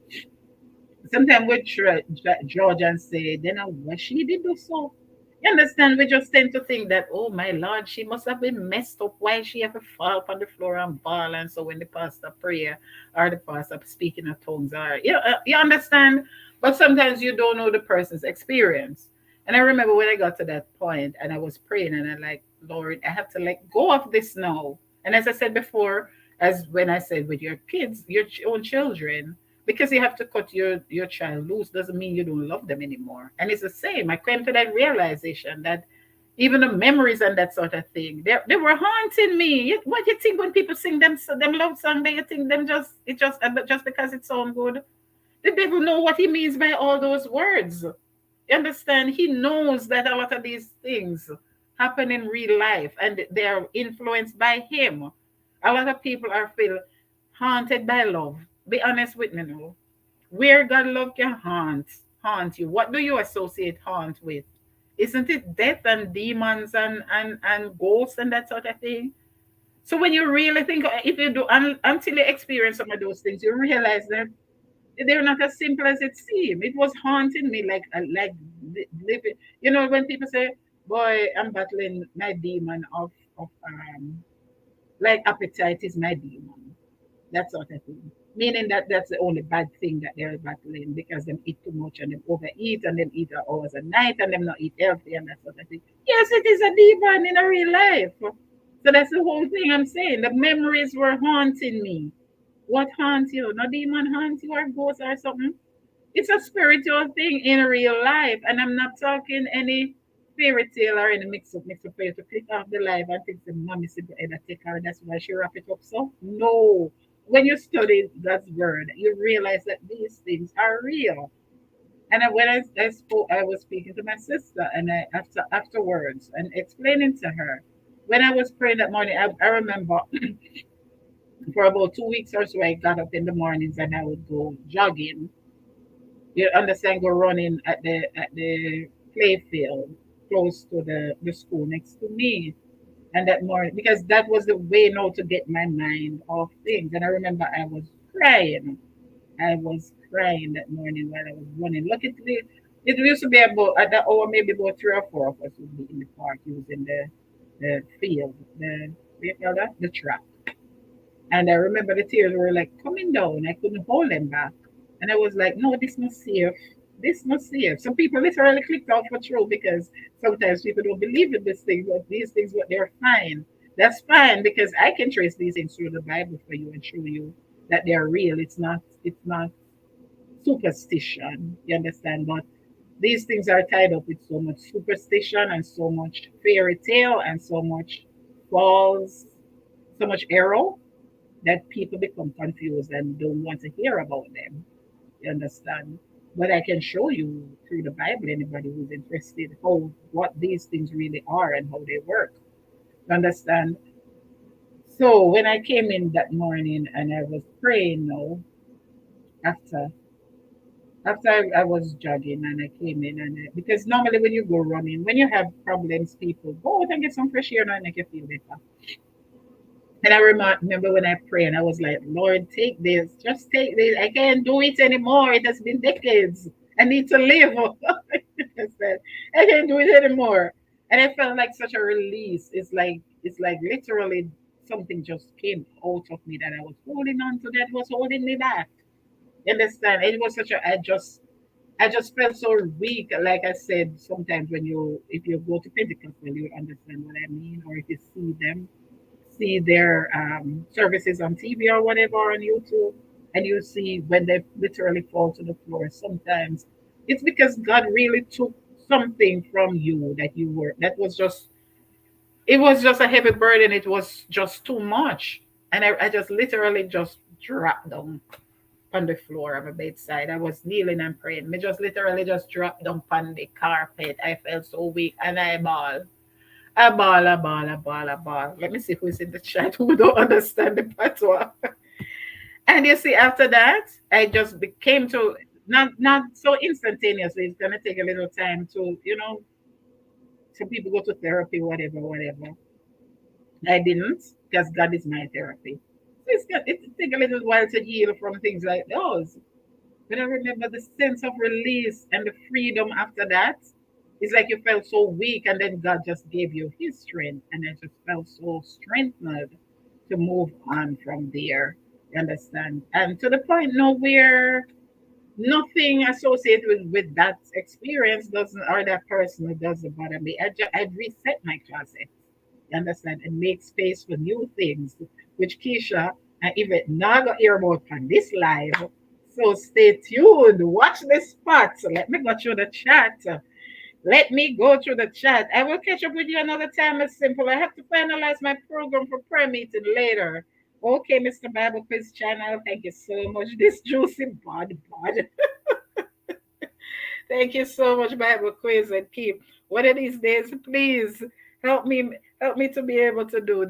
Sometimes we judge and say, then what she did do so. You understand? We just tend to think that, oh my Lord, she must have been messed up. Why she ever fall on the floor and bawl? And so when the pastor pray or the pastor speaking in tongues, or you understand? But sometimes you don't know the person's experience. And I remember when I got to that point and I was praying and I like, Lord, I have to let go of this now. And as I said before, as when I said with your kids, your own children, because you have to cut your child loose doesn't mean you don't love them anymore. And it's the same. I came to that realization that even the memories and that sort of thing, they were haunting me. What do you think when people sing them love song? They you think them just because it sounds good? The devil know what he means by all those words. You understand? He knows that a lot of these things happen in real life and they are influenced by him. A lot of people are feel haunted by love. Be honest with me now. Where God love can haunt you. What do you associate haunt with? Isn't it death and demons and ghosts and that sort of thing? So when you really think, if you do, until you experience some of those things, you realize that they're not as simple as it seemed. It was haunting me like living. When people say, "Boy, I'm battling my demon of like appetite is my demon," that sort of thing. Meaning that that's the only bad thing that they're battling because them eat too much and them overeat and them eat hours a night and them not eat healthy and that sort of thing. Yes, it is a demon in a real life. So that's the whole thing I'm saying. The memories were haunting me. What haunts you? No demon haunts you or ghost or something? It's a spiritual thing in real life. And I'm not talking any fairy tale or any mix up for you to click off the live and think the mommy said to either take her, that's why she wrap it up. So no. When you study God's word, you realize that these things are real. And when I spoke, I was speaking to my sister, and afterwards and explaining to her. When I was praying that morning, I remember for about 2 weeks or so, I got up in the mornings and I would go jogging. You understand? Go running at the play field close to the school next to me. And that morning, because that was the way now to get my mind off things. And I remember I was crying. I was crying that morning while I was running. Luckily, it used to be about at that hour, maybe about 3 or 4 of us would be in the park using the field, the what you call that? The track. And I remember the tears were like coming down. I couldn't hold them back. And I was like, no, this must safe. This must safe. Some people literally clicked off for true because sometimes people don't believe in these things, but these things, but they're fine. That's fine because I can trace these things through the Bible for you and show you that they're real. It's not superstition. You understand? But these things are tied up with so much superstition and so much fairy tale and so much false, so much error that people become confused and don't want to hear about them. You understand? But I can show you through the Bible, anybody who's interested, how what these things really are and how they work. You understand? So when I came in that morning and I was praying now, after I was jogging and I came in because normally when you go running, when you have problems, people go out and get some fresh air now and make you feel better. And I remember when I prayed, and I was like, Lord, take this, just take this. I can't do it anymore. It has been decades. I need to live. I said, I can't do it anymore. And I felt like such a release. It's like literally something just came out of me that I was holding on to that was holding me back. You understand? It was such a I just felt so weak. Like I said, sometimes if you go to Pentecostal, you understand what I mean, or if you see their services on TV or whatever on YouTube, and you see when they literally fall to the floor. Sometimes it's because God really took something from you that was just it was just a heavy burden. It was just too much, and I just literally just dropped down on the floor of my bedside. I was kneeling and praying. Me just literally just dropped down on the carpet. I felt so weak, and I bawled. A ball, a ball, a ball, a ball. Let me see who's in the chat who don't understand the patois. And you see, after that, I just became to not so instantaneously. It's gonna take a little time to, some people go to therapy, whatever, whatever. I didn't, because God is my therapy. So it take a little while to heal from things like those. But I remember the sense of release and the freedom after that. It's like you felt so weak, and then God just gave you His strength, and I just felt so strengthened to move on from there. You understand? And to the point now where nothing associated with that experience doesn't, or that person doesn't bother me. I reset my closet. You understand? And make space for new things, which Keisha and Yvette now got hear about on this live. So stay tuned. Watch the spot. So let me go through the chat. Let me go through the chat. I will catch up with you another time. It's simple. I have to finalize my program for prayer meeting later. Okay, Mr. Bible Quiz Channel. Thank you so much. This juicy bud. Thank you so much, Bible Quiz and Keep. One of these days, please help me to be able to do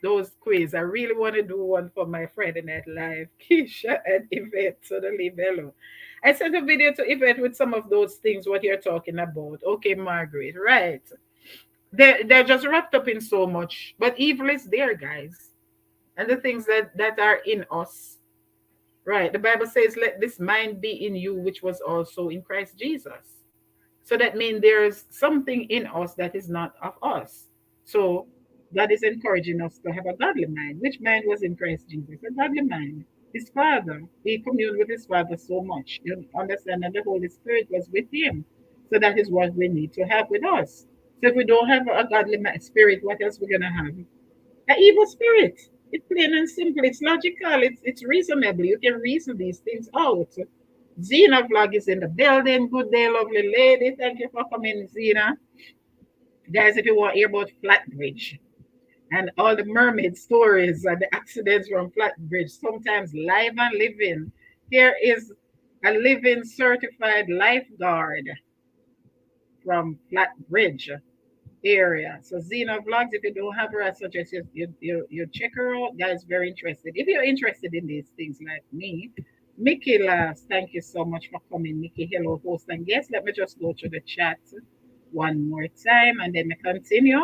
those quiz. I really want to do one for my Friday Night Live, Keisha and Yvette. So the leave hello. I sent a video to Yvette with some of those things what you're talking about. Okay, Margaret, right. They're just wrapped up in so much. But evil is there, guys. And the things that are in us. Right. The Bible says, let this mind be in you, which was also in Christ Jesus. So that means there's something in us that is not of us. So God is encouraging us to have a godly mind. Which mind was in Christ Jesus? A godly mind. His Father. He communed with his Father so much. You understand that the Holy Spirit was with him. So that is what we need to have with us. So if we don't have a godly spirit, what else we're gonna have? An evil spirit. It's plain and simple. It's logical. It's reasonable. You can reason these things out. Zena vlog is in the building. Good day, lovely lady. Thank you for coming, Zena. Guys, if you want to hear about Flatbridge and all the mermaid stories and the accidents from Flatbridge, sometimes live and living, here is a living certified lifeguard from Flatbridge area. So Zena Vlogs, if you don't have her, I suggest you check her out. Guys, very interested. If you're interested in these things like me, Mickey laughs. Thank you so much for coming, Mickey. Hello, host and guest. Let me just go to the chat one more time and then we continue.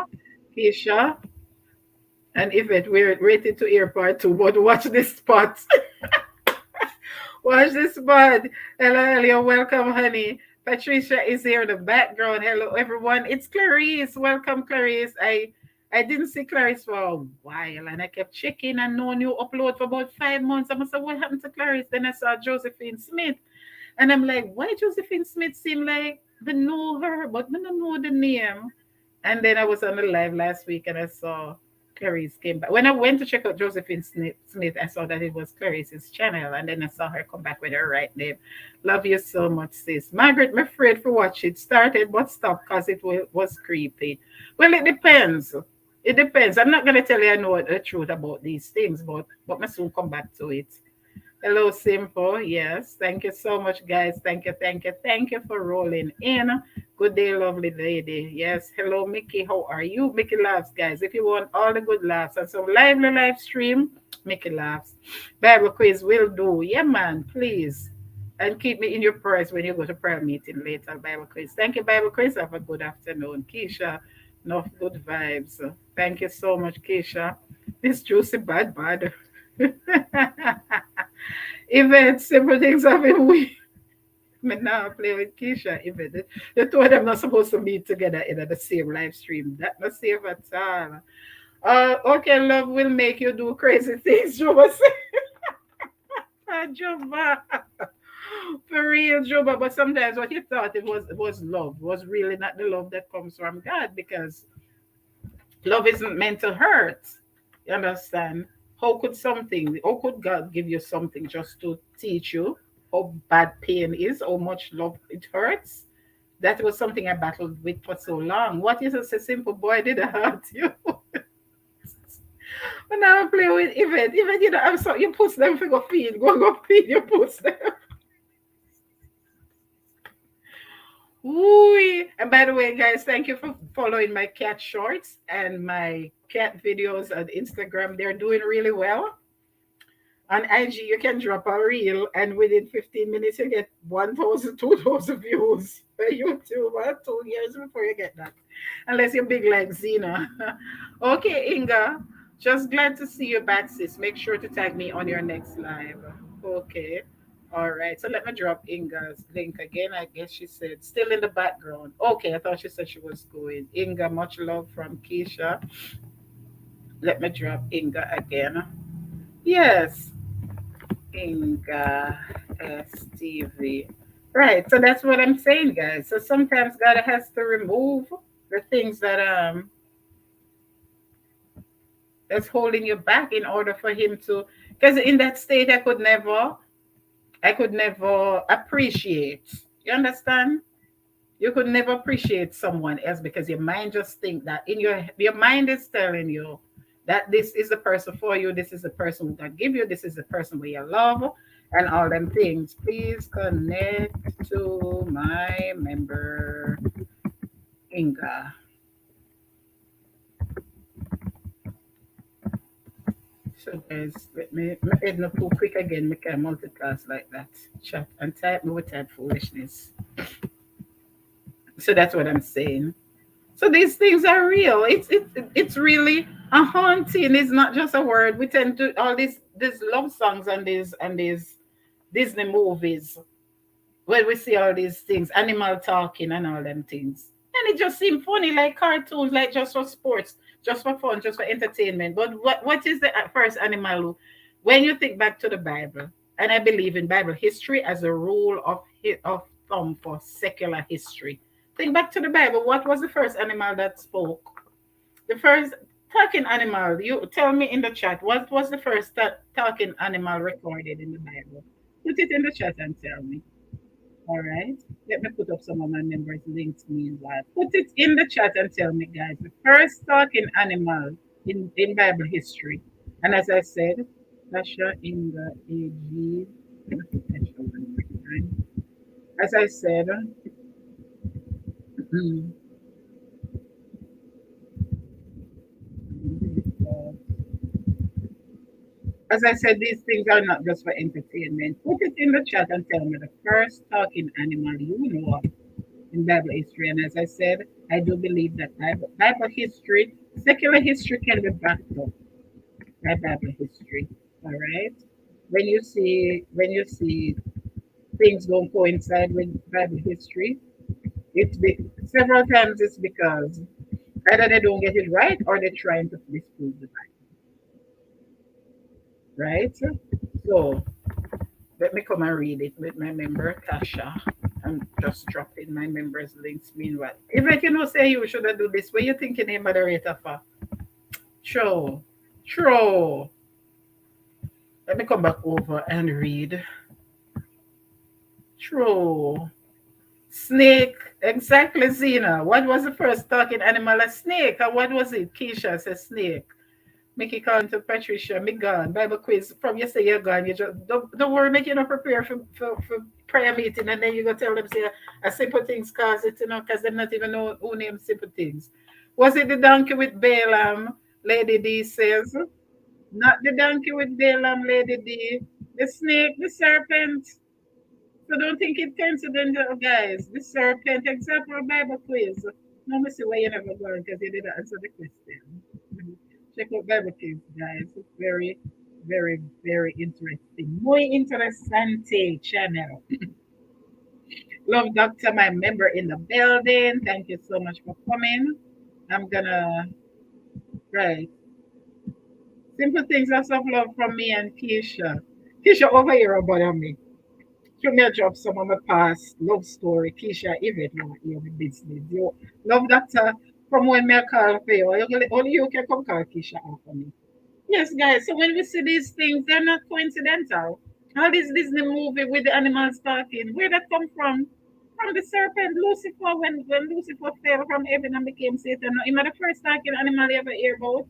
Keisha and Yvette, we're rated to air part two, but watch this spot. Watch this spot. Hello, Elio. Welcome, honey. Patricia is here in the background. Hello, everyone. It's Clarice. Welcome, Clarice. I didn't see Clarice for a while, and I kept checking and no new upload for about 5 months. I must say, what happened to Clarice? Then I saw Josephine Smith, and I'm like, why Josephine Smith seem like I know her, but I don't know the name. And then I was on the live last week and I saw Clarice came back. When I went to check out Josephine Smith, I saw that it was Clarice's channel. And then I saw her come back with her right name. Love you so much, sis. Margaret, I'm afraid for watch it. Started but stopped because it was creepy. Well, it depends. It depends. I'm not going to tell you I know the truth about these things, but I soon come back to it. Hello, Simple. Yes. Thank you so much, guys. Thank you, thank you, thank you for rolling in. Good day, lovely lady. Yes. Hello, Mickey. How are you? Mickey laughs, guys. If you want all the good laughs and some lively live stream, Mickey laughs. Bible quiz will do. Yeah, man. Please. And keep me in your prayers when you go to prayer meeting later, Bible quiz. Thank you, Bible quiz. Have a good afternoon. Keisha, enough good vibes. Thank you so much, Keisha. This juicy bad. Even simple things have been weird. Me now play with Keisha. Even the two of them not supposed to meet together in the same live stream. That not safe at all. Okay, love will make you do crazy things, Juba say. Juba. For real, Juba. But sometimes what you thought it was love was really not the love that comes from God, because love isn't meant to hurt. You understand? How could God give you something just to teach you how bad pain is, how much love it hurts? That was something I battled with for so long. What is a simple boy did hurt you? When I play with even I'm so you push them for go feed, go feed, you push them. Ooh. And by the way, guys, thank you for following my cat shorts and my cat videos on Instagram. They're doing really well. On IG, you can drop a reel, and within 15 minutes, you get 1,000, 2,000 views for YouTube. 2 years before you get that. Unless you're big like Zena. Okay, Inga. Just glad to see you back, sis. Make sure to tag me on your next live. Okay. All right. So let me drop Inga's link again. I guess she said still in the background. Okay. I thought she said she was going. Inga, much love from Keisha. Let me drop Inga again. Yes. Inga STV. Right. So that's what I'm saying, guys. So sometimes God has to remove the things that's holding you back in order for him to, because in that state I could never appreciate. You understand? You could never appreciate someone else because your mind just think that in your mind is telling you that this is the person for you, this is the person who can give you, this is the person where you love and all them things. Please connect to my member Inga. So guys, let me my head not too quick again, make I multitask like that. Chat and type me with that foolishness. So that's what I'm saying. So these things are real. It's really a haunting. It's not just a word. We tend to all these love songs and these Disney movies where we see all these things, animal talking and all them things. And it just seems funny, like cartoons, like just for sports, just for fun, just for entertainment. But what is the first animal? When you think back to the Bible, and I believe in Bible history as a rule of thumb for secular history. Think back to the Bible. What was the first animal that spoke? The first talking animal. You tell me in the chat. What was the first talking animal recorded in the Bible? Put it in the chat and tell me. All right. Let me put up some of my members' links meanwhile. Put it in the chat and tell me, guys, the first talking animal in Bible history. And as I said, Tasha in the AG. As I said, as I said, these things are not just for entertainment. Put it in the chat and tell me the first talking animal you know of in Bible history. And as I said, I do believe that Bible history Secular history can be backed up by Bible history. All right. When you see things don't coincide with Bible history, several times it's because either they don't get it right or they're trying to disprove the Bible, right? So let me come and read it with my member Tasha. I'm just dropping my members' links meanwhile. If I can say you should do this, what you thinking a moderator for? True. True. Let me come back over and read. True. Snake. Exactly, Zena. What was the first talking animal? A snake. And what was it? Keisha says snake. Mickey calling to Patricia, me gone. Bible quiz. From you say you're gone. You just don't worry, make you not prepare for prayer meeting and then you go tell them say a simple things cause it, because they not even know who named simple things. Was it the donkey with Balaam? Lady D says. Not the donkey with Balaam, Lady D. The snake, the serpent. So don't think it coincidental, guys. The serpent, example Bible quiz. Let me see why you never gone because you didn't answer the question. Check out Bible quiz, guys. It's very, very, very interesting. Muy interesante channel. Love Doctor, my member in the building. Thank you so much for coming. I'm gonna right. Simple things, lots of love from me and Keisha. Keisha over here about me. Show me a job, some of my past love story. Keisha, even you the business. You love doctor from when me a call for you. Only you can come call Keisha after me. Yes, guys. So when we see these things, they're not coincidental. All this Disney movie with the animals talking, where that come from? From the serpent Lucifer, when Lucifer fell from heaven and became Satan. Him the first talking animal you ever hear about.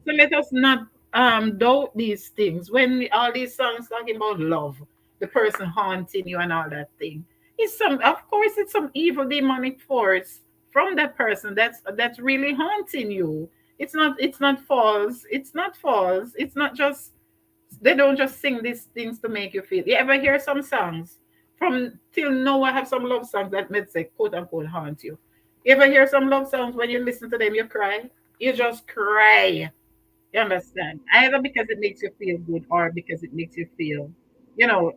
So let us not doubt these things. When all these songs talking about love, the person haunting you and all that thing, it's some of course it's some evil demonic force from that person that's really haunting you. It's not false. It's not false. It's not just they don't just sing these things to make you feel. You ever hear some songs from till now? I have some love songs that may say quote unquote haunt you. You ever hear some love songs when you listen to them you cry? You just cry. You understand? Either because it makes you feel good or because it makes you feel,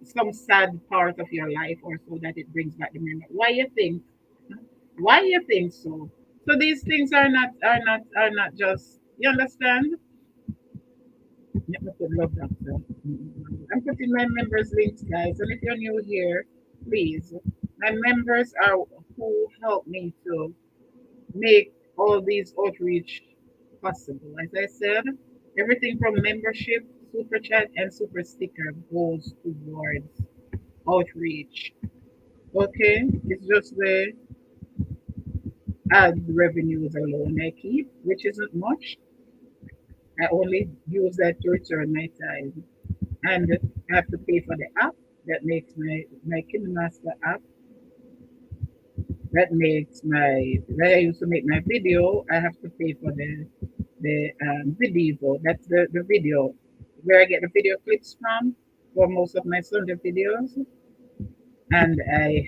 some sad part of your life or so that it brings back the memory. Why you think? Why you think so? So these things are not just you understand? Let me put love doctor. I'm putting my members links, guys. And if you're new here, please. My members are who help me to make all these outreach possible. As I said, everything from membership, super chat, and super sticker goes towards outreach. Okay, it's just the ad revenues alone I keep, which isn't much. I only use that to return my time, and I have to pay for the app that makes my KinMaster app that makes my where I used to make my video. I have to pay for the video. That's the video where I get the video clips from for most of my Sunday videos. And I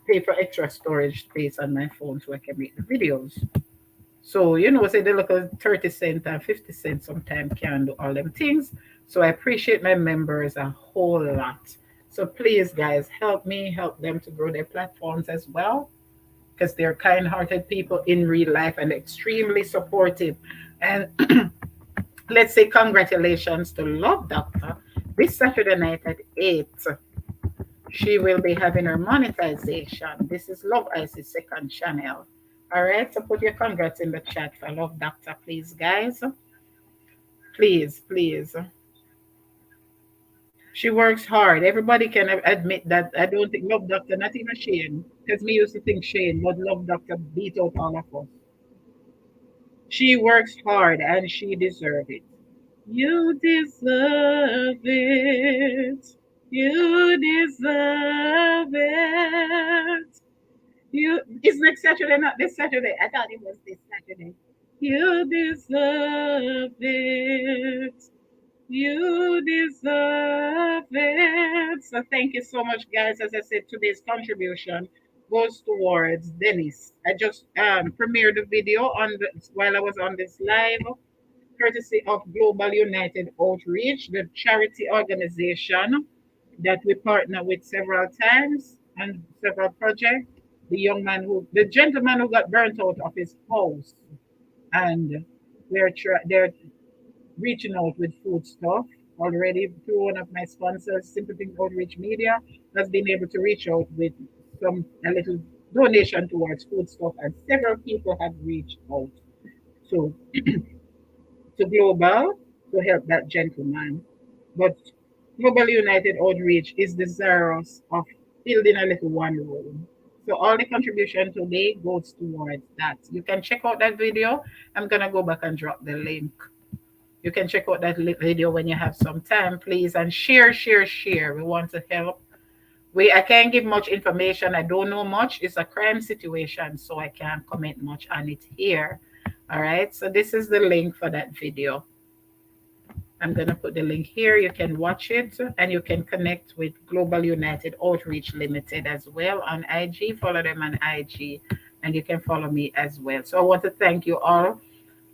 pay for extra storage space on my phone so I can make the videos. So say the little 30 cent and 50 cent sometimes can do all them things. So I appreciate my members a whole lot. So please guys help me help them to grow their platforms as well because they're kind-hearted people in real life and extremely supportive. And let's say congratulations to Love Doctor. This Saturday night at 8, she will be having her monetization. This is Love Ice's second channel. All right, so put your congrats in the chat for Love Doctor, please, guys. Please, please. She works hard. Everybody can admit that. I don't think Love Doctor, not even Shane, because me used to think Shane, but Love Doctor beat out all of us. She works hard and she deserves it. You deserve it. You deserve it. It's next Saturday, not this Saturday. I thought it was this Saturday. You deserve it. You deserve it. So thank you so much, guys. As I said, today's contribution goes towards Dennis. I just premiered the video while I was on this live, courtesy of Global United Outreach, the charity organization that we partner with several times and several projects. The gentleman who got burnt out of his house, and they're reaching out with food stuff already through one of my sponsors, Sympathy Outreach Media, has been able to reach out with a little donation towards food stuff, and several people have reached out to Global to help that gentleman. But Global United Outreach is desirous of building a little one room. So all the contribution today goes towards that. You can check out that video. I'm gonna go back and drop the link. You can check out that video when you have some time, please, and share, share, share. We want to help. I can't give much information. I don't know much. It's a crime situation, so I can't comment much on it here. All right. So this is the link for that video. I'm going to put the link here. You can watch it, and you can connect with Global United Outreach Limited as well on IG. Follow them on IG, and you can follow me as well. So I want to thank you all.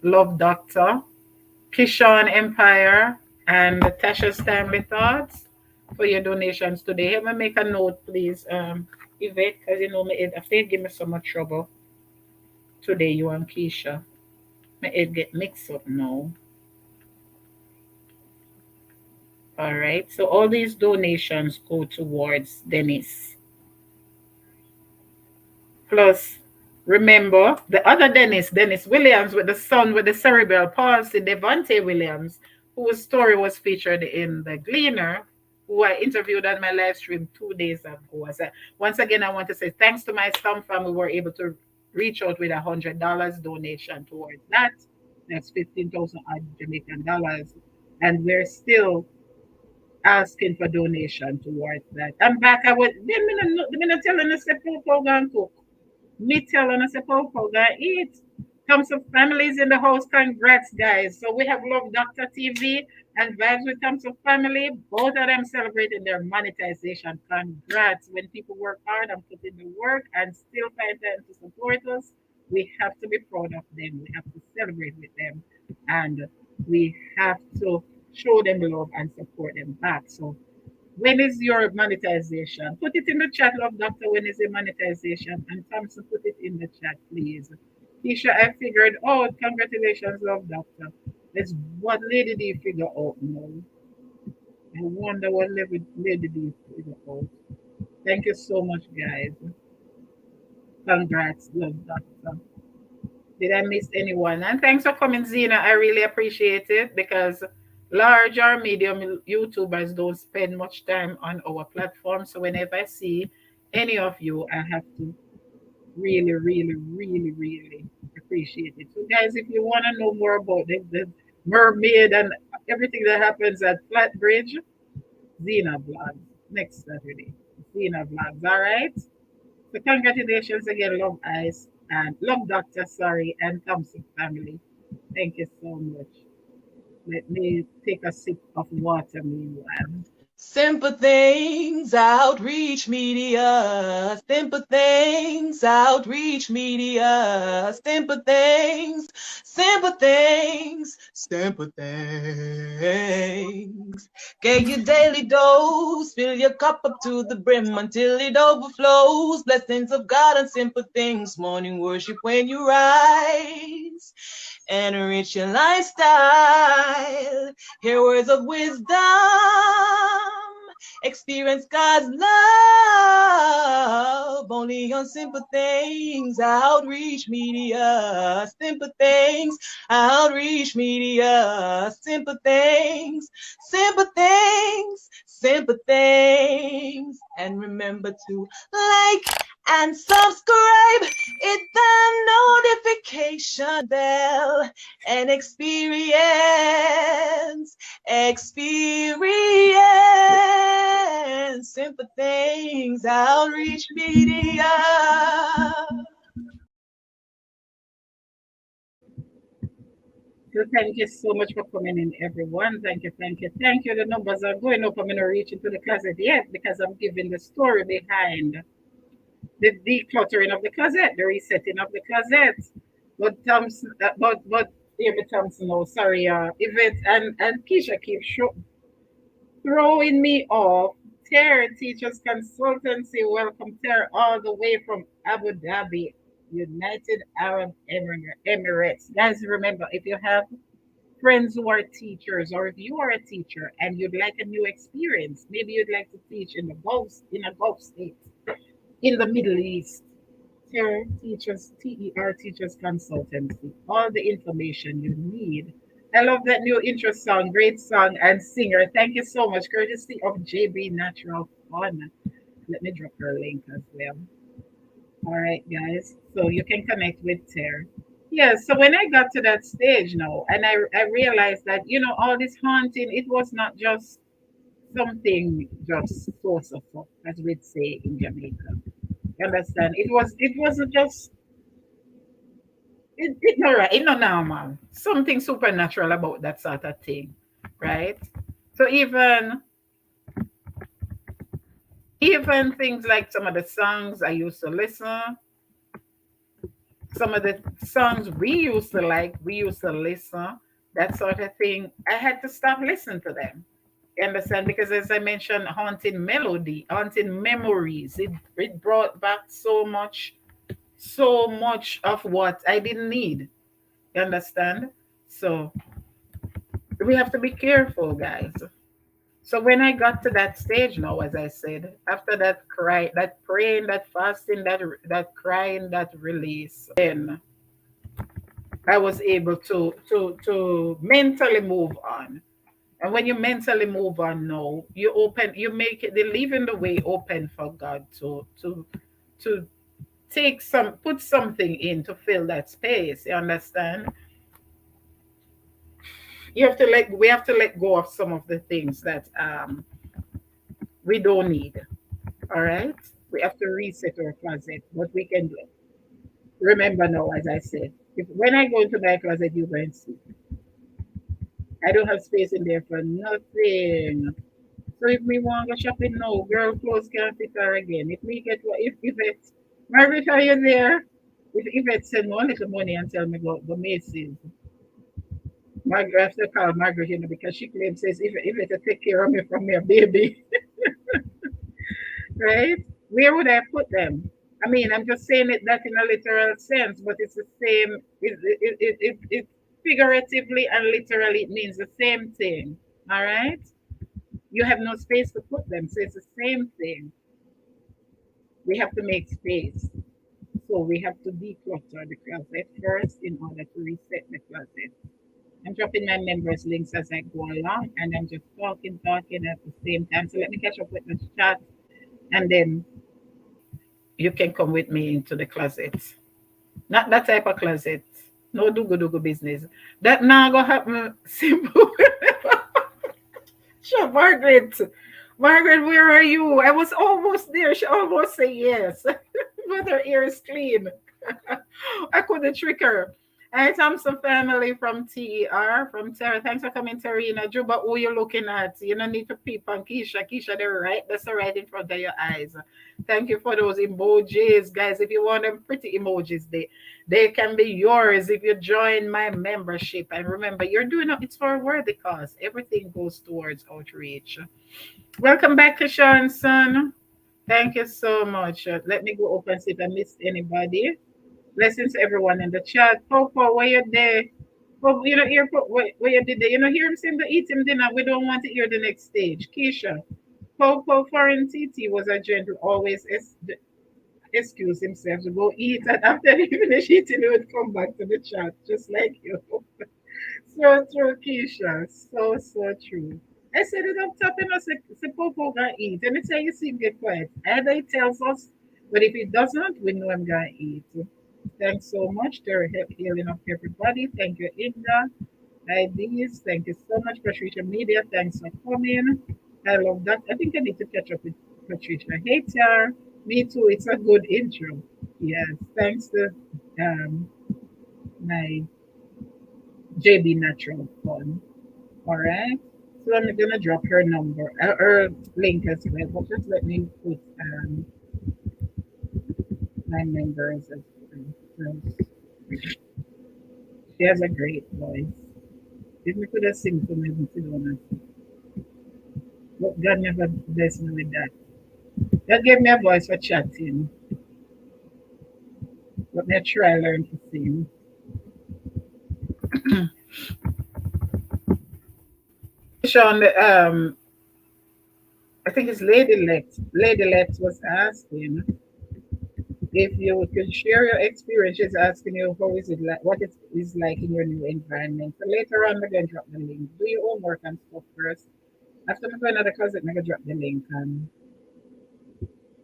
Love Doctor, Kishon Empire, and Tasha's Timely Thoughts for your donations today. Let me make a note, please, Yvette, because you know me, I think give me so much trouble today, you and Keisha. My head get mixed up now. All right, so all these donations go towards Dennis. Plus, remember the other Dennis Williams, with the son with the cerebral palsy, Devontae Williams, whose story was featured in The Gleaner, who I interviewed on my live stream 2 days ago. Once again, I want to say thanks to my Stump family, we were able to reach out with $100 donation towards that. That's 15,000 odd Jamaican dollars. And we're still asking for donation towards that. I'm back. I was, they're not telling us to cook. Me telling us about eat. Comes of families in the house. Congrats, guys. So we have Love Doctor TV and Vibes with Comes of Family. Both of them celebrating their monetization. Congrats. When people work hard and put in the work and still find time to support us, we have to be proud of them. We have to celebrate with them. And we have to show them love and support them back. So when is your monetization? Put it in the chat, Love Doctor. When is your monetization? And Thompson, put it in the chat, please. Keisha, I figured out. Congratulations, Love Doctor. That's what lady do you figure out now? I wonder what lady do you figure out. Thank you so much, guys. Congrats, Love Doctor. Did I miss anyone? And thanks for coming, Zena. I really appreciate it, because large or medium YouTubers don't spend much time on our platform. So whenever I see any of you, I have to really, really, really, really appreciate it. So guys, if you want to know more about the mermaid and everything that happens at Flatbridge, Zena Vlogs next Saturday. Zena Vlogs, all right? So congratulations again, Love Ice and Love Doctor, sorry, and Thompson family. Thank you so much. Let me take a sip of water meanwhile. Simple things, Outreach Media. Simple things, Outreach Media. Simple things, simple things, simple things. Get your daily dose, fill your cup up to the brim until it overflows. Blessings of God and simple things. Morning worship when you rise. Enrich your lifestyle. Hear words of wisdom. Experience God's love. Only on Simple Things, Outreach Media. Simple Things, Outreach Media. Simple things, simple things, simple things. And remember to like and subscribe, hit the notification bell, and experience simple things, Outreach Media. So thank you so much for coming in, everyone. Thank you, thank you, thank you. The numbers are going up. I'm going to reach into the closet yet, because I'm giving the story behind the decluttering of the closet, the resetting of the closet. But Thompson, but David Thompson, no, sorry, Yvette and Keisha keep throwing me off. Terry Teachers Consultancy, welcome Terry all the way from Abu Dhabi, United Arab Emirates. Guys, remember, if you have friends who are teachers, or if you are a teacher and you'd like a new experience, maybe you'd like to teach in a Gulf state, in the Middle East. Ter Teachers, TER Teachers Consultancy, all the information you need. I love that new intro song, great song and singer. Thank you so much, courtesy of JB Natural Fun. Let me drop her link as well. All right, guys. So you can connect with Ter. Yeah, so when I got to that stage now, and I realized that, all this haunting, it was not just something just so, as we'd say in Jamaica. You understand? It wasn't just it no right, it no normal. Something supernatural about that sort of thing. Right? So even things like some of the songs I used to listen, some of the songs we used to listen, that sort of thing, I had to stop listening to them. You understand? Because as I mentioned, haunting melody, haunting memories, it brought back so much of what I didn't need. You understand? So we have to be careful, guys. So when I got to that stage now, as I said, after that cry, that praying, that fasting, that crying, that release, then I was able to mentally move on. And when you mentally move on now, you make it the leaving the way open for God to put something in to fill that space. You understand? We have to let go of some of the things that we don't need. All right, we have to reset our closet, but we can do it. Remember now, as I said, if when I go into my closet, you go and see, I don't have space in there for nothing. So if me want to go shopping now, girl clothes can't fit her again. If me get if it Margaret, are you there? If it send me a little money and tell me go Macy's, Margaret, I have to call Margaret, because she claims says if it take care of me from your baby, right? Where would I put them? I mean, I'm just saying it that in a literal sense, but it's the same. It figuratively and literally it means the same thing. All right, you have no space to put them, so it's the same thing. We have to make space, so we have to declutter the closet first in order to reset the closet. I'm dropping my members links as I go along, and I'm just talking at the same time. So let me catch up with the chat, and then you can come with me into the closet. Not that type of closet. No do business. That now go happen simple. Sure, Margaret. Margaret, where are you? I was almost there. She almost said yes. But her ear is clean. I couldn't trick her. Hi, Thompson family from TER, from Terra. Thanks for coming, Tarina. Juba, who you looking at? You don't need to peep on Keisha. Keisha, they're right. That's right in front of your eyes. Thank you for those emojis, guys. If you want them pretty emojis, they can be yours if you join my membership. And remember, you're doing it's for a worthy cause. Everything goes towards outreach. Welcome back, Kishan, son. Thank you so much. Let me go open see if I missed anybody. Blessings to everyone in the chat. Popo, where you there? Popo, you know, hear where you did there. You know, hear him saying to eat him dinner. We don't want to hear the next stage. Keisha. Popo Foreign TT was a gentle, always excuse himself to go eat. And after he finished eating, he would come back to the chat, just like you. So true, Keisha. So true. I said it up top, and I said, Popo gonna eat. And it's how you see him get quiet. Either he tells us, but if he doesn't, we know I'm gonna eat. Thanks so much to healing of everybody. Thank you, Inda. IDs. Thank you so much, Patricia Media. Thanks for coming. I love that. I think I need to catch up with Patricia. Hey, Tara. Me too. It's a good intro. Yes. Thanks to my JB Natural Fun. All right. So I'm gonna drop her number, her link as well. But just let me put my members as friends. She has a great voice. If we could have sing to me, we could have. But God never blessed me with that. God gave me a voice for chatting, but me try learn to sing. Sean, I think it's Lady Lex. Lady Lex was asking if you could share your experience. She's asking you how is it like, what it is like in your new environment. So later on, I'm going to drop the link. Do your homework and stuff first. After I'm going to the closet, I'm going to drop the link and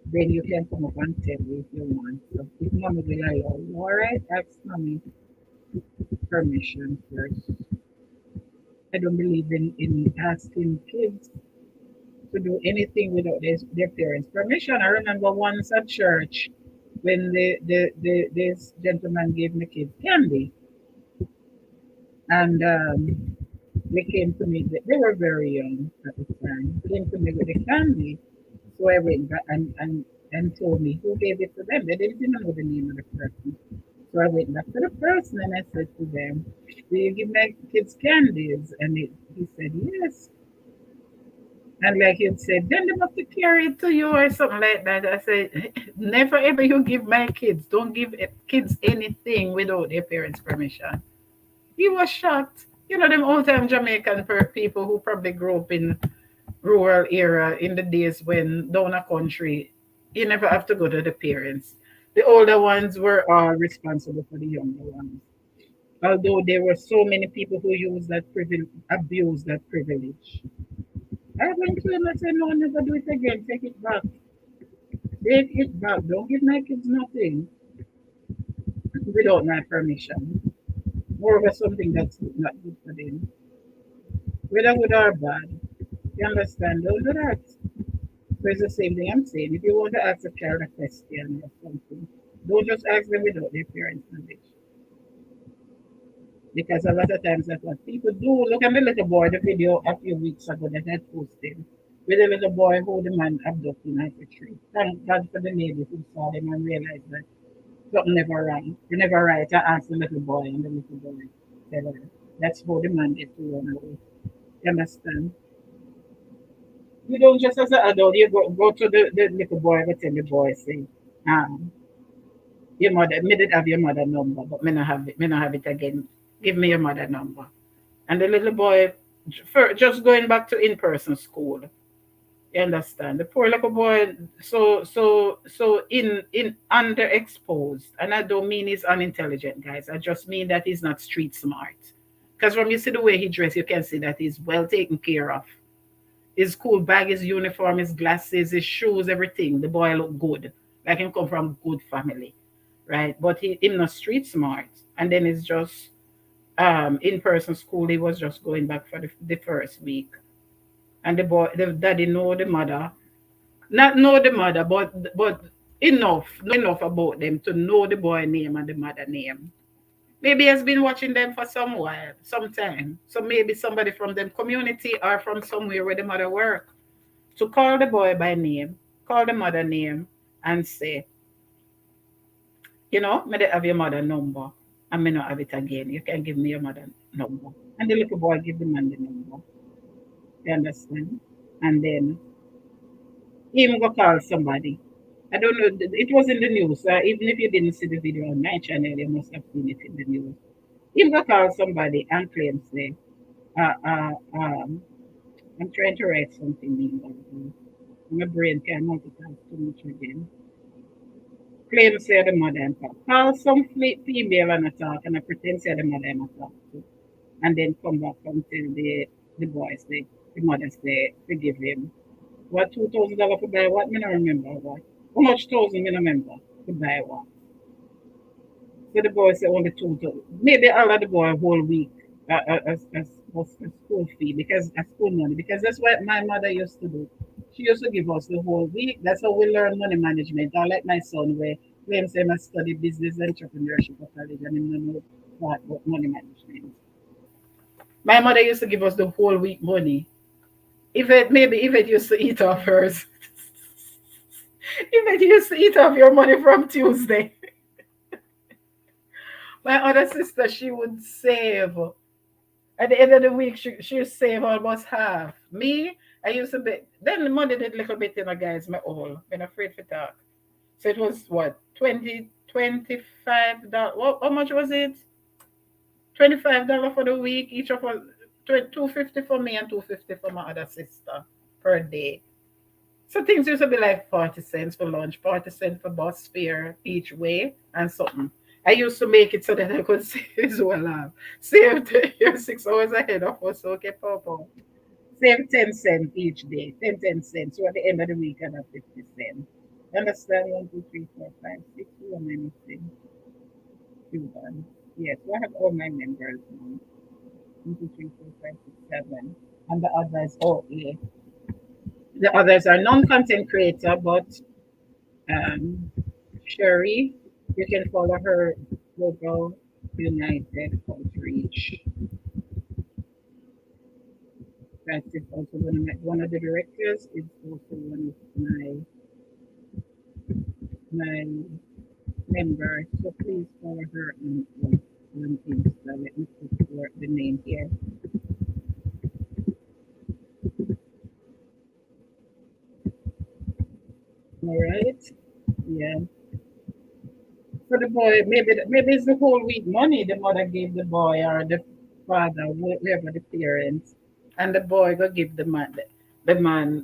then you can come up and tell me if you want. So if mommy will allow you, all right? Ask mommy permission first. I don't believe in asking kids to do anything without their parents' permission. I remember once at church when this gentleman gave me kids candy, and they came to me. They were very young at the time. Came to me with the candy, so I went back and told me who gave it to them. They didn't even know the name of the person. So I went back to the person and I said to them, "Do you give my kids candies?" And he said yes. And like you said, then they must have carry it to you or something like that. I said, never ever you give my kids. Don't give kids anything without their parents' permission. He was shocked. You know, them old time Jamaican people who probably grew up in rural era in the days when down a country, you never have to go to the parents. The older ones were all responsible for the younger ones. Although there were so many people who used that privilege, abused that privilege. I went to him and said, no, never do it again. Take it back. Take it back. Don't give my kids nothing without my permission. Moreover, something that's not good for them. Whether good or bad. You understand? Don't do that. So it's the same thing I'm saying. If you want to ask a child a question or something, don't just ask them without their parents' knowledge. Because a lot of times that's what people do. Look at the little boy, the video a few weeks ago that I posted with the little boy who the man abducted in a tree. Thank God for the lady who saw them and realized that something never right. They never right. I asked the little boy and the little boy said, that's how the man did to run away. You understand? You don't just as an adult, you go to the little boy and tell the boy, say, um, your mother, me did have your mother number, but me not have it again. Give me your mother number. And the little boy, just going back to in-person school, you understand? The poor little boy, so in underexposed, and I don't mean he's unintelligent, guys. I just mean that he's not street smart. Because when you see the way he dressed, you can see that he's well taken care of. His school bag, his uniform, his glasses, his shoes, everything. The boy look good, like him come from good family, right? But him not street smart, and then it's just in-person school. He was just going back for the first week, and the daddy know the mother, not know the mother, but enough about them to know the boy name and the mother name. Maybe he has been watching them for some while, some time. So maybe somebody from them community or from somewhere where the mother work to call the boy by name, call the mother name, and say, may they have your mother number. I may not have it again. You can give me your mother number. And the little boy give the man the number. You understand? And then him go call somebody. I don't know. It was in the news. Even if you didn't see the video on my channel, you must have seen it in the news. Him go call somebody and claim say, uh, uh, um, I'm trying to write something in there. My brain can't multitask too much again. Claim say the mother and talk. Call some female and talk and I pretend say the mother and talk to. And then come back and tell the boy say, the mother say, forgive him. What $2,000 to buy what? Me not remember what. How much thousand me not remember to buy what. So the boy said only 2,000. Maybe I'll let the boy a whole week as school fee because as school money because that's what my mother used to do. She used to give us the whole week. That's how we learn money management. I let my son where claims him I study business entrepreneurship at college and him know what money management. My mother used to give us the whole week money. If it used to eat off hers. Even you used to eat off your money from Tuesday. My other sister, she would save. At the end of the week, she would save almost half. Me, I used to be, then the money did little bit, guys, my all. Been afraid to talk. So it was what, 20, $25. What, how much was it? $25 for the week. Each of us, 250 for me and 250 for my other sister per day. So things used to be like 40 cents for lunch, 40 cents for bus fare each way, and something. I used to make it so that I could save as well. Save your 6 hours ahead of us, okay, Papa. Save 10 cents each day, 10 cents. So at the end of the week, I have 50 cents. Understand? 1, 2, 3, 4, 5, 6, 7, 8, 9, 10, 1. Yes, so I have all my members now. 1, 2, 3, 4, 5, 6, 7. And the others, oh, yeah. The others are non-content creator, but um, Sherry, you can follow her Global United Outreach. That is also one of the directors. Is also one of my members. So please follow her on Insta. Let me put the name here. All right. Yeah. For the boy, maybe it's the whole week money the mother gave the boy or the father, whoever the parents, and the boy go give the man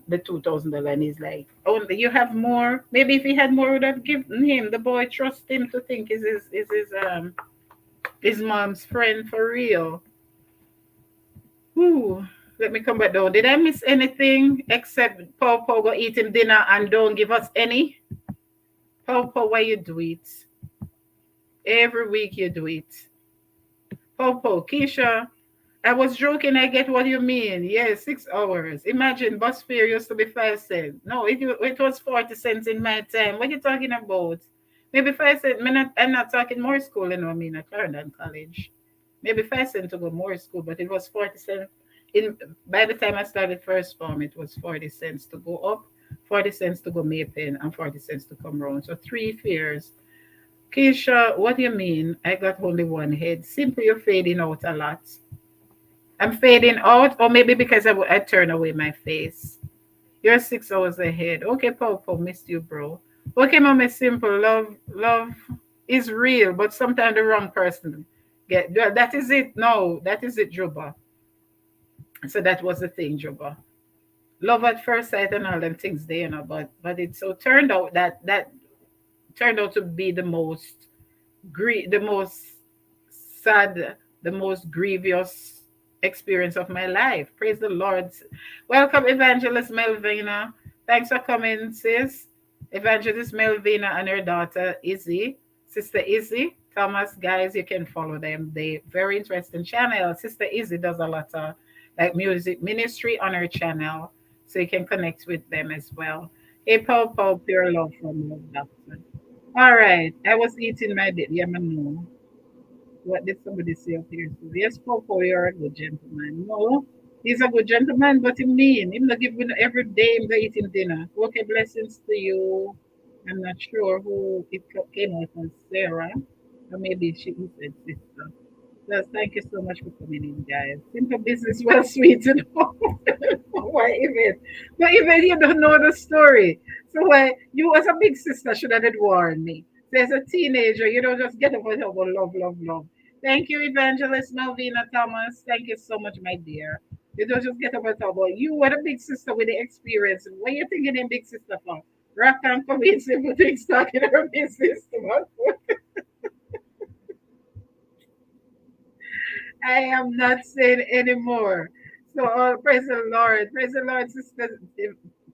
the $2,000, and he's like, only you have more. Maybe if he had more, would have given him. The boy trust him to think his mom's friend for real. Whew. Let me come back down. Did I miss anything except Paul go eat him dinner and don't give us any? Paul, why you do it? Every week you do it. Popo, Keisha, I was joking. I get what you mean. Yes, 6 hours. Imagine bus fare used to be 5 cents. No, it was 40 cents in my time. What are you talking about? Maybe 5 cents. I'm not talking more school, I mean, at Clarendon College. Maybe 5 cents to go more school, but it was 40 cents. By the time I started first form, it was 40 cents to go up, 40 cents to go Maypen, and 40 cents to come round. So three fares. Keisha, what do you mean? I got only one head. Simply you're fading out a lot. I'm fading out, or maybe because I turn away my face. You're 6 hours ahead. Okay, Popo, missed you, bro. Okay, Mama, simple. Love is real, but sometimes the wrong person get that is it. No, that is it, Juba. So that was the thing, Juba. Love at first sight and all them things there, but it so turned out that turned out to be the most sad, the most grievous experience of my life. Praise the Lord. Welcome, Evangelist Melvina. Thanks for coming, sis. Evangelist Melvina and her daughter Izzy, Sister Izzy. Thomas, guys, you can follow them. They very interesting channel. Sister Izzy does a lot of like music ministry on her channel, so you can connect with them as well. Hey, Paul, pure love from love, doctor. All right, I was eating my yeah, no. What did somebody say up here? So, yes, Popo, you're a good gentleman. No, he's a good gentleman, but he mean, him not giving every day him go eating dinner. Okay, blessings to you. I'm not sure who it came out as Sarah, or maybe she said sister. Yes, thank you so much for coming in, guys. Simple business, well, sweet, why even? But even you don't know the story. So why you as a big sister should have warned me. So as a teenager, you don't just get up and talk about love, love, love. Thank you, Evangelist Melvina Thomas. Thank you so much, my dear. You don't just get up and talk about you were the big sister with the experience. What you thinking in big sister for? Rock and come in simple things talking her business to us. I am not saying anymore. So, praise the Lord, Sister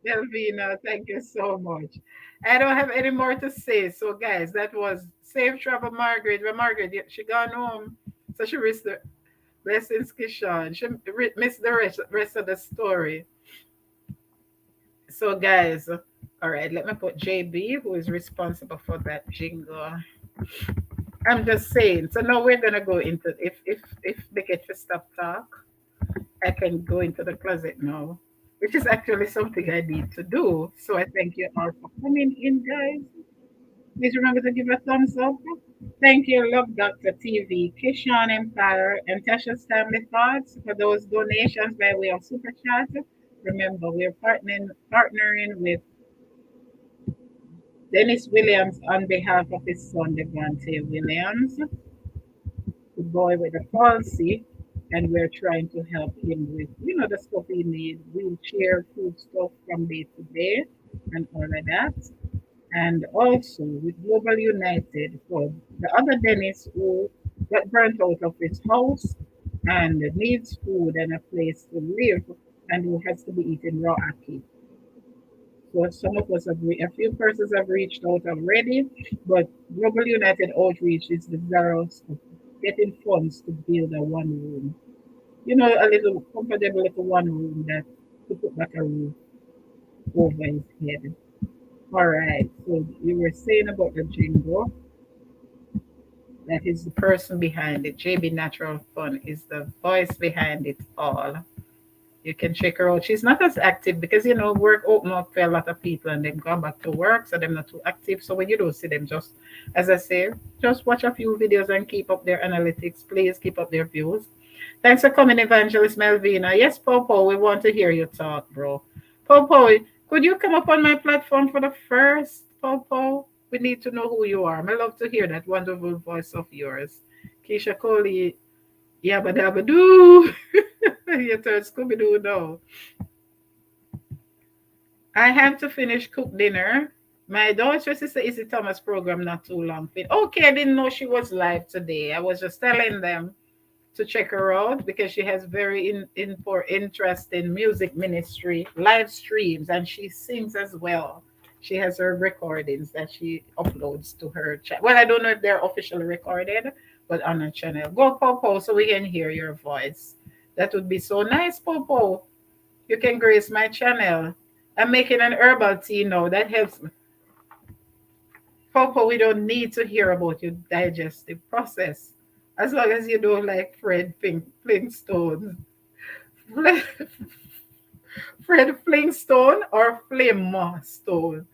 Delvina. Thank you so much. I don't have any more to say. So, guys, that was safe travel, Margaret. Well, Margaret, she gone home, so she missed the blessings, Kishon. She missed the rest of the story. So, guys, all right, let me put JB, who is responsible for that jingle. I'm just saying. So now we're gonna go into if they get to stop talk, I can go into the closet now. which is actually something I need to do. So I thank you all for coming in, guys. Please remember to give a thumbs up. Thank you, Love Doctor TV, Kishan Empire, and Tasha's Family Thoughts for those donations by way of Super Chat. Remember, we're partnering with Dennis Williams on behalf of his son, Devante Williams, the boy with the palsy, and we're trying to help him with, the stuff he needs, wheelchair, food stuff from day to day, and all of that. And also with Global United for the other Dennis who got burnt out of his house and needs food and a place to live and who has to be eating raw ackee. So some of us have, a few persons have reached out already, but Global United Outreach is desirous of getting funds to build a one room. A little comfortable little one room that to put back a roof over his head. All right. So you were saying about the jingle. That is the person behind it. JB Natural Fun is the voice behind it all. You can check her out. She's not as active because work open up for a lot of people and they've gone back to work, so they're not too active. So when you don't see them, just as I say, just watch a few videos and keep up their analytics. Please keep up their views. Thanks for coming, Evangelist Melvina. Yes, Popo, we want to hear you talk, bro. Popo, could you come up on my platform for the first, Popo? We need to know who you are. I love to hear that wonderful voice of yours. Keisha Coley, yabba dabba doo. You turn Scooby Doo now. I have to finish cook dinner. My daughter sister Izzy Thomas program not too long. Okay, I didn't know she was live today. I was just telling them to check her out because she has very for interest in music ministry live streams and she sings as well. She has her recordings that she uploads to her channel. Well, I don't know if they're officially recorded, but on her channel. Go Popo so we can hear your voice. That would be so nice, Popo. You can grace my channel. I'm making an herbal tea now. That helps me. Popo, we don't need to hear about your digestive process. As long as you don't like Flintstone. Fred Flintstone or Flintstone.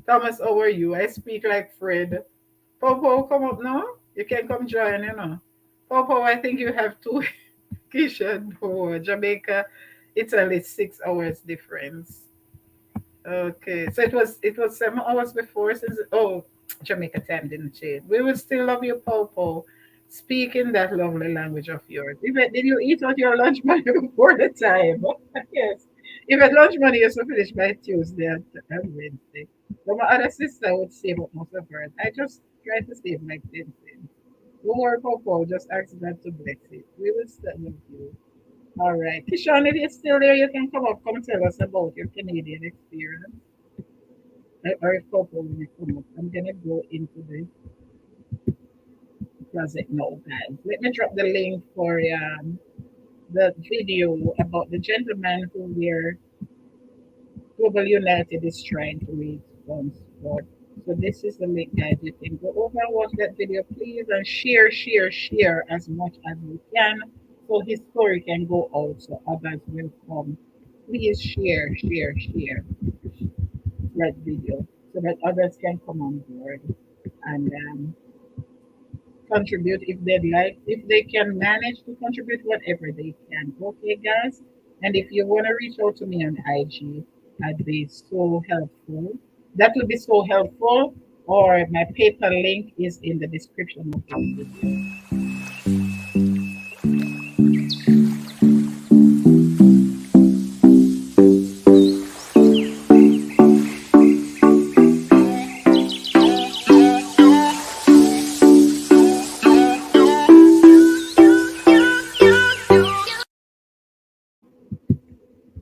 Thomas, how are you? I speak like Fred. Popo, come up now. You can come join. Popo, I think you have two Keisha, no, Jamaica, Italy, 6 hours difference. Okay, so it was 7 hours before since Jamaica time didn't change. We will still love you, Popo. Speaking that lovely language of yours. Did you eat out your lunch money before the time? Yes. If at lunch money is to finish by Tuesday and Wednesday. So my other sister would save up most of hers. I just try to save like 10 cents. Don't worry, Popo. Just ask God to bless it. We will still love you. All right. Kishan, if you're still there, you can come up, come tell us about your Canadian experience. Or if Popo will come up. I'm going to go into the closet now, guys. Let me drop the link for the video about the gentleman who we're Global United is trying to raise funds for. So this is the link, guys. You can go over and watch that video, please, and share as much as you can, so his story can go out, so others will come. Please share that video, so that others can come on board and contribute if they'd like, if they can manage to contribute whatever they can. Okay, guys. And if you want to reach out to me on IG, I'd be so helpful. That would be so helpful. Or my PayPal link is in the description of this video.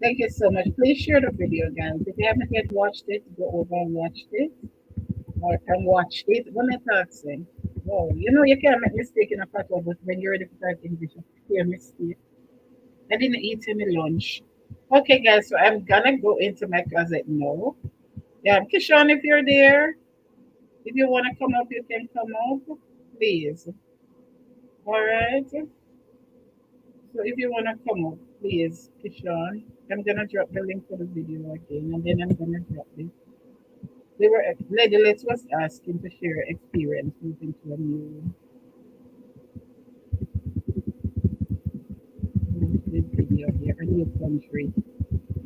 Thank you so much. Please share the video, guys. If you haven't yet watched it, go over and watch it. Or can watch it. When I talk, say, oh, you can't make mistake in a patois, but when you're ready to type English, you hear mistake. I didn't eat any lunch. Okay, guys, so I'm gonna go into my closet now. Yeah, Kishan, if you're there, if you wanna come up, you can come up, please. All right. So if you wanna come up, please, Kishan. I'm gonna drop the link for the video again, and then I'm gonna drop this. They were Lady Let's was asking to share experience moving to a new video here, a new country.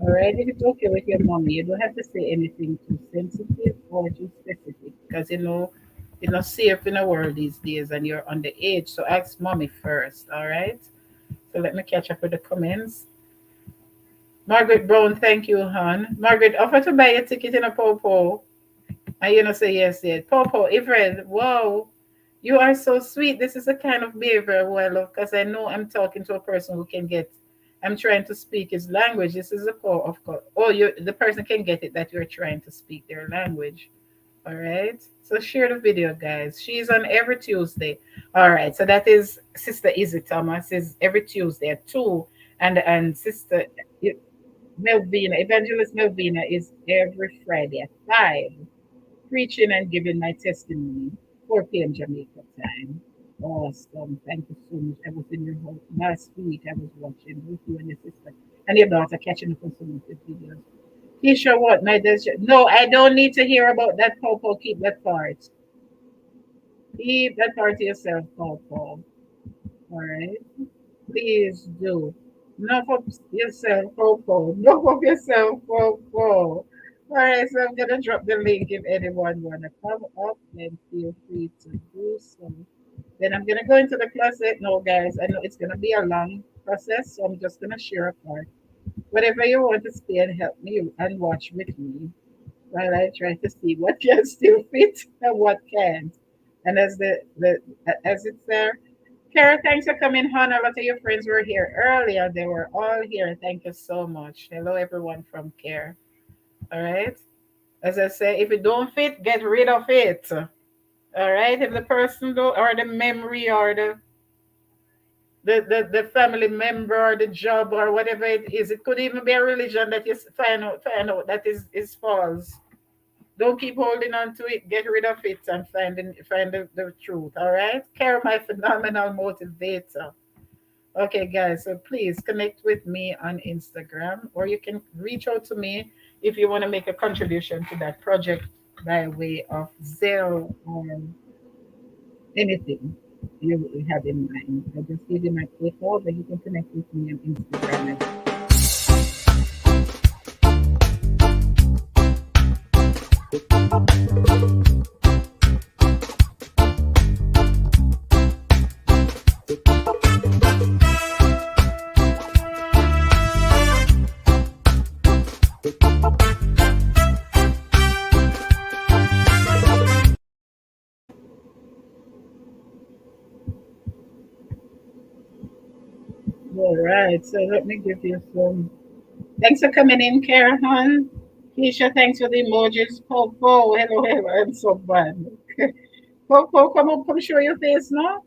All right, if it's okay with your mommy, you don't have to say anything too sensitive or too specific, because you're not safe in the world these days, and you're underage. So ask mommy first. All right. So let me catch up with the comments. Margaret Brown, thank you, hon. Margaret, offer to buy a ticket in a popo. And you know, say yes, yes. Popo, Ivred, wow, you are so sweet. This is the kind of behavior who I love because I know I'm talking to a person who can get. I'm trying to speak his language. This is the core of course. Oh, the person can get it that you're trying to speak their language. All right. So share the video, guys. She's on every Tuesday. All right. So that is Sister Izzy Thomas is every Tuesday at 2. And Sister Melvina, Evangelist Melvina is every Friday at 5, preaching and giving my testimony, 4 p.m. Jamaica time. Awesome. Thank you so much. I was in your home last week. I was watching with you and your sister and your daughter catching up on some of the videos. Keisha, what? No, I don't need to hear about that, Popo. Keep that part. Keep that part to yourself, Popo. All right. Please do. Enough of yourself, Popo. Enough of yourself, Popo. All right, so I'm gonna drop the link if anyone wanna come up, then feel free to do so. Then I'm gonna go into the closet. No, guys, I know it's gonna be a long process, so I'm just gonna share a part. Whatever you want to stay and help me and watch with me while I try to see what can still fit and what can't. And as it's there, Kara, thanks for coming on. A lot of your friends were here earlier. They were all here. Thank you so much. Hello, everyone from Care. All right. As I say, if it don't fit, get rid of it. All right. If the person do or the memory or the family member or the job or whatever it is, it could even be a religion that you find out that is false. Don't keep holding on to it. Get rid of it and find the truth. All right. Care, my phenomenal motivator. Okay, guys, so please connect with me on Instagram, or you can reach out to me if you want to make a contribution to that project by way of Zelle or anything you have in mind. I just give you my PayPal, but you can connect with me on Instagram. All right, so let me give you some. Thanks for coming in, Karen. Keisha, thanks for the emojis. Popo, hello, hello. I'm so bad. Popo, come up, come show your face now.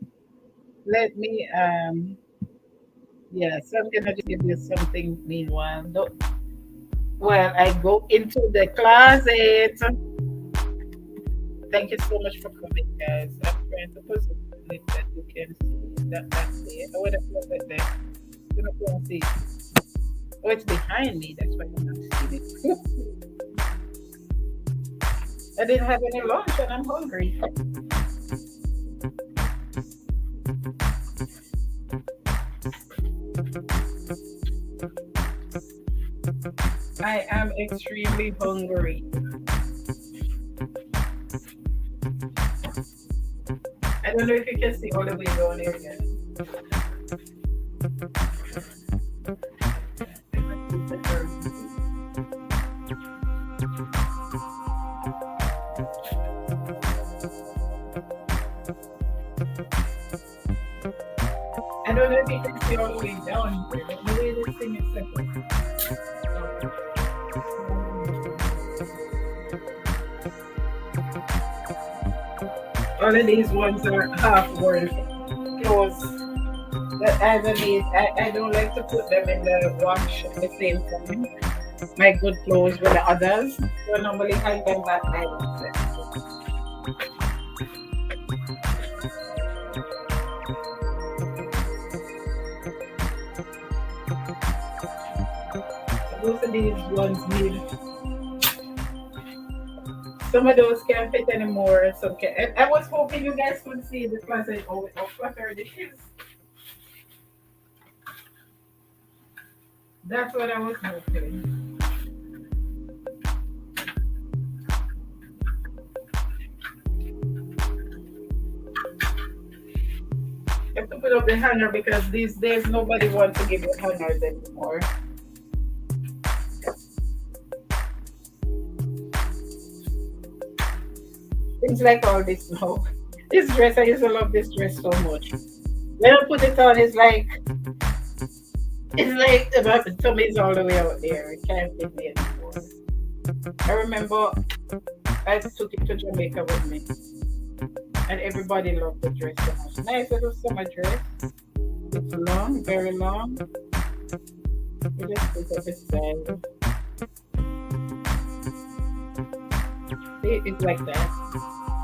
Let me yeah, so I'm gonna just give you something meanwhile. Well, I go into the closet. Thank you so much for coming, guys. I'm trying to position it that you can see that's it. I would have put it there. You're not going to see it. Oh, it's behind me. That's why I'm not seeing it. I didn't have any lunch and I'm hungry. I am extremely hungry. I don't know if you can see all the way down here again. I don't know if you can see all the way down here, but the way this thing is set all of these ones are half worth clothes that I don't like to put them in the wash at the same time. My good clothes with the others. So normally hang them back by themselves. Most of these ones need. Some of those can't fit anymore. Some can. I was hoping you guys could see the closet. How cluttered it is. That's what I was hoping. You have to put up the hanger because these days nobody wants to give you hangers anymore. Things like all this now. This dress, I used to love this dress so much. When I put it on, it's like the tummy's all the way out there. It can't fit me anymore. I remember I took it to Jamaica with me, and everybody loved the dress so much. Nice little summer dress. It's long, very long. You just put up this side. See, it's like that.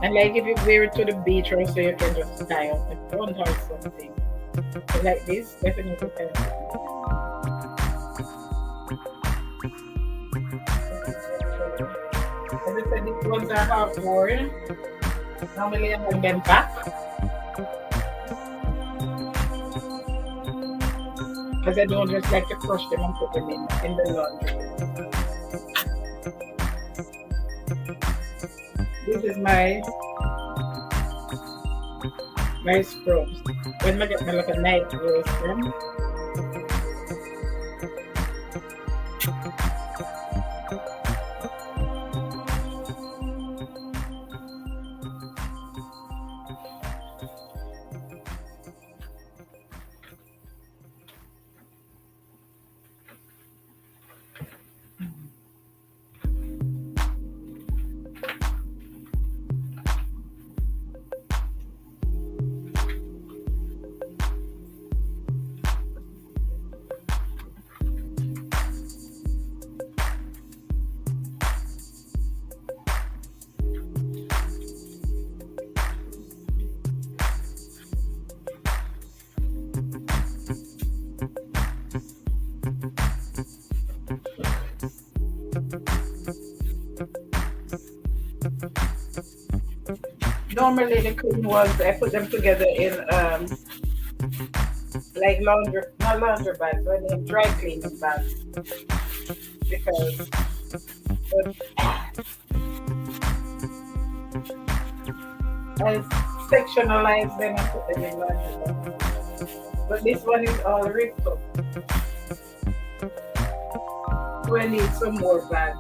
And like if you wear it to the beach or so, you can just tie up a front or something. So like this, definitely can. As I said, these ones are half worn. Normally I have them back. Because I don't just like to crush them and put them in the laundry. This is my scrubs. When I get my like a night roast them. Normally the clean ones, I put them together in like not laundry bags, but in dry cleaning bags. Because I sectionalize them and put them in laundry bags. But this one is all ripped up. So I need some more bags.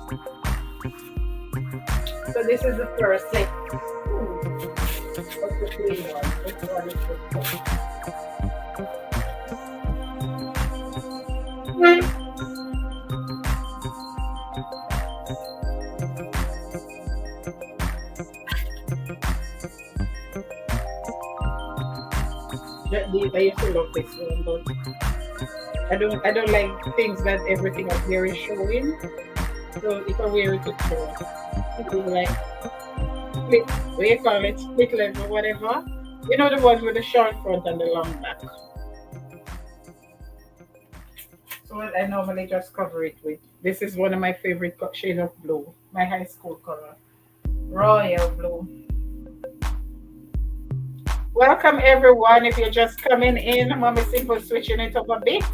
So this is the first set. What's the clean one? This one is the first. I used to love this one, but I don't like things that everything up there is showing. So if I wear it to church, it is like split, what you call it, split leg or whatever. You know the ones with the short front and the long back. So I normally just cover it with. This is one of my favorite shades of blue, my high school color, royal blue. Welcome everyone. If you're just coming in, Mommy Simple switching it up a bit.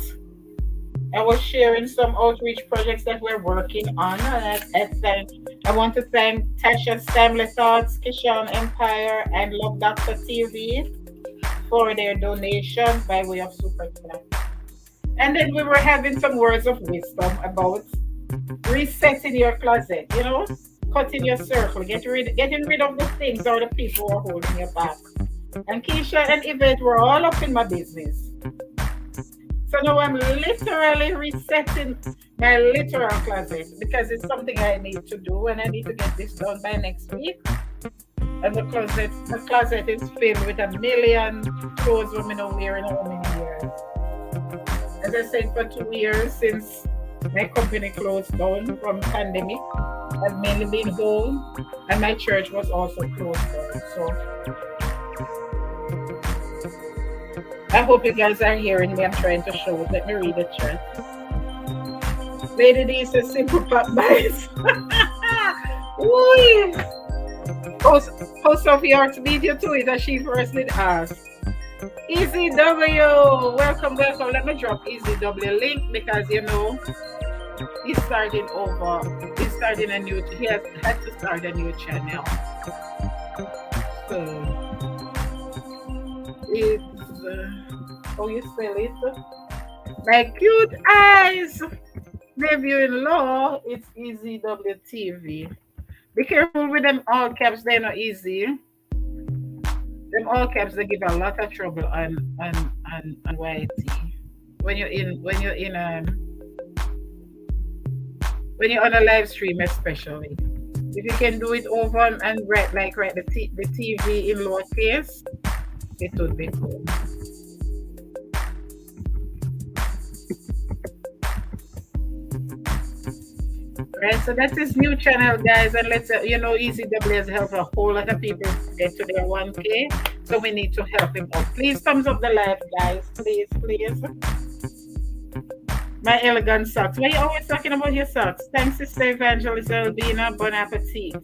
I was sharing some outreach projects that we're working on. I want to thank Tasha's Family Thoughts, Kishan Empire, and Love Doctor TV for their donations by way of Super Chat. And then we were having some words of wisdom about resetting your closet, cutting your circle, getting rid of the things or the people who are holding you back. And Keisha and Yvette were all up in my business. So now I'm literally resetting my literal closet because it's something I need to do and I need to get this done by next week. And the closet is filled with 1 million clothes women are wearing how many years. As I said, for 2 years since my company closed down from pandemic, I've mainly been home and my church was also closed down. So I hope you guys are hearing me. I'm trying to show it. Let me read the chat. Lady D says simple pop bites. Ooh. Host of yours beat you to it as she first did ask. Easy W, welcome. Let me drop Easy W link because he's starting over. He's starting a new. He has had to start a new channel. So it's how you spell it? My cute eyes. Nephew-in-law. It's Easy W TV. Be careful with them all caps. They're not easy. Them all caps they give a lot of trouble on YT when you're on a live stream, especially if you can do it over and write the TV in lowercase, it would be cool. Right, so that's his new channel, guys, and let's Easy W has helped a whole lot of people get to their 1K, so we need to help him out. Please thumbs up the live, guys, please. My elegant socks. Why are you always talking about your socks? Thanks, Sister Evangelist Albina. Bon appetit.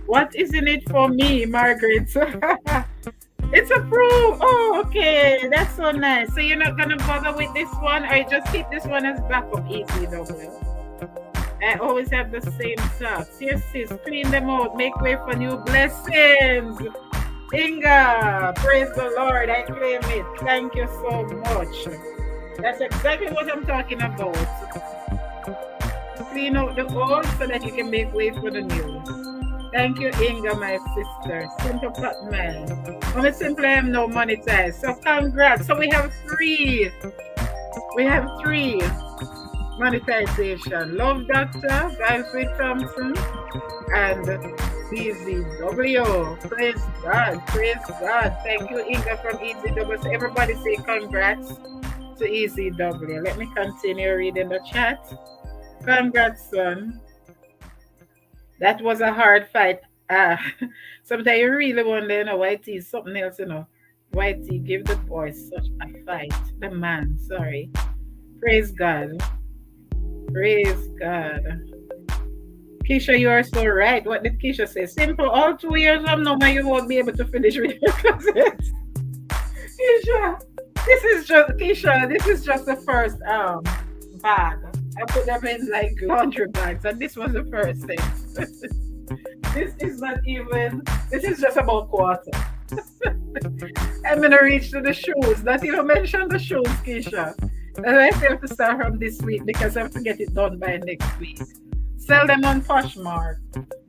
What is in it for me, Margaret? It's approved. Oh, okay, that's so nice. So you're not gonna bother with this one, or you just keep this one as backup, Easy W. I always have the same socks. Yes, sis, clean them out. Make way for new blessings. Inga, praise the Lord. I claim it. Thank you so much. That's exactly what I'm talking about. Clean out the old so that you can make way for the new. Thank you, Inga, my sister. Simple Pot Man. Only simply I am now monetized. So congrats. So we have three. Monetization. Love Doctor, Vibes with Thompson, and BZW. Praise God. Thank you, Inga from EZW. So everybody say congrats to EZW. Let me continue reading the chat. Congrats, son. That was a hard fight. Sometimes you really wonder, YT is something else, YT give the boy such a fight. The man, sorry. Praise God. Keisha, you are so right. What did Keisha say? Simple. All 2 years from now, you won't be able to finish with your closet. Keisha, this is just the first bag. I put them in like laundry bags, and this was the first thing. This is just about quarter. I'm gonna reach to the shoes. Not even mention the shoes, Keisha. That's why I say I have to start from this week because I have to get it done by next week. Sell them on Poshmark.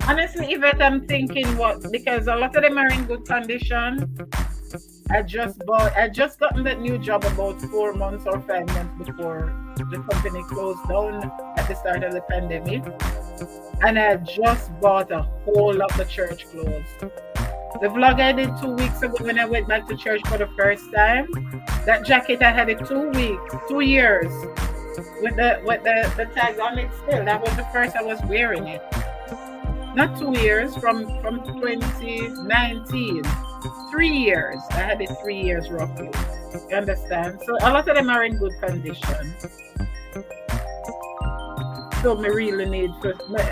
Honestly, Yvette, I'm thinking because a lot of them are in good condition. I just gotten that new job about 4 months or 5 months before the company closed down at the start of the pandemic. And I just bought a whole lot of church clothes. The vlog I did 2 weeks ago when I went back to church for the first time, that jacket I had it 2 years with the tag on it still. That was the first I was wearing it. Not 2 years, from 2019. 3 years. I had it 3 years roughly. You understand? So a lot of them are in good condition. So me really need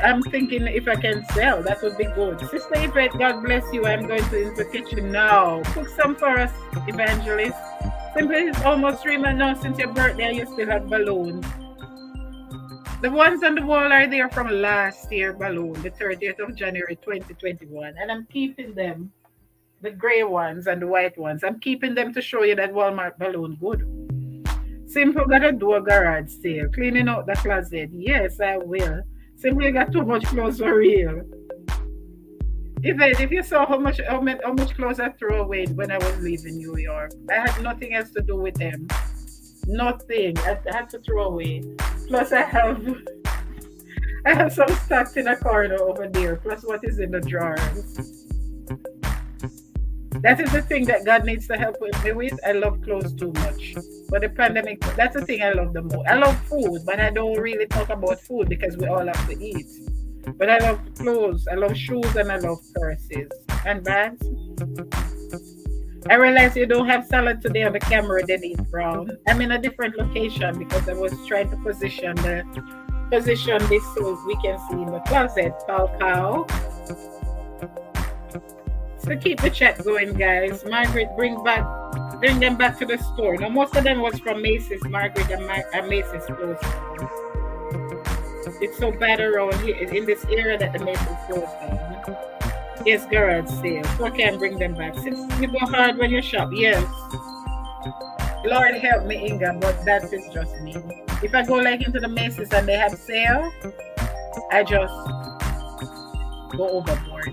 I'm thinking if I can sell, that would be good. Sister Yvette, God bless you. I'm going to into the kitchen now. Cook some for us, Evangelist. Simply, it's almost 3 months now since your birthday and you still have balloons. The ones on the wall are there from last year balloon, the 30th of January 2021. And I'm keeping them, the gray ones and the white ones. I'm keeping them to show you that Walmart balloon good. Simple gotta do a garage sale. Cleaning out the closet. Yes, I will. Simple got too much clothes for real. If you saw how much clothes I threw away when I was leaving New York, I had nothing else to do with them. Nothing. I had to throw away. Plus I have some stacks in a corner over there. Plus what is in the drawers. That is the thing that God needs to help me with. I love clothes too much. But the pandemic, that's the thing I love the most. I love food, but I don't really talk about food because we all have to eat. But I love clothes, I love shoes, and I love purses and bags. I realized you don't have salad today on the camera, Denise Brown. I'm in a different location because I was trying to position the position this so we can see in the closet. Cow. So keep the chat going, guys. Margaret, bring them back to the store. Now, most of them was from Macy's. Margaret and Macy's closed down. It's so bad around here in this area that the Macy's closed down. Yes, garage sale. So I can bring them back. Since you go hard when you shop, yes. Lord help me, Inga, but that is just me. If I go like into the Macy's and they have sale, I just go overboard.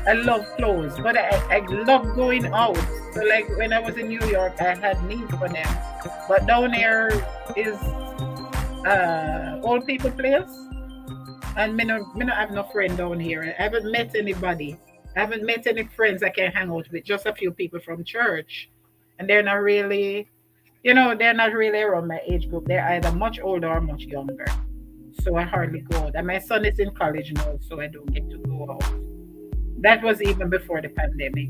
I love clothes, but I love going out. So like when I was in New York, I had need for them. But down here is old people place. And me not have no friend down here. I haven't met anybody. I haven't met any friends I can hang out with. Just a few people from church. And they're not really, they're not really around my age group. They're either much older or much younger. So I hardly go out. And my son is in college now, so I don't get to go out. That was even before the pandemic.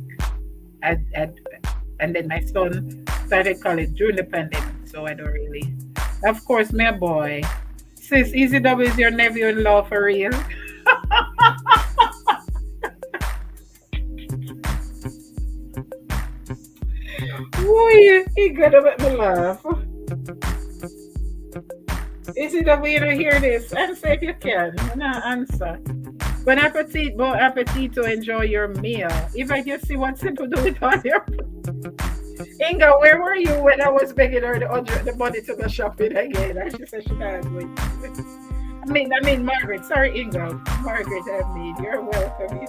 And then my son started college during the pandemic, so I don't really. Of course, my boy. Sis, Easy W is your nephew-in-law for real. Boy, he gonna make me laugh. Easy W, you don't hear this? Answer if you can. No answer. Bon appetit to enjoy your meal. If I can see what simple do it on your. Inga, where were you when I was begging her the money to go shopping again? And she said she can't wait. I mean, Margaret. Sorry, Inga. Margaret, you're welcome.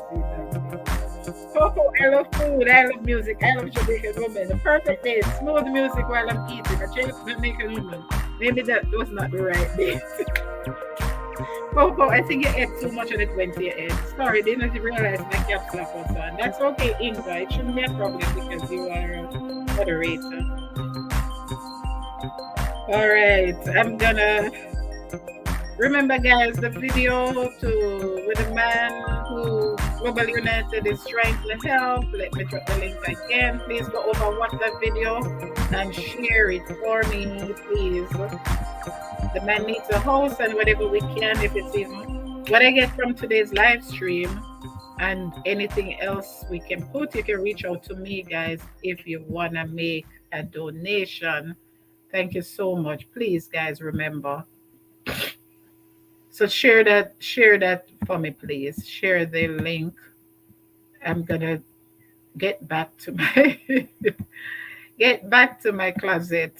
Coco, I love food. I love music. I love Jamaican women. The perfect day. Smooth music while I'm eating. A Jamaican woman. Maybe that was not the right day. Coco, I think you ate too much and it went to your head. Sorry, didn't realize my caps lock was on. That's okay, Inga. It shouldn't be a problem because you are a moderator. Alright, I'm gonna remember, guys, the video with the man who Global United is trying to help. Let me drop the link again. Please go over, watch that video and share it for me, please. The man needs a host and whatever we can, if it's even what I get from today's live stream and anything else we can put. You can reach out to me, guys, if you want to make a donation. Thank you so much. Please, guys, remember. So share that for me, please. Share the link. I'm gonna get back to my closet.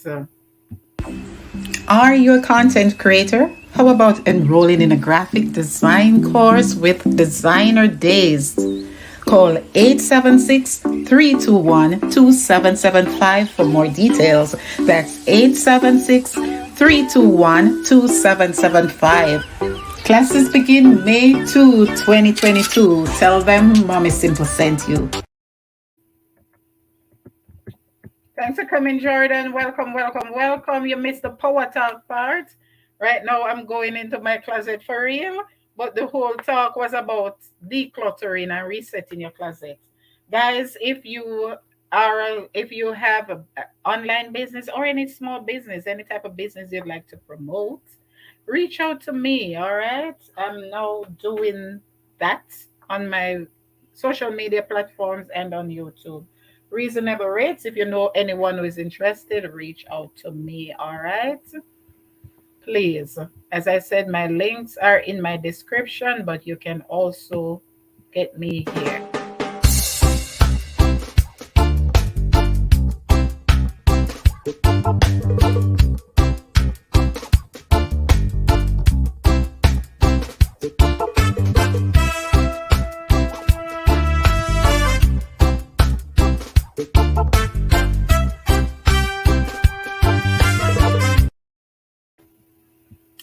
Are you a content creator? How about enrolling in a graphic design course with Designer Days? Call 876-321-2775 for more details. That's 876-321-2775. Classes begin May 2, 2022. Tell them Mommy Simple sent you. Thanks for coming, Jordan. Welcome. You missed the power talk part. Right now, I'm going into my closet for real. But the whole talk was about decluttering and resetting your closet. Guys, if you have an online business or any small business, any type of business you'd like to promote, reach out to me, all right? I'm now doing that on my social media platforms and on YouTube. Reasonable rates. If you know anyone who is interested, reach out to me, all right? Please. As I said, my links are in my description, but you can also get me here.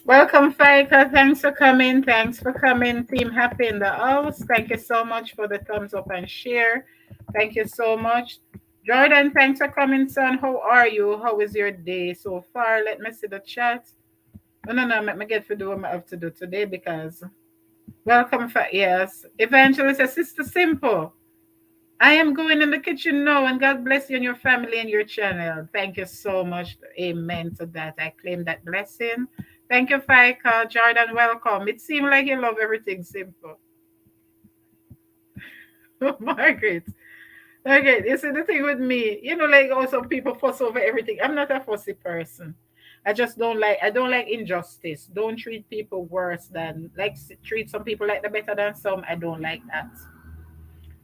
Welcome, Faika. Thanks for coming. Team Happy in the house. Thank you so much for the thumbs up and share. Thank you so much. Jordan, thanks for coming, son. How are you? How is your day so far? Let me see the chat. No. Let me get to do what I have to do today because welcome, yes. Evangelist, Sister Simple. I am going in the kitchen now, and God bless you and your family and your channel. Thank you so much. Amen to that. I claim that blessing. Thank you, Faika. Jordan, welcome. It seemed like you love everything simple. Margaret. Okay, you see the thing with me, like also people fuss over everything. I'm not a fussy person. I don't like injustice. Don't treat people worse than, like, treat some people like the better than some. I don't like that.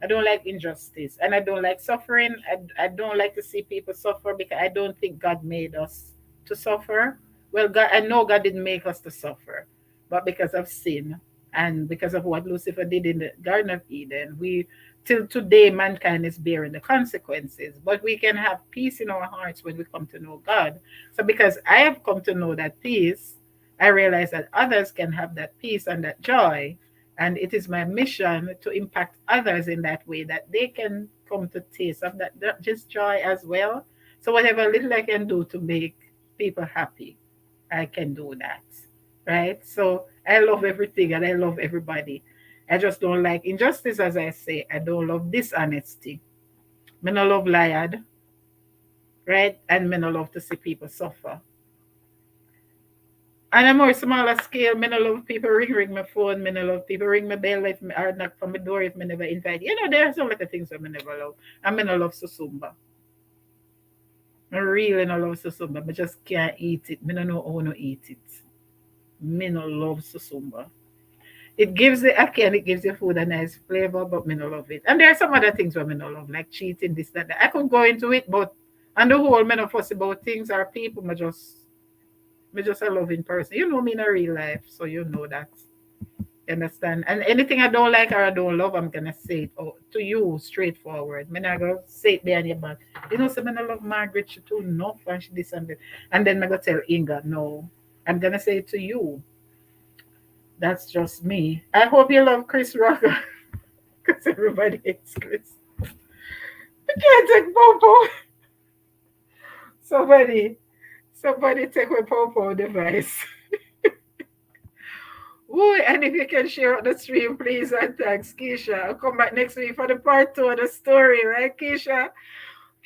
I don't like injustice and I don't like suffering. I don't like to see people suffer because I don't think God made us to suffer. Well, God, I know God didn't make us to suffer, but because of sin and because of what Lucifer did in the Garden of Eden, we till today mankind is bearing the consequences. But we can have peace in our hearts when we come to know God. So because I have come to know that peace, I realize that others can have that peace and that joy, and it is my mission to impact others in that way that they can come to taste of that just joy as well. So whatever little I can do to make people happy, I can do that. Right? So I love everything and I love everybody. I just don't like injustice, as I say. I don't love dishonesty. Me no love liar, right? And me no love to see people suffer. On a more smaller scale, me no love people ring my phone, me no love people ring my bell if me or knock from my door if me never invite. There are some little things that me never love. And me no love susumba. I really no love susumba. I just can't eat it. Me no know how to eat it. Me no love susumba. It gives the ackee and it gives the food a nice flavor, but me no love it. And there are some other things where me no love, like cheating, this, that, that. I could go into it, but on the whole, me no fuss about things or people. Me just a loving person. You know me in a real life, so you know that. You understand? And anything I don't like or I don't love, I'm gonna say it to you straightforward. Me not gonna say it behind your back. So me not love Margaret, she too enough and she this and that. And then me go tell Inga, no. I'm gonna say it to you. That's just me. I hope you love Chris Rock because everybody hates Chris. I can't take Popo. Somebody take my Popo device. Ooh, and if you can share out the stream, please, and thanks, Keisha. I'll come back next week for the part 2 of the story, right, Keisha?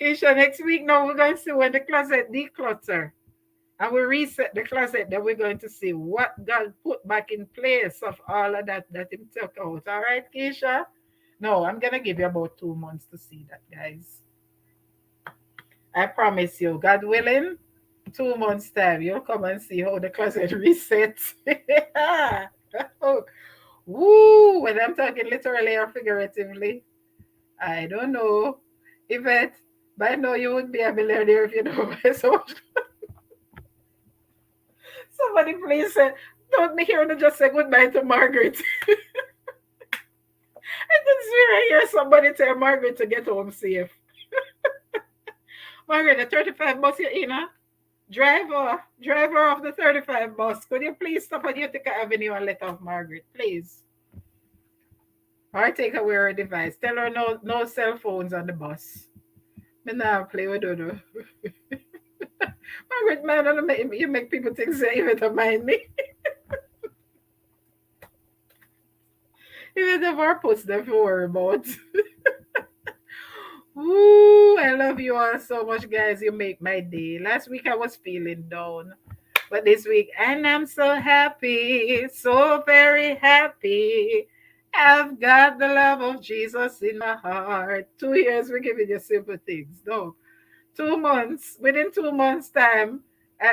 Keisha, next week now we're going to see when the closet declutter. And we reset the closet, then we're going to see what God put back in place of all of that Him took out. All right, Keisha? No, I'm going to give you about 2 months to see that, guys. I promise you, God willing, 2 months' time, you'll come and see how the closet resets. Woo! When I'm talking literally or figuratively, I don't know. Yvette, but I know you would be a millionaire if you don't buy so much. Somebody please say, don't be here to just say goodbye to Margaret. I can swear I hear somebody tell Margaret to get home safe. Margaret, the 35 bus you're in, huh? Driver of the 35 bus, could you please stop at Utica Avenue and let off Margaret, please? Or take away her device. Tell her no cell phones on the bus. Me now play with her. Margaret, man, you make people think say you don't mind me. You never post them to worry about. Ooh, I love you all so much, guys. You make my day. Last week I was feeling down. But this week, and I'm so happy, so very happy. I've got the love of Jesus in my heart. 2 years, we're giving you simple things. No, 2 months, within 2 months' time,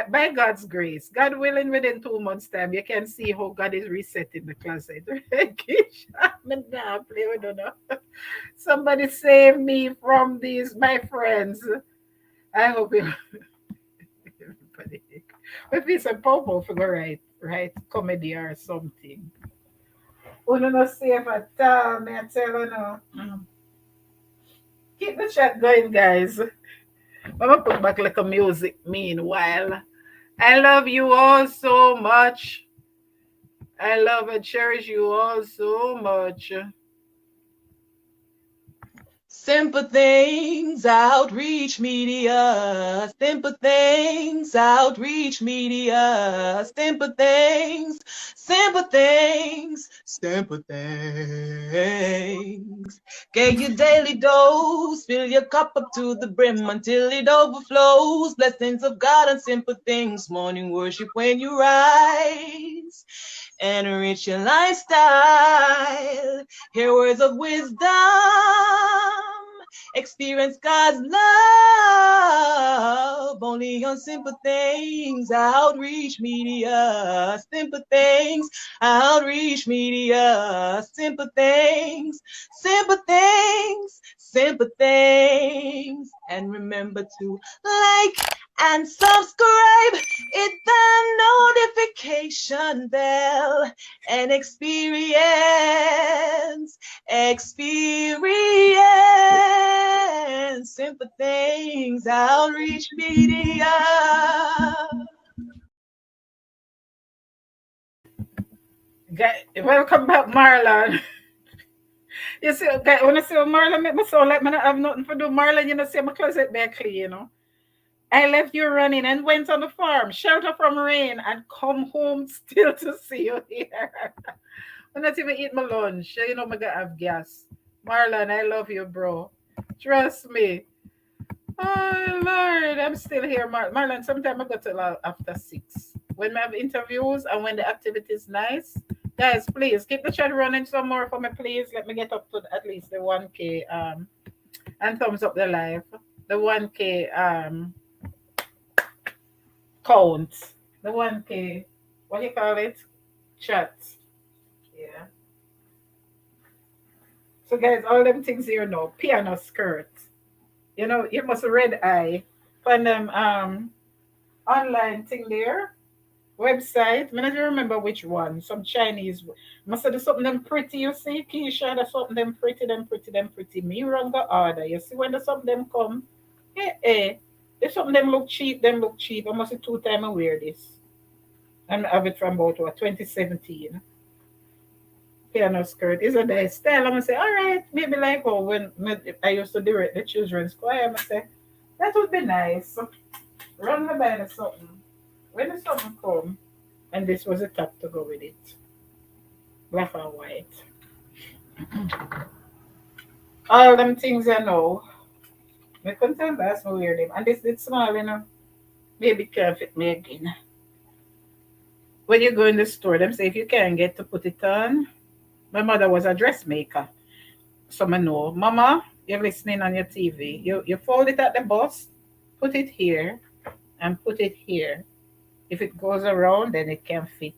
by God's grace, God willing, within 2 months' time, you can see how God is resetting the closet. Play with her now. Somebody save me from these, my friends. I hope you. Everybody. If it's a popo for the right comedy or something. Uno no safe at all, me I tell you no. Keep the chat going, guys. I'm gonna put back like a music meanwhile. I love you all so much. I love and cherish you all so much. Simple things, Outreach Media. Simple things, Outreach Media. Simple things, simple things, simple things. Get your daily dose, fill your cup up to the brim until it overflows. Blessings of God and simple things. Morning worship when you rise. Enrich your lifestyle. Hear words of wisdom. Experience God's love. Only on simple things. Outreach Media. Simple things. Outreach Media. Simple things. Simple things. Simple things. And remember to like and subscribe. Hit the notification bell and experience simple things. Outreach Media. Welcome back, Marlon. You see, when I see Marlon make me sound like I don't have nothing to do. Marlon, you know, see my closet back clean, you know. I left you running and went on the farm, shelter from rain, and come home still to see you here. I'm not even eat my lunch. You know, I'm gonna have gas. Marlon, I love you, bro. Trust me. Oh Lord, I'm still here, Marlon. Sometimes I go to after 6 when I have interviews and when the activity is nice. Guys, please keep the chat running some more for me, please. Let me get up to at least the 1K and thumbs up the live. The 1K count. The 1K, what do you call it? Chat. Yeah. So guys, all them things here now. Piano skirt. You know, you must red eye. Find them online thing there. Website. I don't remember which one. Some Chinese. Must have something them pretty, you see, Keisha, there's something them pretty, them pretty, them pretty. Me wrong the order. You see when the something them come. If something them look cheap, them look cheap. I must have 2 times I wear this. And I have it from about 2017. Piano skirt is a nice style. I'm gonna say, all right, maybe like when I used to direct the children's choir, I'm gonna say, that would be nice. So, run me by the something. When the something come, and this was a top to go with it. Black and white. All them things I know. I couldn't tell that's my weird name. And this is small, you know. Maybe it can't fit me again. When you go in the store, them say if you can't get to put it on. My mother was a dressmaker. So I know, Mama, you're listening on your TV. You fold it at the bust, put it here, and put it here. If it goes around, then it can fit.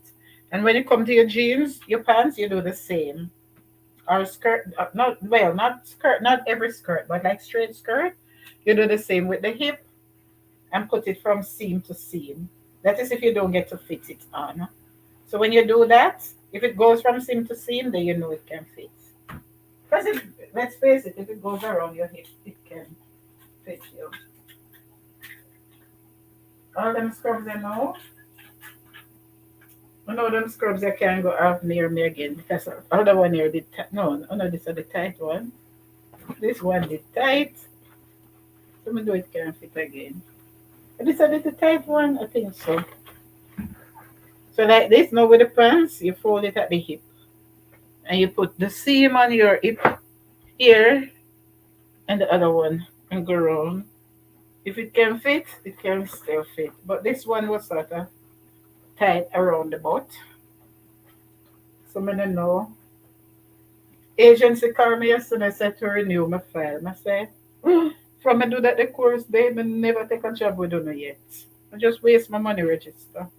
And when you come to your jeans, your pants, you do the same. Or skirt, not skirt, not every skirt, but like straight skirt, you do the same with the hip and put it from seam to seam. That is if you don't get to fit it on. So when you do that, if it goes from seam to seam, then you know it can fit. Because let's face it, if it goes around your hip, it can fit you. All them scrubs I know. I know them scrubs I can't go off near me again because the other one here did no, this is the tight one. This one did tight. So me do it can't fit again. And this is the tight one, I think so. So like this, now with the pants, you fold it at the hip. And you put the seam on your hip here and the other one and go around. If it can fit, it can still fit. But this one was sort of tight around the butt. So I don't know. Agency called me yesterday said to renew my file. I said, from I do that the course, babe, I never take a job with you yet. I just waste my money register.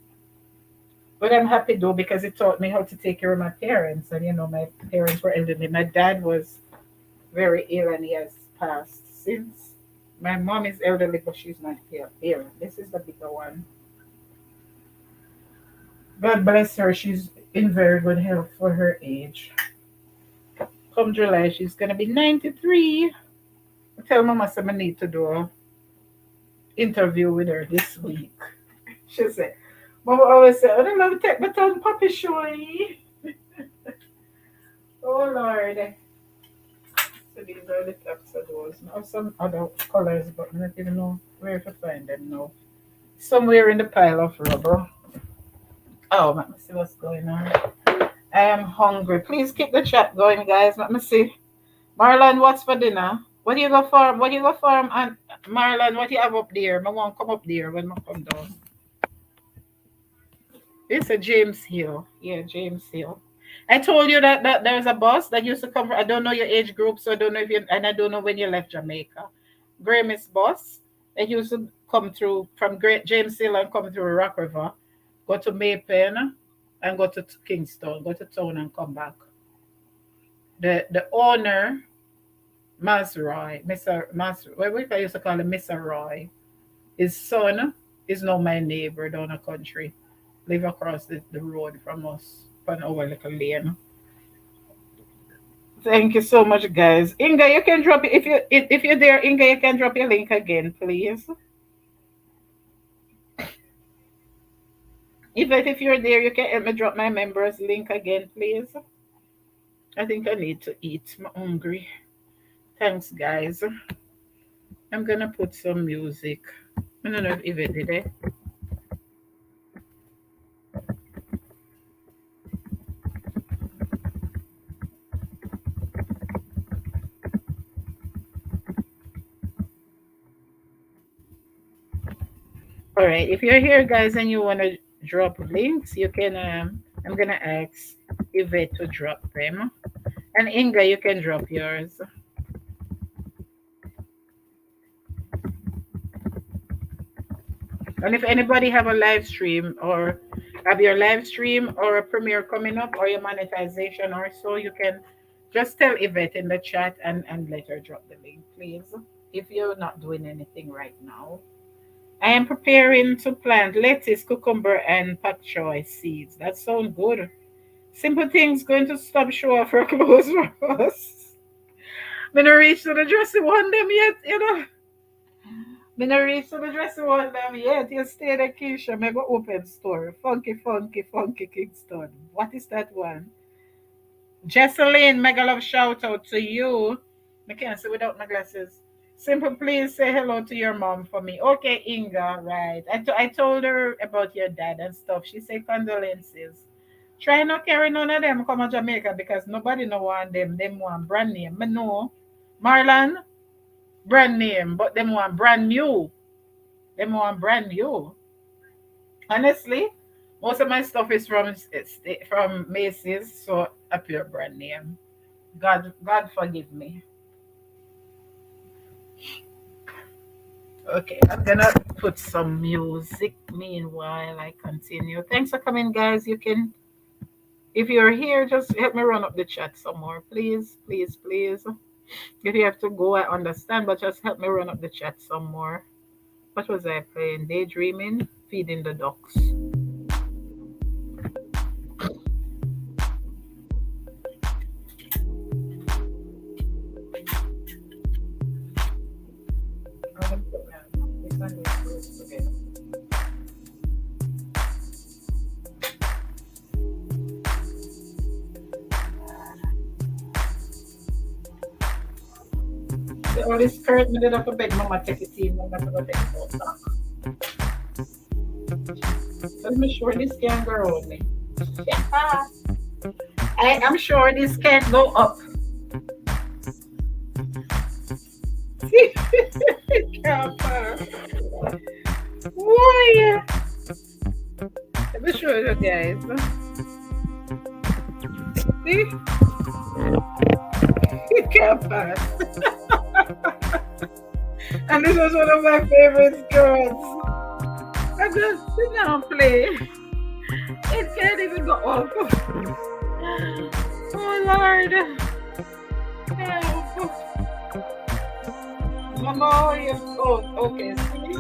But I'm happy though because it taught me how to take care of my parents. And you know, my parents were elderly. My dad was very ill and he has passed since. My mom is elderly, but she's not here. This is the bigger one. God bless her. She's in very good health for her age. Come July, she's gonna be 93. I tell Mama some I need to do an interview with her this week. She said, Mama always said, I don't know, take my tongue puppy show. Oh Lord. So these are the types of those. I have some other colors, but I don't even know where to find them now. Somewhere in the pile of rubber. Oh, let me see what's going on. I am hungry. Please keep the chat going, guys. Let me see. Marlon, what's for dinner? What do you go for? What do you go for? And Marlon, what you have up there? I want to come up there when I come down. It's a James Hill. Yeah, James Hill. I told you that there's a bus that used to come. I don't know your age group, so I don't know if you, and I don't know when you left Jamaica. Grammy's bus. It used to come through from Great James Hill and come through Rock River, go to Maypen, and go to Kingston, go to town and come back. The owner, Masroy, Mr. Mas, what we used to call him Mr. Roy. His son is now my neighbor down the country. Live across the road from us on our little lane. Thank you so much, guys. Inga, you can drop if you're there, Inga, you can drop your link again, please. If you're there, you can help me drop my members link again, please. I think I need to eat. I'm hungry. Thanks, guys. I'm gonna put some music. I don't know if Yvette did it. All right. If you're here, guys, and you want to drop links, you can. I'm gonna ask Yvette to drop them, and Inga, you can drop yours. And if anybody have a live stream or have your live stream or a premiere coming up or your monetization or so, you can just tell Yvette in the chat and let her drop the link, please. If you're not doing anything right now. I am preparing to plant lettuce, cucumber, and pak choy seeds. That sounds good. Simple things going to stop show off our clothes for us. Me no reach to the dressing one them yet, you know. Me no reach to the dressing one them yet. You stay there, Keisha. Me go open store. Funky, funky, funky Kingston. What is that one? Jesseline, mega love shout out to you. I can't see without my glasses. Simple, please say hello to your mom for me. Okay, Inga, right. I told her about your dad and stuff. She said condolences. Try not carry none of them come to Jamaica because nobody know want them. Them want brand name. Me know. Marlon, brand name, but them want brand new. Them want brand new. Honestly, most of my stuff is from Macy's, so a pure brand name. God forgive me. Okay, I'm gonna put some music meanwhile I continue. Thanks for coming, guys. You can, if you're here, just help me run up the chat some more, please, please, please. If you have to go, I understand, but just help me run up the chat some more. What was I playing? Daydreaming, feeding the ducks. All this skirt, me did have to beg mama take it in. I'm going to take it out. Let me sure this can go around me. Yeah. I am sure this can't go up. Why? Let me show you guys. See? It can't pass. And this was one of my favorite skirts. I just sit down and play. It can't even go up. Oh Lord. Help. Mama, okay, see?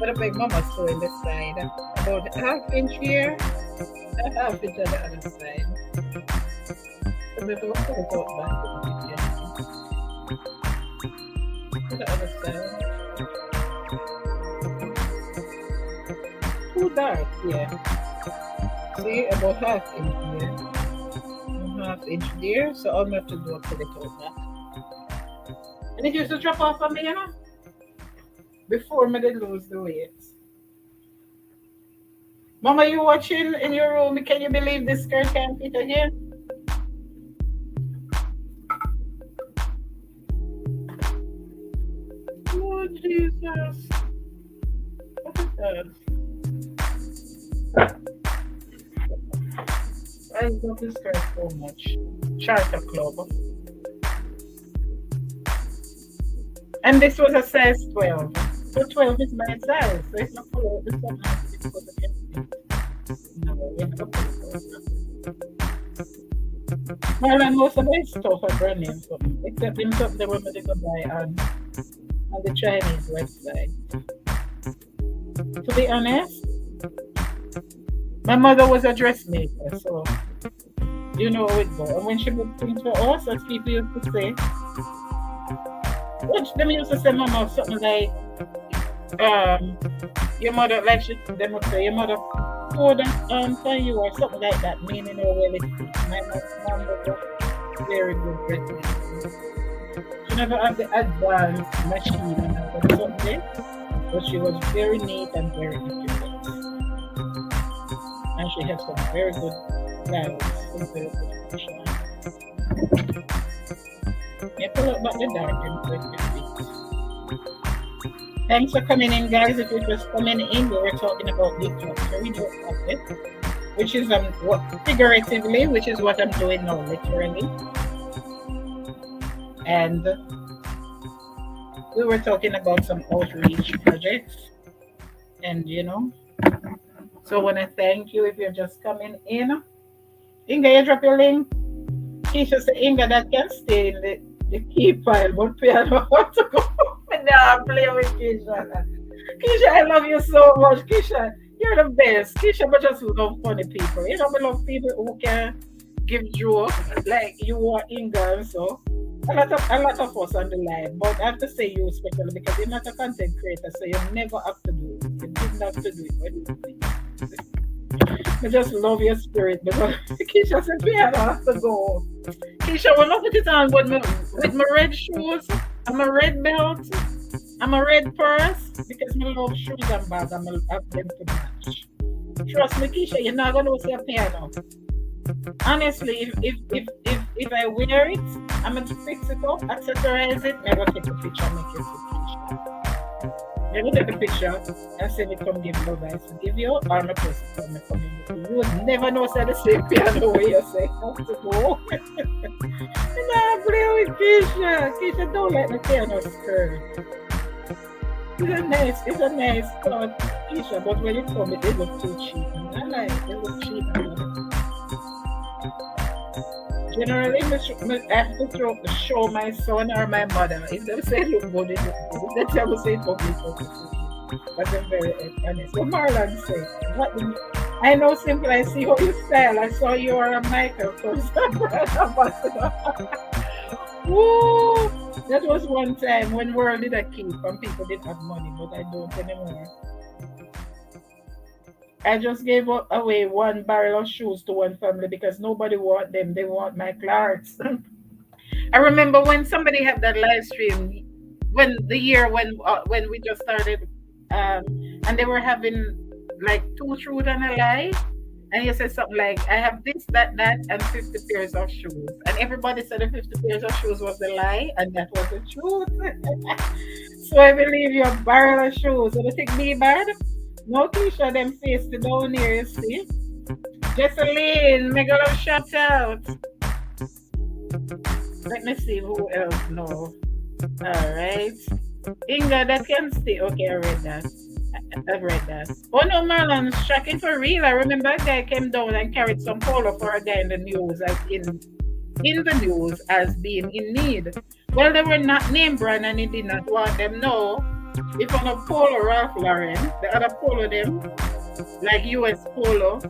But I beg Mama so in this side. About a half inch here, a half inch on the other side. So we will put it out back to the other side. Too dark, yeah. See, about half inch here. Half inch there, so all I have to do is put it out back. And it used to drop off on me, you know, before me did lose the weight. Mama, you watching in your room? Can you believe this skirt can't fit again? Oh, Jesus. What is that? I love this skirt so much. Charter Club. And this was a size 12. So 12 is my size. So it's not full of the summer. No, we're not well, most of my stuff are brand name, except them something they were going to buy on the Chinese website. To be honest, my mother was a dressmaker, so you know how it goes. And when she booked things for us, as people used to say, which them used to say, Mama, something like, your mother, like them would say, your mother poured for you or something like that, meaning how well it fits. My mom was a very good dressmaker. She never had the advanced machine or something, but she was very neat and very intricate. And she had some very good clothes, some very good fashion. Yeah, pull up back the dark and put the feet. Thanks for coming in, guys. If you're just coming in, we were talking about decluttering your closet, which is what figuratively, which is what I'm doing now, literally. And we were talking about some outreach projects, and you know, so I want to thank you if you're just coming in. Inga, you drop your link. Keisha said, Inga, that can stay in the key file, but piano want to go. Nah, play with Keisha. Keisha, I love you so much. Keisha, you're the best. Keisha, but just love funny people. You know, we love people who can give jokes like you are Inga and so. A lot of us on the line, but I have to say you especially because you're not a content creator, so you never have to do it. You didn't have to do it when you do it. I just love your spirit because Keisha said, yeah, I have to go. Keisha, when I put it on with my red shoes, and my red belt, and my red purse, because I love shoes and bags, and I have them to match. Trust me, Keisha, you're not going to see a piano. Honestly, if I wear it, I'm going to fix it up, accessorize it, never take a picture, make it a picture. Never take a picture and send it come give love I to give you, or my person come and come in. You would never know say the same piano way you say have to go. Nah, play with Keisha. Keisha don't like the piano skirt. It's a nice thought, Keisha, but when it comes, it look too cheap. I like it, it look cheap. Generally, I have to show my son or my mother. If they say look good, it look good. If they say public, but I'm very honest. What Marlon said, I know simple, I see how you style. I saw you are a microphone. Woo! That was one time when world did a keep and people didn't have money, but I don't anymore. I just gave away one barrel of shoes to one family because nobody want them. They want my clothes. I remember when somebody had that live stream when we just started, and they were having like 2 truth and a lie, and you said something like, I have this, that, and 50 pairs of shoes, and everybody said the 50 pairs of shoes was the lie, and that was the truth. So I believe your barrel of shoes. So they think me bad. No, Keisha, them face the down here, you see. Jesseline, make a little shout out. Let me see who else know. Alright. Inga, that can stay. Okay, I read that. I've read that. Oh no, Marlon, shocking for real. I remember a guy came down and carried some polo for a guy in the news as in the news as being in need. Well, they were not name brand and he did not want them. No. If on a polo Ralph Lauren, the other polo them, like US Polo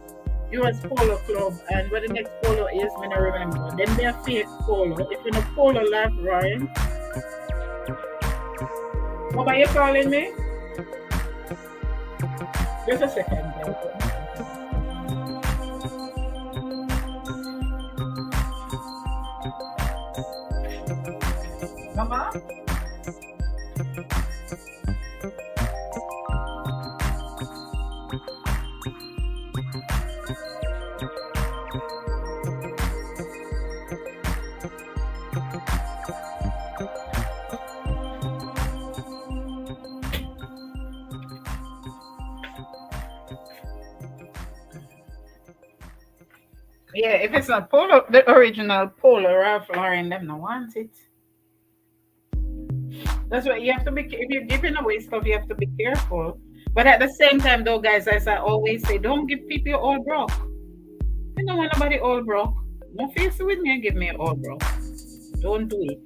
Club, and what the next polo is, I don't remember. Then they're fake polo. If in a polo Ralph Lauren, what are you calling me? Just a second. Mama? Yeah, if it's not polo, the original polo Ralph Lauren, them no want it. That's why you have to be. If you're giving away stuff, you have to be careful. But at the same time, though, guys, as I always say, don't give people your all broke. I don't want nobody all broke. Don't face it with me and give me all broke. Don't do it.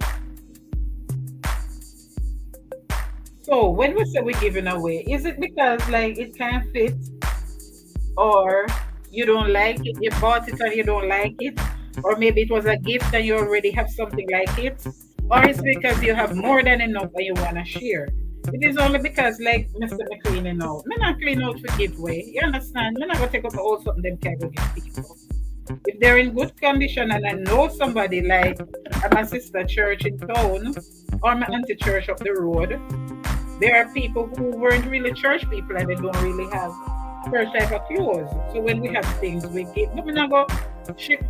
So when we say we're giving away, is it because like it can't fit, or you don't like it, you bought it and you don't like it, or maybe it was a gift and you already have something like it, or it's because you have more than enough and you want to share. It is only because, like Mr. McLean, me not clean out for giveaway. You understand? Me not gonna take out all something them can go give people. If they're in good condition and I know somebody like my sister church in town or my auntie church up the road, there are people who weren't really church people and they don't really have church type of clothes. So when we have things we give, but we not go take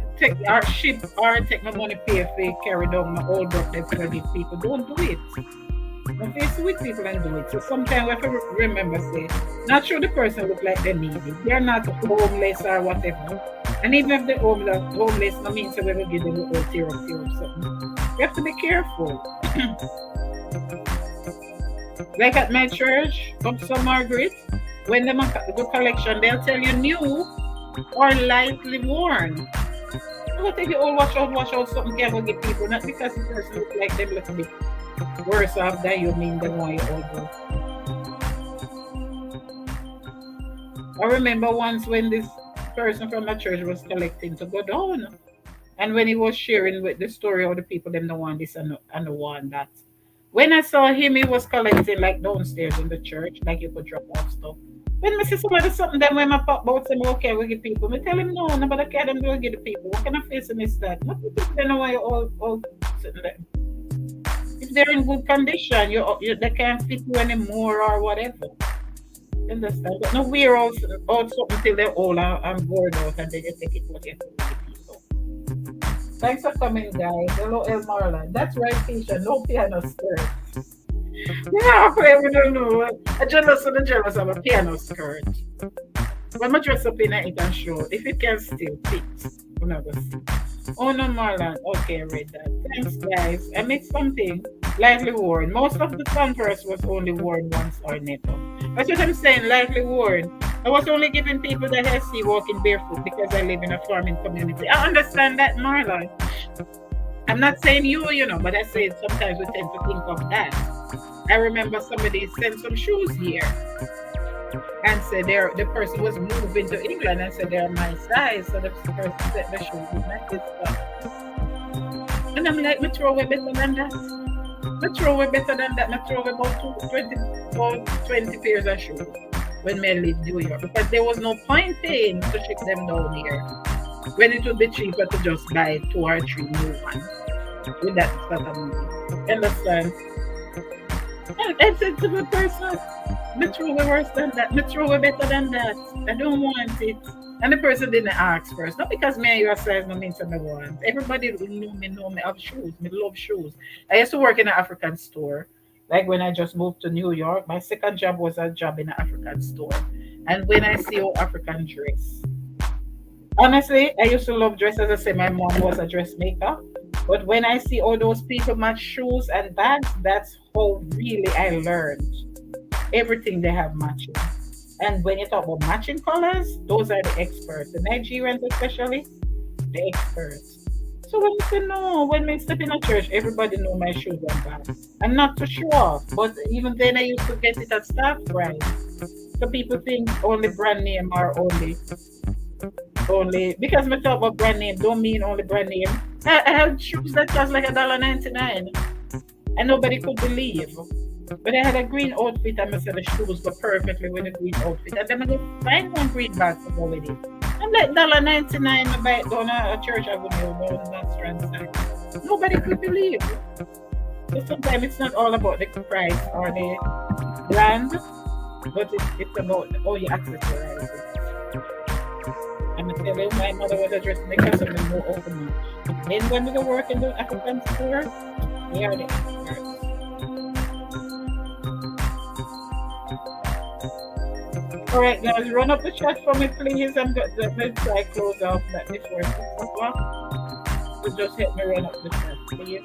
my money pay for carry down my old broke them for these people. Don't do it. Don't face it with people and do it. So sometimes we have to remember say, not sure the person look like they need it. They're not homeless or whatever. And even if they're homeless, no means that we will give them a little tear up something. You have to be careful. Like at my church, up St. Margaret, when they do collection, they'll tell you new or lightly worn. I will tell you, oh, watch out, something can go get people. Not because the person look like them a little bit worse off than you mean they want you over. I remember once when this person from my church was collecting to go down. And when he was sharing with the story of the people, them the one this and the one that. When I saw him, he was collecting like downstairs in the church, like you could drop off stuff. When I see somebody something, then when I pop out, say, okay, we give people. I tell him, no, nobody care, them don't give the people. What kind of face is that? Not people, they know why you all sitting there. If they're in good condition, they can't fit you anymore or whatever. Understand? But no, we're all something till they're old and bored out and they just take it what you have to give people. Thanks for coming, guys. Hello, El Marlon. That's right, Keisha. No piano skirt. Yeah, we don't know. I'm jealous of a piano skirt. When I dress up in it and show, if it can still fit, we're not going to see. Oh, no, Marlon. Okay, I read that. Thanks, guys. I made something lightly worn. Most of the Converse was only worn once or never. That's what I'm saying, lightly worn. I was only giving people that I see walking barefoot because I live in a farming community. I understand that, Marlon. I'm not saying you, but I say sometimes we tend to think of that. I remember somebody sent some shoes here and said the person was moving to England and said they're my size. So the person said the shoes is my sister. And I'm like, me throw away better than that. Me throw away about 20 pairs of shoes when I lived in New York, because there was no point in to ship them down here when it would be cheaper to just buy 2 or 3 new ones with that sort of money. Understand? And I said to the person, me throw away worse than that, me throw away better than that. I don't want it. And the person didn't ask first. Not because me and you are size no means I want. Everybody who know me have shoes. Me love shoes. I used to work in an African store. Like when I just moved to New York, my second job was a job in an African store. And when I see all African dress, honestly, I used to love dress. As I say, my mom was a dressmaker. But when I see all those people match shoes and bags, that's how really I learned everything they have matching. And when you talk about matching colors, those are the experts. The Nigerians especially, the experts. So when I say no, when I step in a church, everybody know my shoes and bags. And not to show off, but even then I used to get it at staff price. So people think only brand name or only because we talk about brand name don't mean only brand name. I had shoes that cost like $1.99 and nobody could believe. But I had a green outfit and I said the shoes were perfectly with a green outfit. And then I go find one green bag to go with it. I'm like $1.99 I buy it down a church avenue down that strand side. Nobody could believe. So sometimes it's not all about the price or the brand, but it's about how you accessorize it. I'm tell you, my mother was a dressmaker, so we know how to match. Then when we go work in the African store, we are the experts. All right, guys, run up the chat for me, please. Let me try close off that before 6 o'clock. So just help me run up the chat, please.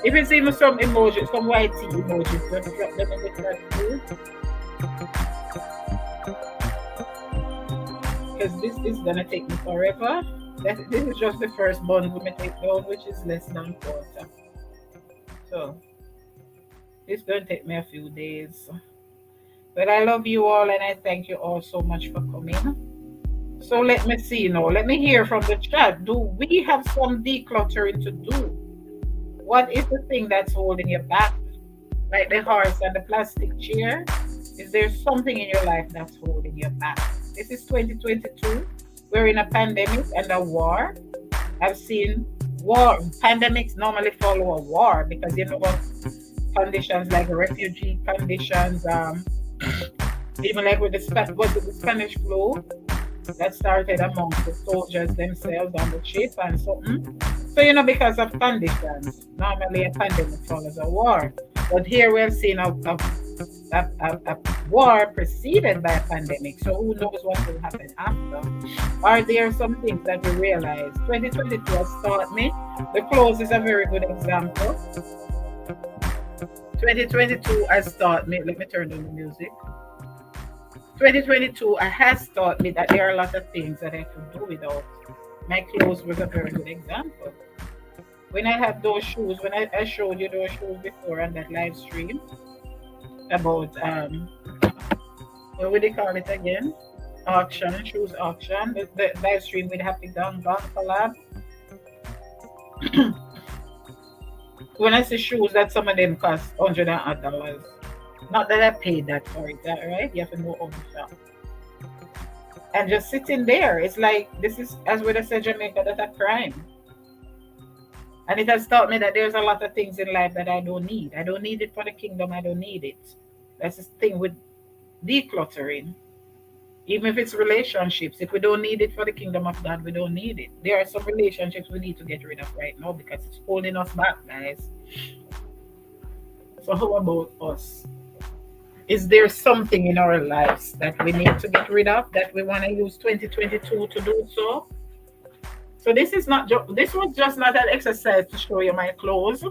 If it's even some emojis, some YT emojis, just drop them in the chat, please. Because this is gonna take me forever. This is just the first bundle we take down, which is less than a quarter. So it's gonna take me a few days. But I love you all and I thank you all so much for coming. So let me see now. Let me hear from the chat. Do we have some decluttering to do? What is the thing that's holding you back? Like the horse and the plastic chair? Is there something in your life that's holding you back? This is 2022. We're in a pandemic and a war. I've seen pandemics normally follow a war because you know what conditions like refugee conditions, even like with the Spanish flu that started amongst the soldiers themselves on the ship and something. So you know, because of conditions, normally a pandemic follows a war. But here we have seen a war preceded by a pandemic. So who knows what will happen after? Are there some things that we realize? 2022 has taught me. The clothes is a very good example. 2022 has taught me. Let me turn on the music. 2022 has taught me that there are a lot of things that I could do without. My clothes was a very good example. When I had those shoes, when I showed you those shoes before on that live stream about what would they call it again? Auction, shoes auction. The live stream with Happy Gang collab. When I see shoes that some of them cost $100. Not that I paid that for it, right? You have to know on the shop. And just sitting there, it's like this is, as we said, Jamaica, that's a crime. And it has taught me that there's a lot of things in life that I don't need. I don't need it for the kingdom. I don't need it. That's the thing with decluttering. Even if it's relationships, if we don't need it for the kingdom of God, we don't need it. There are some relationships we need to get rid of right now because it's holding us back, guys. So how about us? Is there something in our lives that we need to get rid of, that we want to use 2022 to do so? So this is not this was just not an exercise to show you my clothes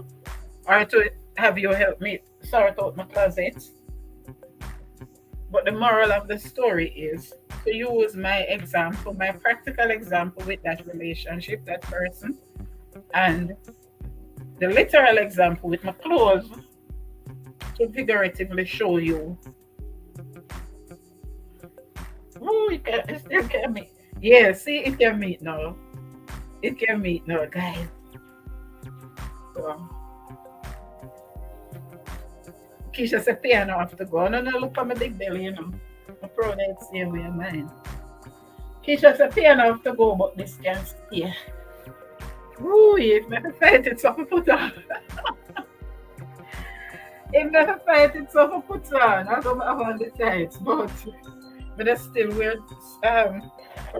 or to have you help me sort out my closet. But the moral of the story is to use my example, my practical example with that relationship, that person, and the literal example with my clothes to figuratively show you. Oh, it still can meet. Yeah, see, it can meet now. It can meet now, guys. So, Keisha said, piano have to go. No, look at my big belly, you know. I'm proud that it's the same way of mine. Keisha said, piano have to go, but this can stay. Ooh, if never fight it, so I put on. If never fight it, so I put on. I don't have on the tights, but I still wear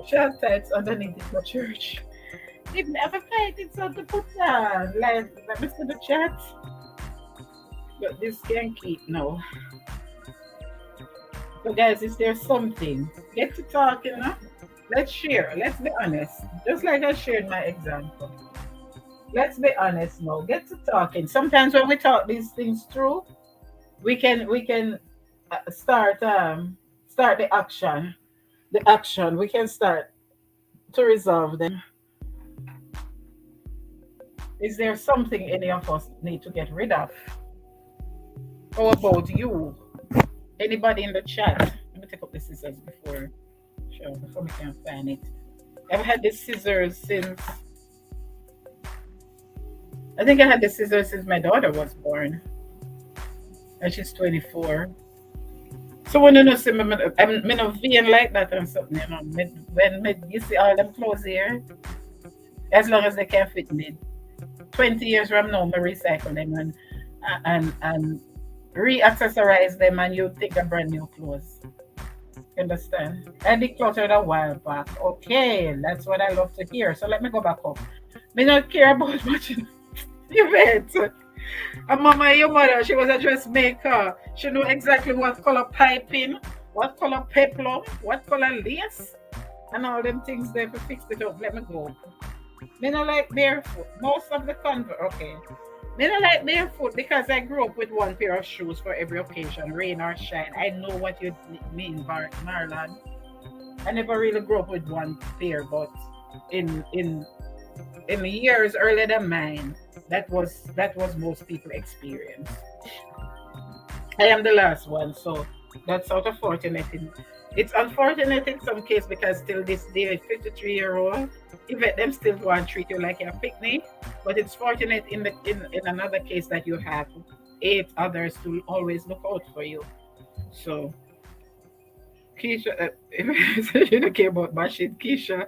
short tights underneath it for church. If never fight it, so to put on. Like, let me see the chat. But this can keep now. So guys, is there something? Get to talking, huh? Let's share. Let's be honest. Just like I shared my example. Let's be honest now. Get to talking. Sometimes when we talk these things through, we can start the action. The action. We can start to resolve them. Is there something any of us need to get rid of? How about you? Anybody in the chat? Let me take up the scissors before we can find it. I've had the scissors since my daughter was born. And she's 24. So when you see me, I'm not being like that and something, you know. When you see all them clothes here, as long as they can fit me. 20 years from now, I recycle them and re-accessorize them, and you take a brand new clothes. Understand? I decluttered a while back. Okay, that's what I love to hear. So let me go back up. Me not care about watching events. And Mama, your mother, she was a dressmaker. She knew exactly what color piping what color peplum, what color lace, and all them things there to fix it up. Let me go. Me not like barefoot. Most of the convert, okay. Me not like barefoot because I grew up with one pair of shoes for every occasion, rain or shine. I know what you mean, Marlon. I never really grew up with one pair, but in in in years earlier than mine, that was most people experience. I am the last one, so that's sort of fortunate. It's unfortunate in some case because till this day, 53-year-old, even them still want to treat you like a picnic. But it's fortunate in another case that you have eight others to always look out for you. So Keisha, you don't care about Bashid, Keisha,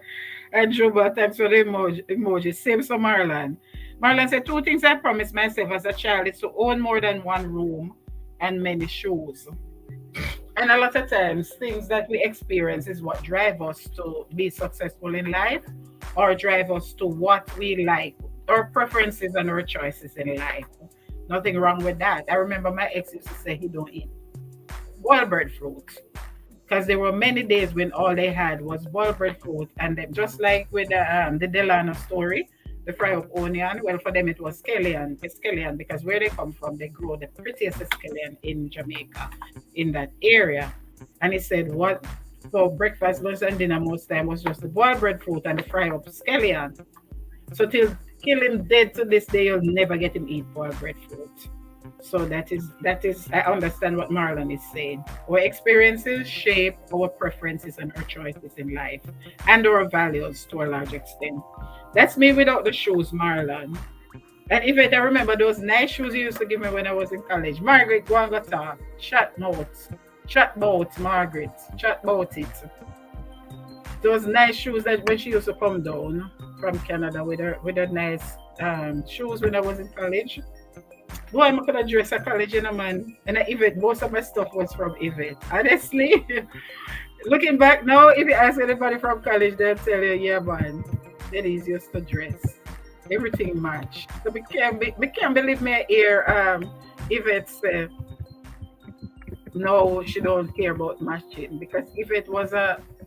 and Juba. Thanks for the emoji. Same for Marlon. Marlon said two things I promised myself as a child is to own more than one room and many shoes. And a lot of times, things that we experience is what drive us to be successful in life or drive us to what we like, our preferences and our choices in life. Nothing wrong with that. I remember my ex used to say he don't eat boiled breadfruit because there were many days when all they had was boiled breadfruit, and then just like with the Delano story, the fry up onion. Well, for them it was scallion, because where they come from, they grow the prettiest scallion in Jamaica, in that area. And he said, what? So breakfast, lunch, and dinner most time was just the boiled breadfruit and the fry up scallion. So till kill him dead to this day, you'll never get him eat boiled breadfruit. So that is I understand what Marlon is saying. Our experiences shape our preferences and our choices in life and our values to a large extent. That's me without the shoes, Marlon. And if I remember those nice shoes you used to give me when I was in college. Margaret, go and go talk. Chat notes. Chat about Margaret. Chat about it. Those nice shoes that when she used to come down from Canada with her nice shoes when I was in college. Boy, I could have dressed a college, man. And Yvette, most of my stuff was from Yvette. Honestly, looking back now, if you ask anybody from college, they'll tell you, yeah, man, that is used to dress. Everything match. So we can't believe me here. Yvette said, no, she don't care about matching because if it was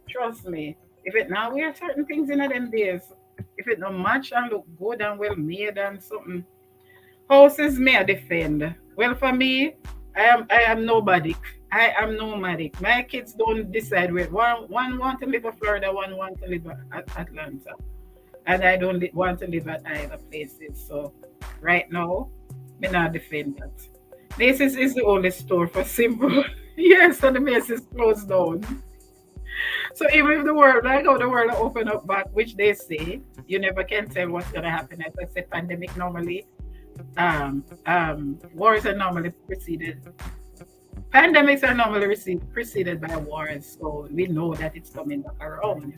trust me, if it now wear certain things in them days, if it don't match and look good and well made and something. Houses may I defend. Well, for me, I am nomadic. I am nomadic. My kids don't decide where one want to live in Florida, one want to live at Atlanta, and I don't want to live at either places. So right now, me not defend that. Macy's is the only store for simple. Yes, and the Macy's closed down. So even if the world, like how the world open up back, which they say, you never can tell what's gonna happen. As I said, pandemic normally wars are normally preceded. Pandemics are normally preceded by wars, so we know that it's coming back around.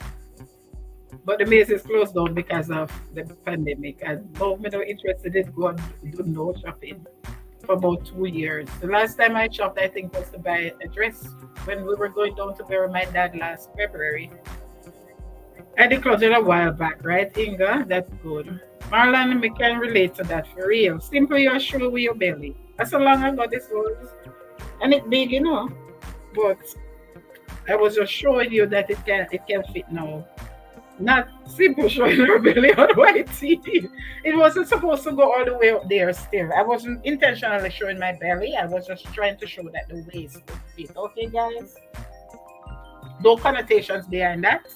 But the maze is closed down because of the pandemic, and no me not interested in go and do no shopping for about 2 years. The last time I shopped, I think, was to buy a dress when we were going down to bury my dad last February. I decluttered a while back, right, Inga? That's good. Marlon, we can relate to that for real. Simple your shoe with your belly. That's how long ago this was. And it's big, But I was just showing you that it can fit now. Not simple showing your belly on white tee. It wasn't supposed to go all the way up there still. I wasn't intentionally showing my belly. I was just trying to show that the waist could fit. Okay, guys? No connotations behind that.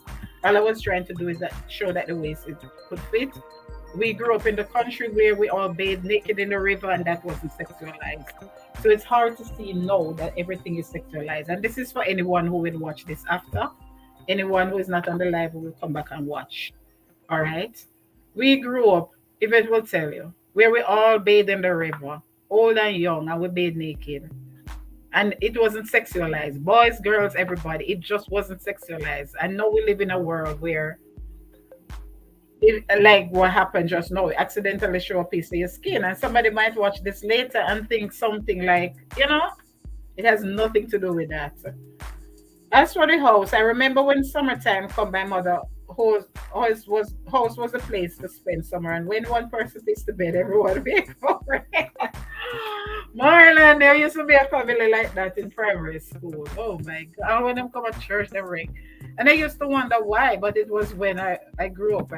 All I was trying to do is show that the waist could fit. We grew up in the country where we all bathed naked in the river, and that wasn't sexualized. So it's hard to see now that everything is sexualized. And this is for anyone who will watch this after. Anyone who is not on the live will come back and watch. All right. We grew up, Yvette will tell you, where we all bathed in the river, old and young, and we bathed naked. And it wasn't sexualized. Boys, girls, everybody. It just wasn't sexualized. And now we live in a world where like what happened just now, accidentally show a piece of your skin, and somebody might watch this later and think something like, it has nothing to do with that. As for the house, I remember when summertime come, my mother house was a place to spend summer, and when one person pissed the bed, everyone wake up. Marlon, there used to be a family like that in primary school. Oh my God. When them come to church, they ring. And I used to wonder why, but it was when I grew up,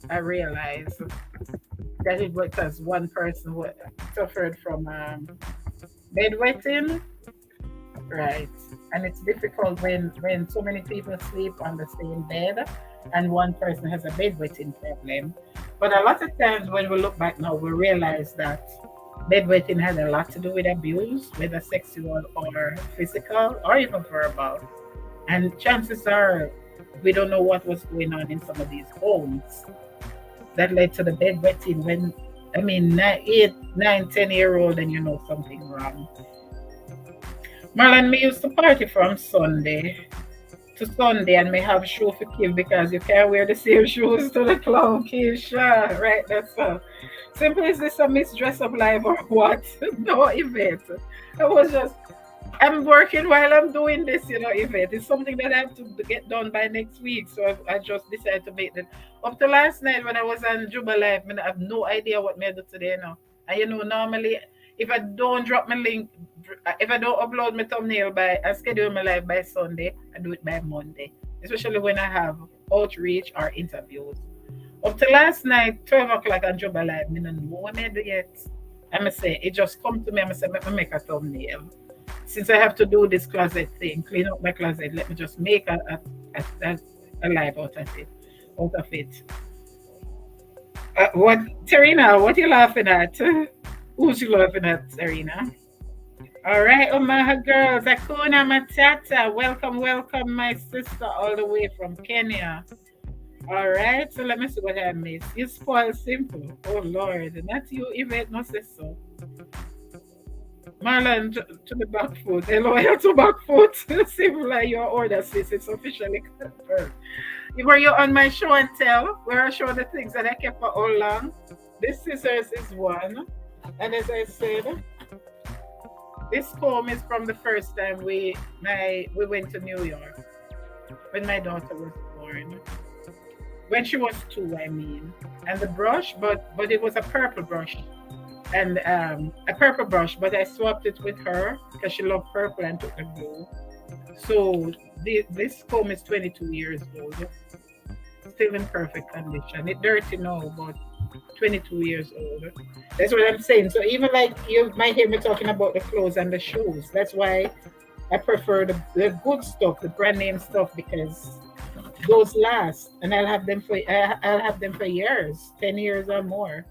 I realized that it was because one person who suffered from bedwetting, right? And it's difficult when so many people sleep on the same bed and one person has a bedwetting problem. But a lot of times when we look back now, we realize that bedwetting had a lot to do with abuse, whether sexual or physical or even verbal. And chances are we don't know what was going on in some of these homes that led to the bedwetting when I mean 8, 9, 10 year old and you know something wrong. Marlon, me used to party from Sunday to Sunday and may have shoe for Kim because you can't wear the same shoes to the club, Keisha. Right, that's all. Simple is this a Miss Dress Up Live or what? No event. I was just I'm working while I'm doing this, event. It's something that I have to get done by next week. So I just decided to make that. Up to last night when I was on Juba Live, I have no idea what me do today now. And normally if I don't drop my link, if I don't upload my thumbnail I schedule my live by Sunday, I do it by Monday. Especially when I have outreach or interviews. Up to last night, 12 o'clock on Juba Live, I don't know what I do yet. I'm say it just come to me, I'm say let me make a thumbnail. Since I have to do this closet thing, clean up my closet, let me just make a live out of it. What, Terina? What you laughing at? Who's you laughing at, Terina? All right, Omaha girls, Akuna Matata, welcome, welcome, my sister, all the way from Kenya. All right, so let me see what I missed. You spoil simple. Oh Lord, not you, Yvette, no say so. Marlon to the back foot. Hello, to back foot. Simple like your order, sis. It's officially confirmed. Were you on my show and tell where I show the things that I kept for all long? This scissors is one. And as I said, this comb is from the first time we went to New York when my daughter was born. When she was 2, I mean. And the brush, but it was a purple brush. And a purple brush, but I swapped it with her because she loved purple and took the blue. So this comb is 22 years old, still in perfect condition. It's dirty now, but 22 years old. That's what I'm saying. So even like you might hear me talking about the clothes and the shoes. That's why I prefer the good stuff, the brand name stuff, because those last, and I'll have them for years, 10 years or more.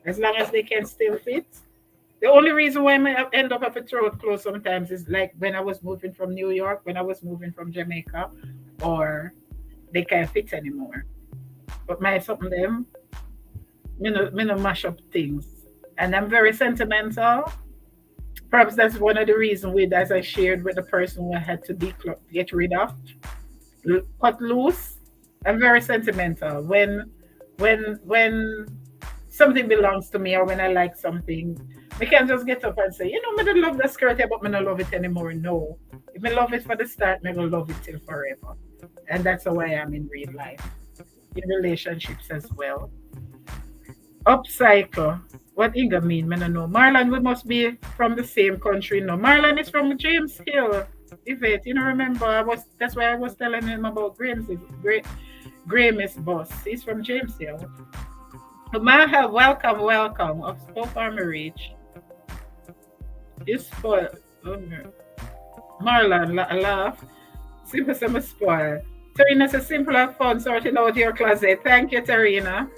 As long as they can still fit. The only reason why I end up having to throw clothes sometimes is like when I was moving from New York, when I was moving from Jamaica, or they can't fit anymore. But my something them, me no mash up things. And I'm very sentimental. Perhaps that's one of the reasons with as I shared with the person who I had to get rid of, cut loose. I'm very sentimental. When something belongs to me or when I like something, we can't just get up and say, I don't love the skirt here, but I don't love it anymore. No. If I love it for the start, I will love it till forever. And that's how I am in real life. In relationships as well. Upcycle. What Inga mean? I don't know. Marlon, we must be from the same country. No. Marlon is from James Hill. Yvette, remember that's why I was telling him about Graham's boss. He's from James Hill. Maha, welcome, welcome. Of Stoke Farmer Reach. You spoil. Marlon, laugh. Simple, some spoil. Tarina says simple and fun sorting out your closet. Thank you, Tarina.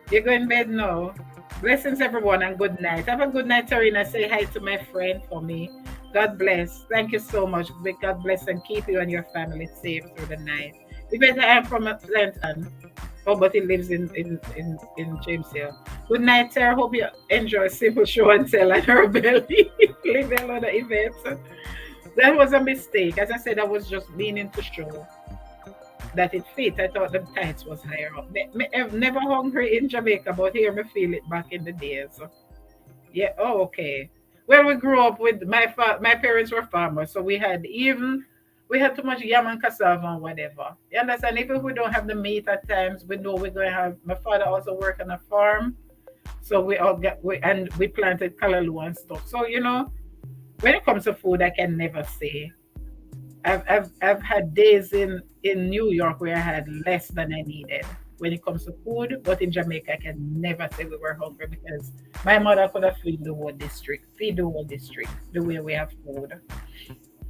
You go in bed now. Blessings, everyone, and good night. Have a good night, Tarina. Say hi to my friend for me. God bless. Thank you so much. May God bless and keep you and your family safe through the night. Even I am from Atlanta. Oh, but he lives in James Hill. Good night, sir. Hope you enjoy Simple Show and Tell and her belly. Leave a lot of events. That was a mistake. As I said, I was just meaning to show that it fit. I thought the tights was higher up. I've never hungry in Jamaica, but here me feel it back in the days. Yeah. Oh, okay. Well, we grew up with my parents were farmers, so we had too much yam and cassava and whatever. You understand? Even if we don't have the meat at times, we know we're going to have. My father also worked on a farm, So we planted callaloo and stuff. So when it comes to food, I can never say. I've had days in New York where I had less than I needed when it comes to food, but in Jamaica I can never say we were hungry because my mother could have feed the whole district the way we have food.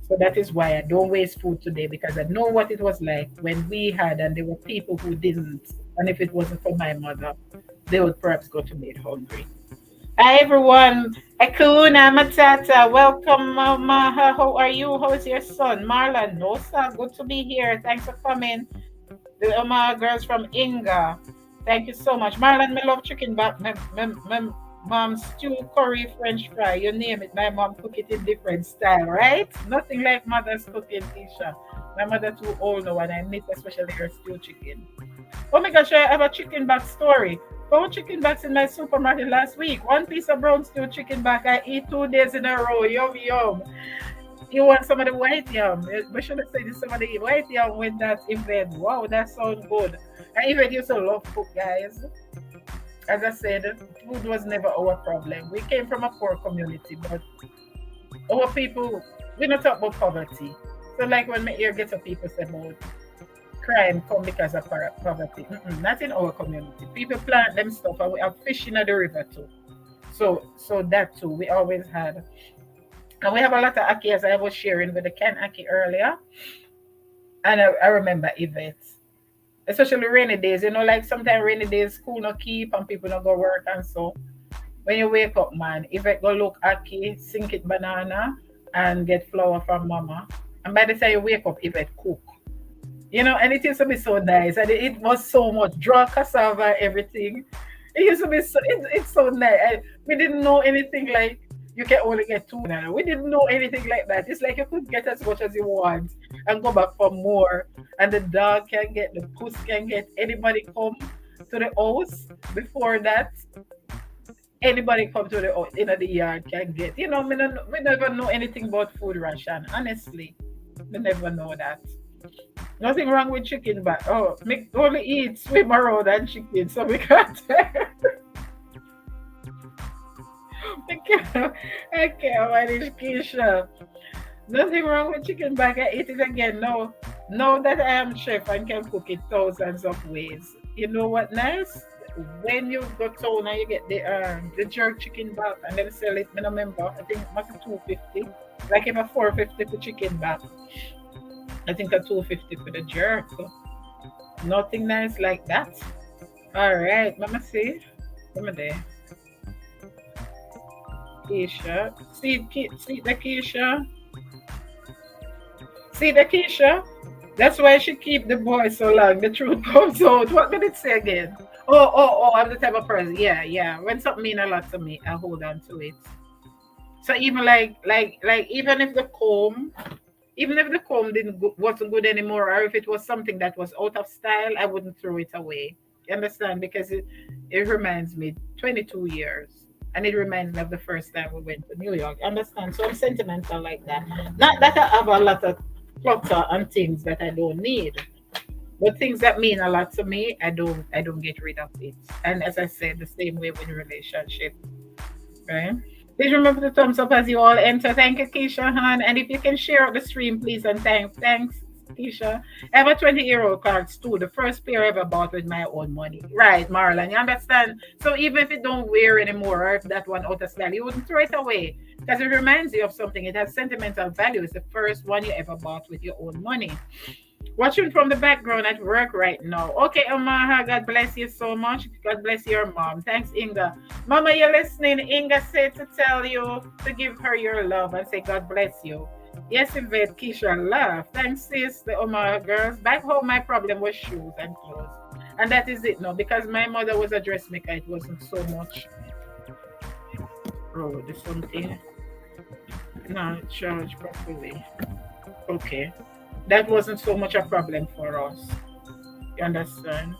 So that is why I don't waste food today because I know what it was like when we had and there were people who didn't. And if it wasn't for my mother, they would perhaps go to bed hungry. Hi everyone. Akuna Matata. Welcome, Mama. How are you? How is your son? Marla Nosa. Good to be here. Thanks for coming. The girls from Inga. Thank you so much. Marlon, me love chicken back. My mom stew, curry, French fry. You name it. My mom cook it in different style, right? Nothing like mother's cooking, Tisha. My mother too old now and I miss especially her stew chicken. Oh my gosh, I have a chicken back story. 4 chicken backs in my supermarket last week. 1 piece of brown stew chicken back. I eat 2 days in a row. Yum yum. You want some of the white yam? We should have said some of the white yam with that event. Wow, that sounds good. And even used to love cook, guys. As I said, food was never our problem. We came from a poor community, but our people, we not talk about poverty. So like when my ear gets up, people say about crime come because of poverty. Not in our community. People plant them stuff and we have fish in the river too. So that too, we always had. And we have a lot of ackee, as I was sharing with the Ken ackee earlier. And I remember events, especially rainy days. Like sometimes rainy days, school no keep and people not go work and so. When you wake up, man, Yvette go look ackee, sink it banana, and get flour from mama. And by the time you wake up, Yvette cook. And it used to be so nice. And it was so much draw cassava, everything. It used to be so, it's so nice. We didn't know anything like you can only get 2 bananas. We didn't know anything like that. It's like you could get as much as you want and go back for more. And the dog can get, the puss can get, anybody come to the house before that. Anybody come to the house, the yard can get. We never know anything about food ration. Honestly, we never know that. Nothing wrong with chicken, but me only eat swim around and chicken, so we can't. I can't manage Keisha. Nothing wrong with chicken back. I eat it again. No, now that I am chef and can cook it thousands of ways. You know what nice? When you go town and you get the jerk chicken back and then sell it, I remember, I think it must be 250. Like even 450 for chicken back. I think a 250 for the jerk. Nothing nice like that. All right, mama see. Mama there. Keisha. See the Keisha? See the Keisha? That's why she keep the boy so long. The truth comes out. What did it say again? Oh, I'm the type of person. Yeah. When something mean a lot to me, I hold on to it. So even like even if the comb wasn't good anymore, or if it was something that was out of style, I wouldn't throw it away. You understand? Because it reminds me 22 years. And it reminds me of the first time we went to New York. Understand? So I'm sentimental like that. Not that I have a lot of clutter and things that I don't need. But things that mean a lot to me, I don't get rid of it. And as I said, the same way with relationship. Right? Please remember to thumbs up as you all enter. Thank you, Keisha Han. And if you can share out the stream, please, and thanks, Keisha. I have a 20-year-old cards too. The first pair I ever bought with my own money. Right, Marlon, you understand? So even if you don't wear anymore, or if that one out of style, you wouldn't throw it away. Because it reminds you of something. It has sentimental value. It's the first one you ever bought with your own money. Watching from the background at work right now. Okay, Omaha, God bless you so much. God bless your mom. Thanks, Inga. Mama, you're listening. Inga said to tell you to give her your love and say God bless you. Yes, Yvette, Keisha, laugh. Thanks, sis, the Omaha girls. Back home, my problem was shoes and clothes. And that is it now. Because my mother was a dressmaker, it wasn't so much. Oh, there's something. No, charge properly. Okay. That wasn't so much a problem for us. You understand?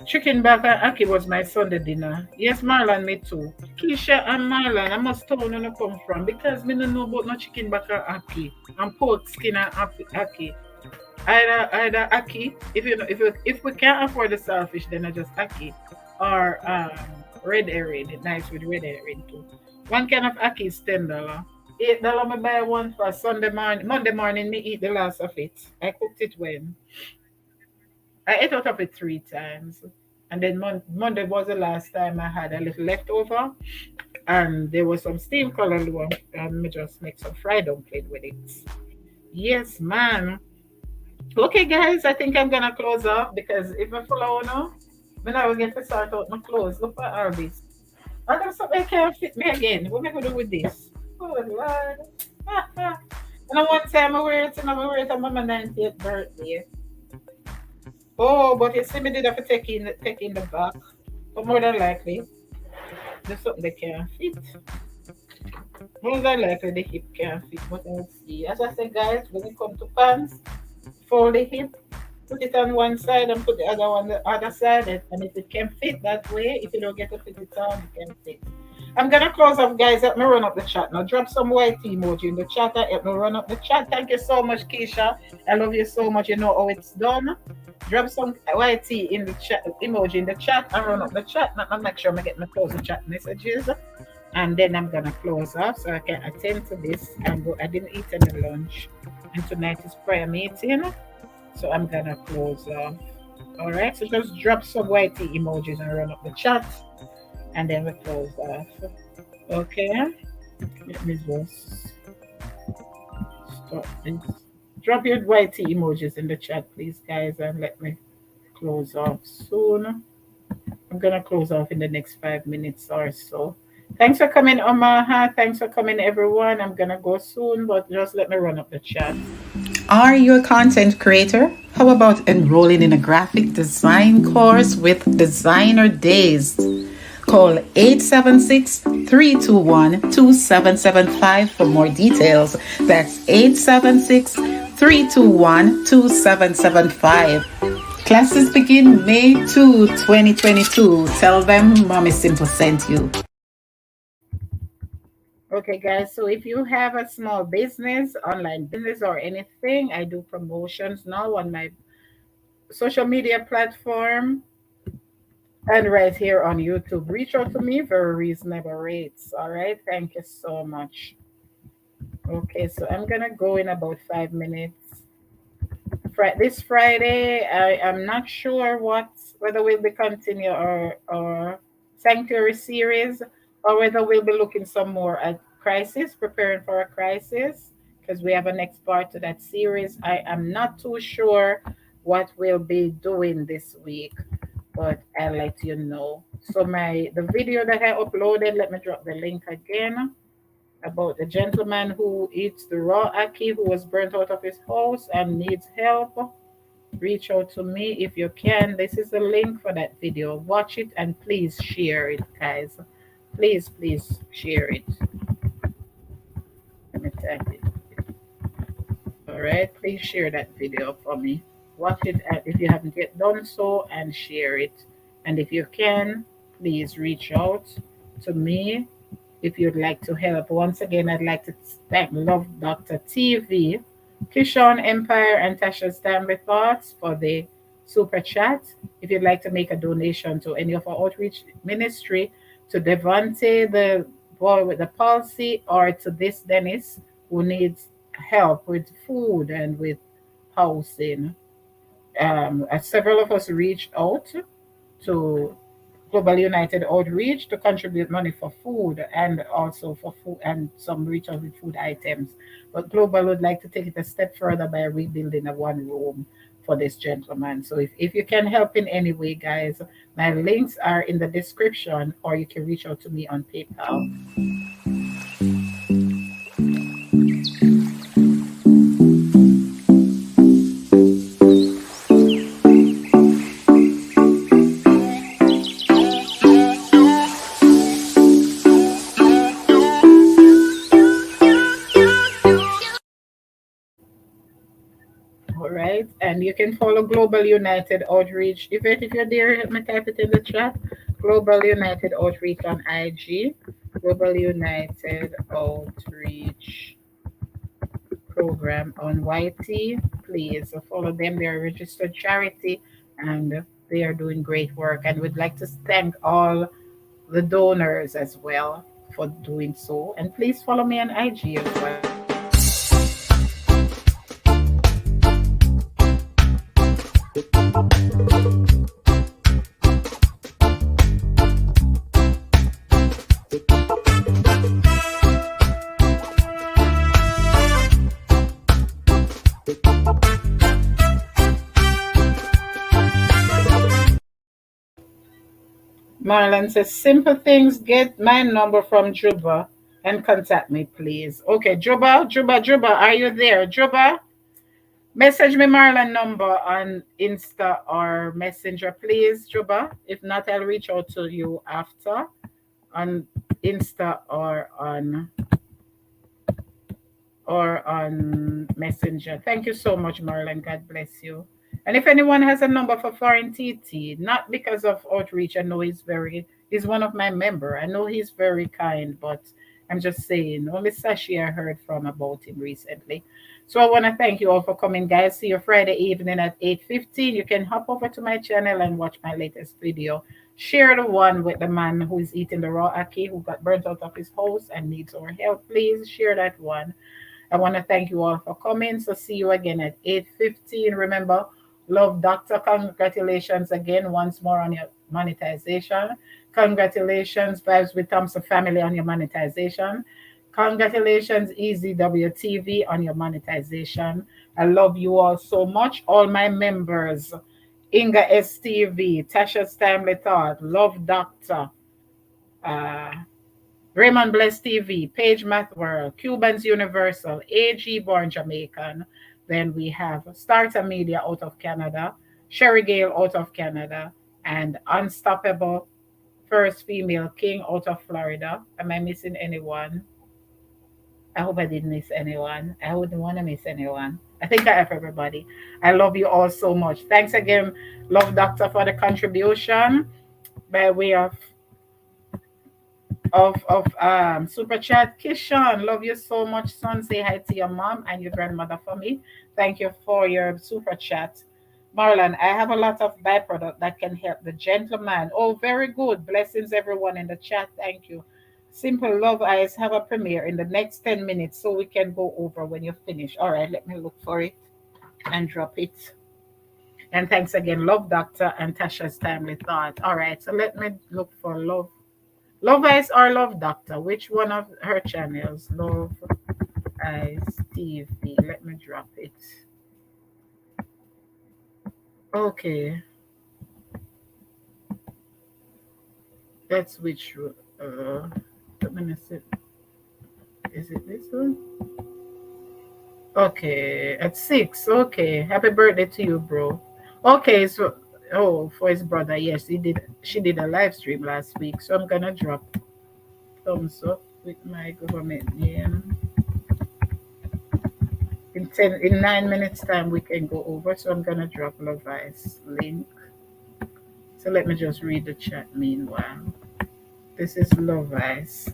Chicken back and ackee was my Sunday dinner. Yes, Marlon, me too. Keisha and Marlon, I must tell you where you come from because me don't know about no chicken back and ackee and pork skin and ackee. Either ackee. If we can't afford the saltfish, then I just ackee. or red herring. It's nice with red herring too. One can of ackee is $10. $8 me buy one for Sunday morning. Monday morning me eat the last of it. I cooked it when I ate out of it 3 times. And then Monday was the last time I had a little leftover. And there was some steamed colorlua. And me just make some fried dumpling with it. Yes, man. Okay, guys, I think I'm gonna close off because if I follow now, when I will get to start out my clothes. Look for all this. I got something can't fit me again. What am I gonna do with this? Oh Lord. And then one time I wear it and I wear it on my 90th birthday. Oh, but you see me did have to take in the back. But more than likely, there's something they can't fit. More than likely the hip can't fit, but I'll see. As I said, guys, when it comes to pants, fold the hip, put it on one side and put the other on the other side. And if it can fit that way, if you don't get to fit it on, it can fit. I'm gonna close up, guys. Let me run up the chat now. Drop some white emoji in the chat and help me run up the chat. Thank you so much, Keisha. I love you so much. You know how it's done. Drop some white in the chat emoji in the chat and run up the chat. Now make sure I get my close the chat messages. And then I'm gonna close off so I can attend to this and go. I didn't eat any lunch. And tonight is prayer meeting. So I'm gonna close off. Alright, so just drop some white emojis and run up the chat. And then we close off. Okay. Let me just stop this. Drop your white emojis in the chat, please, guys, and let me close off soon. I'm gonna close off in the next 5 minutes or so. Thanks for coming, Omaha. Thanks for coming, everyone. I'm gonna go soon, but just let me run up the chat. Are you a content creator? How about enrolling in a graphic design course with Designer Days? Call 876-321-2775 for more details. That's 876-321-2775. Classes begin May 2, 2022. Tell them Mommy Simple sent you. Okay, guys, so if you have a small business, online business, or anything, I do promotions now on my social media platform and right here on YouTube. Reach out to me for reasonable rates. All right, thank you so much. Okay, so I'm gonna go in about 5 minutes. This Friday, I am not sure whether we'll be continue our sanctuary series or whether we'll be looking some more at crisis, preparing for a crisis, because we have a next part to that series. I am not too sure what we'll be doing this week, but I'll let you know. So the video that I uploaded, let me drop the link again, about the gentleman who eats the raw ackee who was burnt out of his house and needs help. Reach out to me if you can. This is the link for that video. Watch it and please share it, guys. Please share it. Let me type it. All right, please share that video for me. Watch it if you haven't yet done so, and share it. And if you can, please reach out to me if you'd like to help. Once again, I'd like to thank Love Doctor TV, Kishon Empire, and Tasha Stanley Thoughts for the super chat. If you'd like to make a donation to any of our outreach ministry, to Devante, the boy with the palsy, or to this Dennis who needs help with food and with housing. Several of us reached out to Global United Outreach to contribute money for food and also for food and some reach out with food items. But Global would like to take it a step further by rebuilding a one room for this gentleman. So if you can help in any way, guys, my links are in the description, or you can reach out to me on PayPal. And you can follow Global United Outreach. If you're there, help me type it in the chat. Global United Outreach on IG. Global United Outreach program on YT. Please follow them. They're a registered charity, and They are doing great work, and we'd like to thank all the donors as well for doing so. And please follow me on IG as well. Marlon says, simple things, get my number from Juba and contact me, please. Okay, Juba, are you there? Juba, message me Marlon number on Insta or Messenger, please, Juba. If not, I'll reach out to you after on Insta or on Messenger. Thank you so much, Marlon. God bless you. And if anyone has a number for Foreign TT, not because of outreach, I know he's one of my member. I know he's very kind, but I'm just saying, only Sashi I heard from about him recently. So I want to thank you all for coming, guys. See you Friday evening at 8:15. You can hop over to my channel and watch my latest video. Share the one with the man who is eating the raw ackee, who got burnt out of his house and needs our help. Please share that one. I want to thank you all for coming. So see you again at 8:15. Remember, love doctor. Congratulations again once more on your monetization. Congratulations, Vibes with Thompson family on your monetization. Congratulations, EZWTV on your monetization. I love you all so much. All my members, Inga STV, Tasha's Timely Thought, Love Doctor, uh, Raymond Bless TV, Page Math World, Cubans Universal, AG Born Jamaican. Then we have Starter Media out of Canada, Sherry Gale out of Canada, and Unstoppable First Female King out of Florida. Am I missing anyone? I hope I didn't miss anyone. I wouldn't want to miss anyone. I think I have everybody. I love you all so much. Thanks again, Love Doctor, for the contribution by way of super chat. Kishan, love you so much, son. Say hi to your mom and your grandmother for me. Thank you for your super chat. Marlon, I have a lot of byproduct that can help the gentleman. Oh, very good. Blessings everyone in the chat. Thank you. Simple Love Eyes have a premiere in the next 10 minutes so we can go over when you finish. All right, let me look for it and drop it. And thanks again, Love Doctor and Tasha's Timely Thought. All right, so let me look for Love Eyes or Love Doctor. Which one of her channels? Love Eyes TV. Let me drop it. Okay. That's which let me see. Is it this one? Okay, at 6. Okay. Happy birthday to you, bro. Okay, so for his brother, yes, she did a live stream last week. So I'm gonna drop thumbs up with my government name. In 9 minutes time we can go over. So I'm gonna drop Love Eyes link. So let me just read the chat meanwhile. This is Love Eyes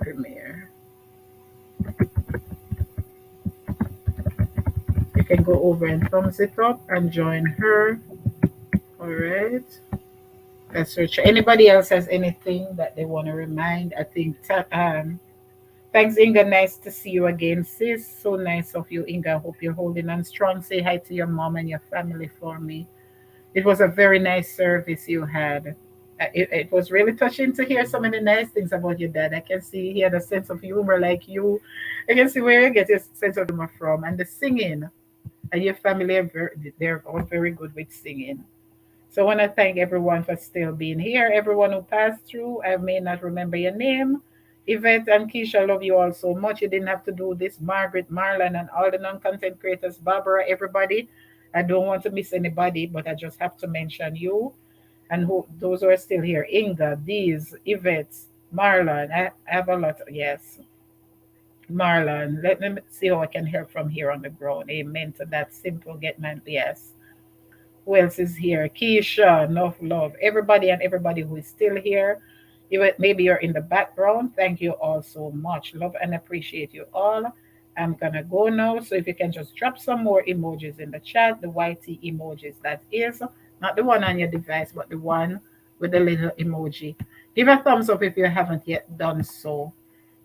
premiere. You can go over and thumbs it up and join her. All right. Let's search. Anybody else has anything that they want to remind? I think thanks, Inga. Nice to see you again, sis. So nice of you, Inga. Hope you're holding on strong. Say hi to your mom and your family for me. It was a very nice service you had. It was really touching to hear so many nice things about your dad. I can see he had a sense of humor like you. I can see where you get your sense of humor from. And the singing. And your family, they're all very good with singing. So I want to thank everyone for still being here. Everyone who passed through, I may not remember your name. Yvette and Keisha, love you all so much. You didn't have to do this. Margaret, Marlon, and all the non-content creators, Barbara, everybody. I don't want to miss anybody, but I just have to mention you and those who are still here. Inga, Dees, Yvette, Marlon. I have a lot. Yes. Marlon, let me see how I can help from here on the ground. Amen to that. Simple get man. Yes. Who else is here? Keisha, enough love. Everybody and everybody who is still here. Maybe you're in the background. Thank you all so much. Love and appreciate you all. I'm gonna go now. So if you can just drop some more emojis in the chat, the YT emojis, that is not the one on your device, but the one with the little emoji. Give a thumbs up if you haven't yet done so.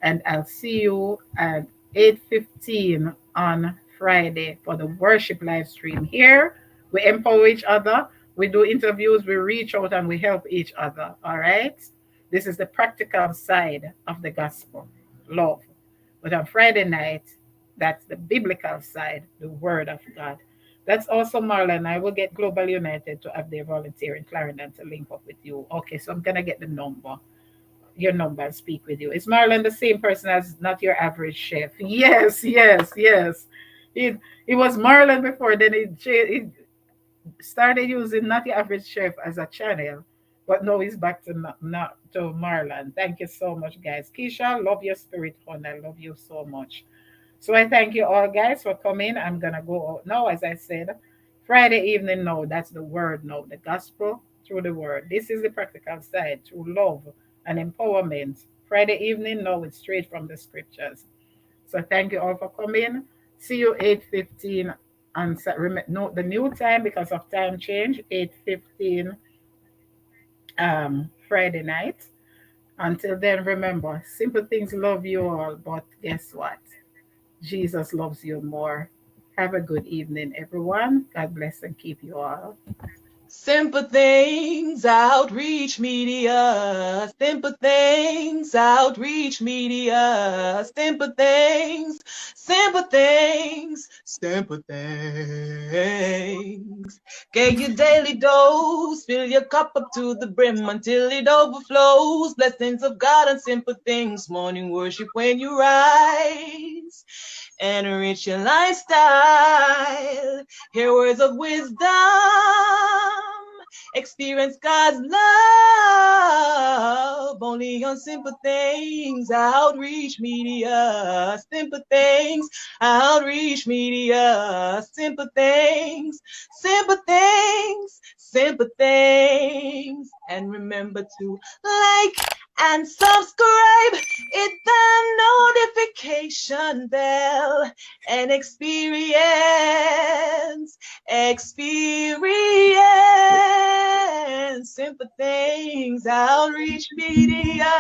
And I'll see you at 8:15 on Friday for the worship live stream. Here, we empower each other, we do interviews, we reach out and we help each other. All right? This is the practical side of the gospel, love. But on Friday night, that's the biblical side, the word of God. That's also Marlon. I will get Global United to have their volunteer in Clarendon to link up with you. Okay, so I'm gonna get the number, your number, and speak with you. Is Marlon the same person as Not Your Average Chef? Yes, yes, yes. It was Marlon before, then he started using Not Your Average Chef as a channel, but now he's back to not to Marlon. Thank you so much, guys. Keisha, love your spirit, hon. I love you so much. So I thank you all, guys, for coming. I'm gonna go out now, as I said, Friday evening. Now that's the word. Now the gospel through the word. This is the practical side through love and empowerment. Friday evening. Now it's straight from the scriptures. So thank you all for coming. See you 8:15 on note the new time because of time change. 8:15 Friday night. Until then, remember, simple things love you all, but guess what? Jesus loves you more. Have a good evening, everyone. God bless and keep you all. Simple things, Outreach Media. Simple things, Outreach Media. Simple things, simple things, simple things. Get your daily dose, fill your cup up to the brim until it overflows. Blessings of God and simple things. Morning worship when you rise. Enrich your lifestyle. Hear words of wisdom. Experience God's love. Only on simple things. Outreach Media. Simple things. Outreach Media. Simple things. Simple things. Simple things. And remember to like and subscribe. Hit the notification bell and experience simple things. Outreach Media.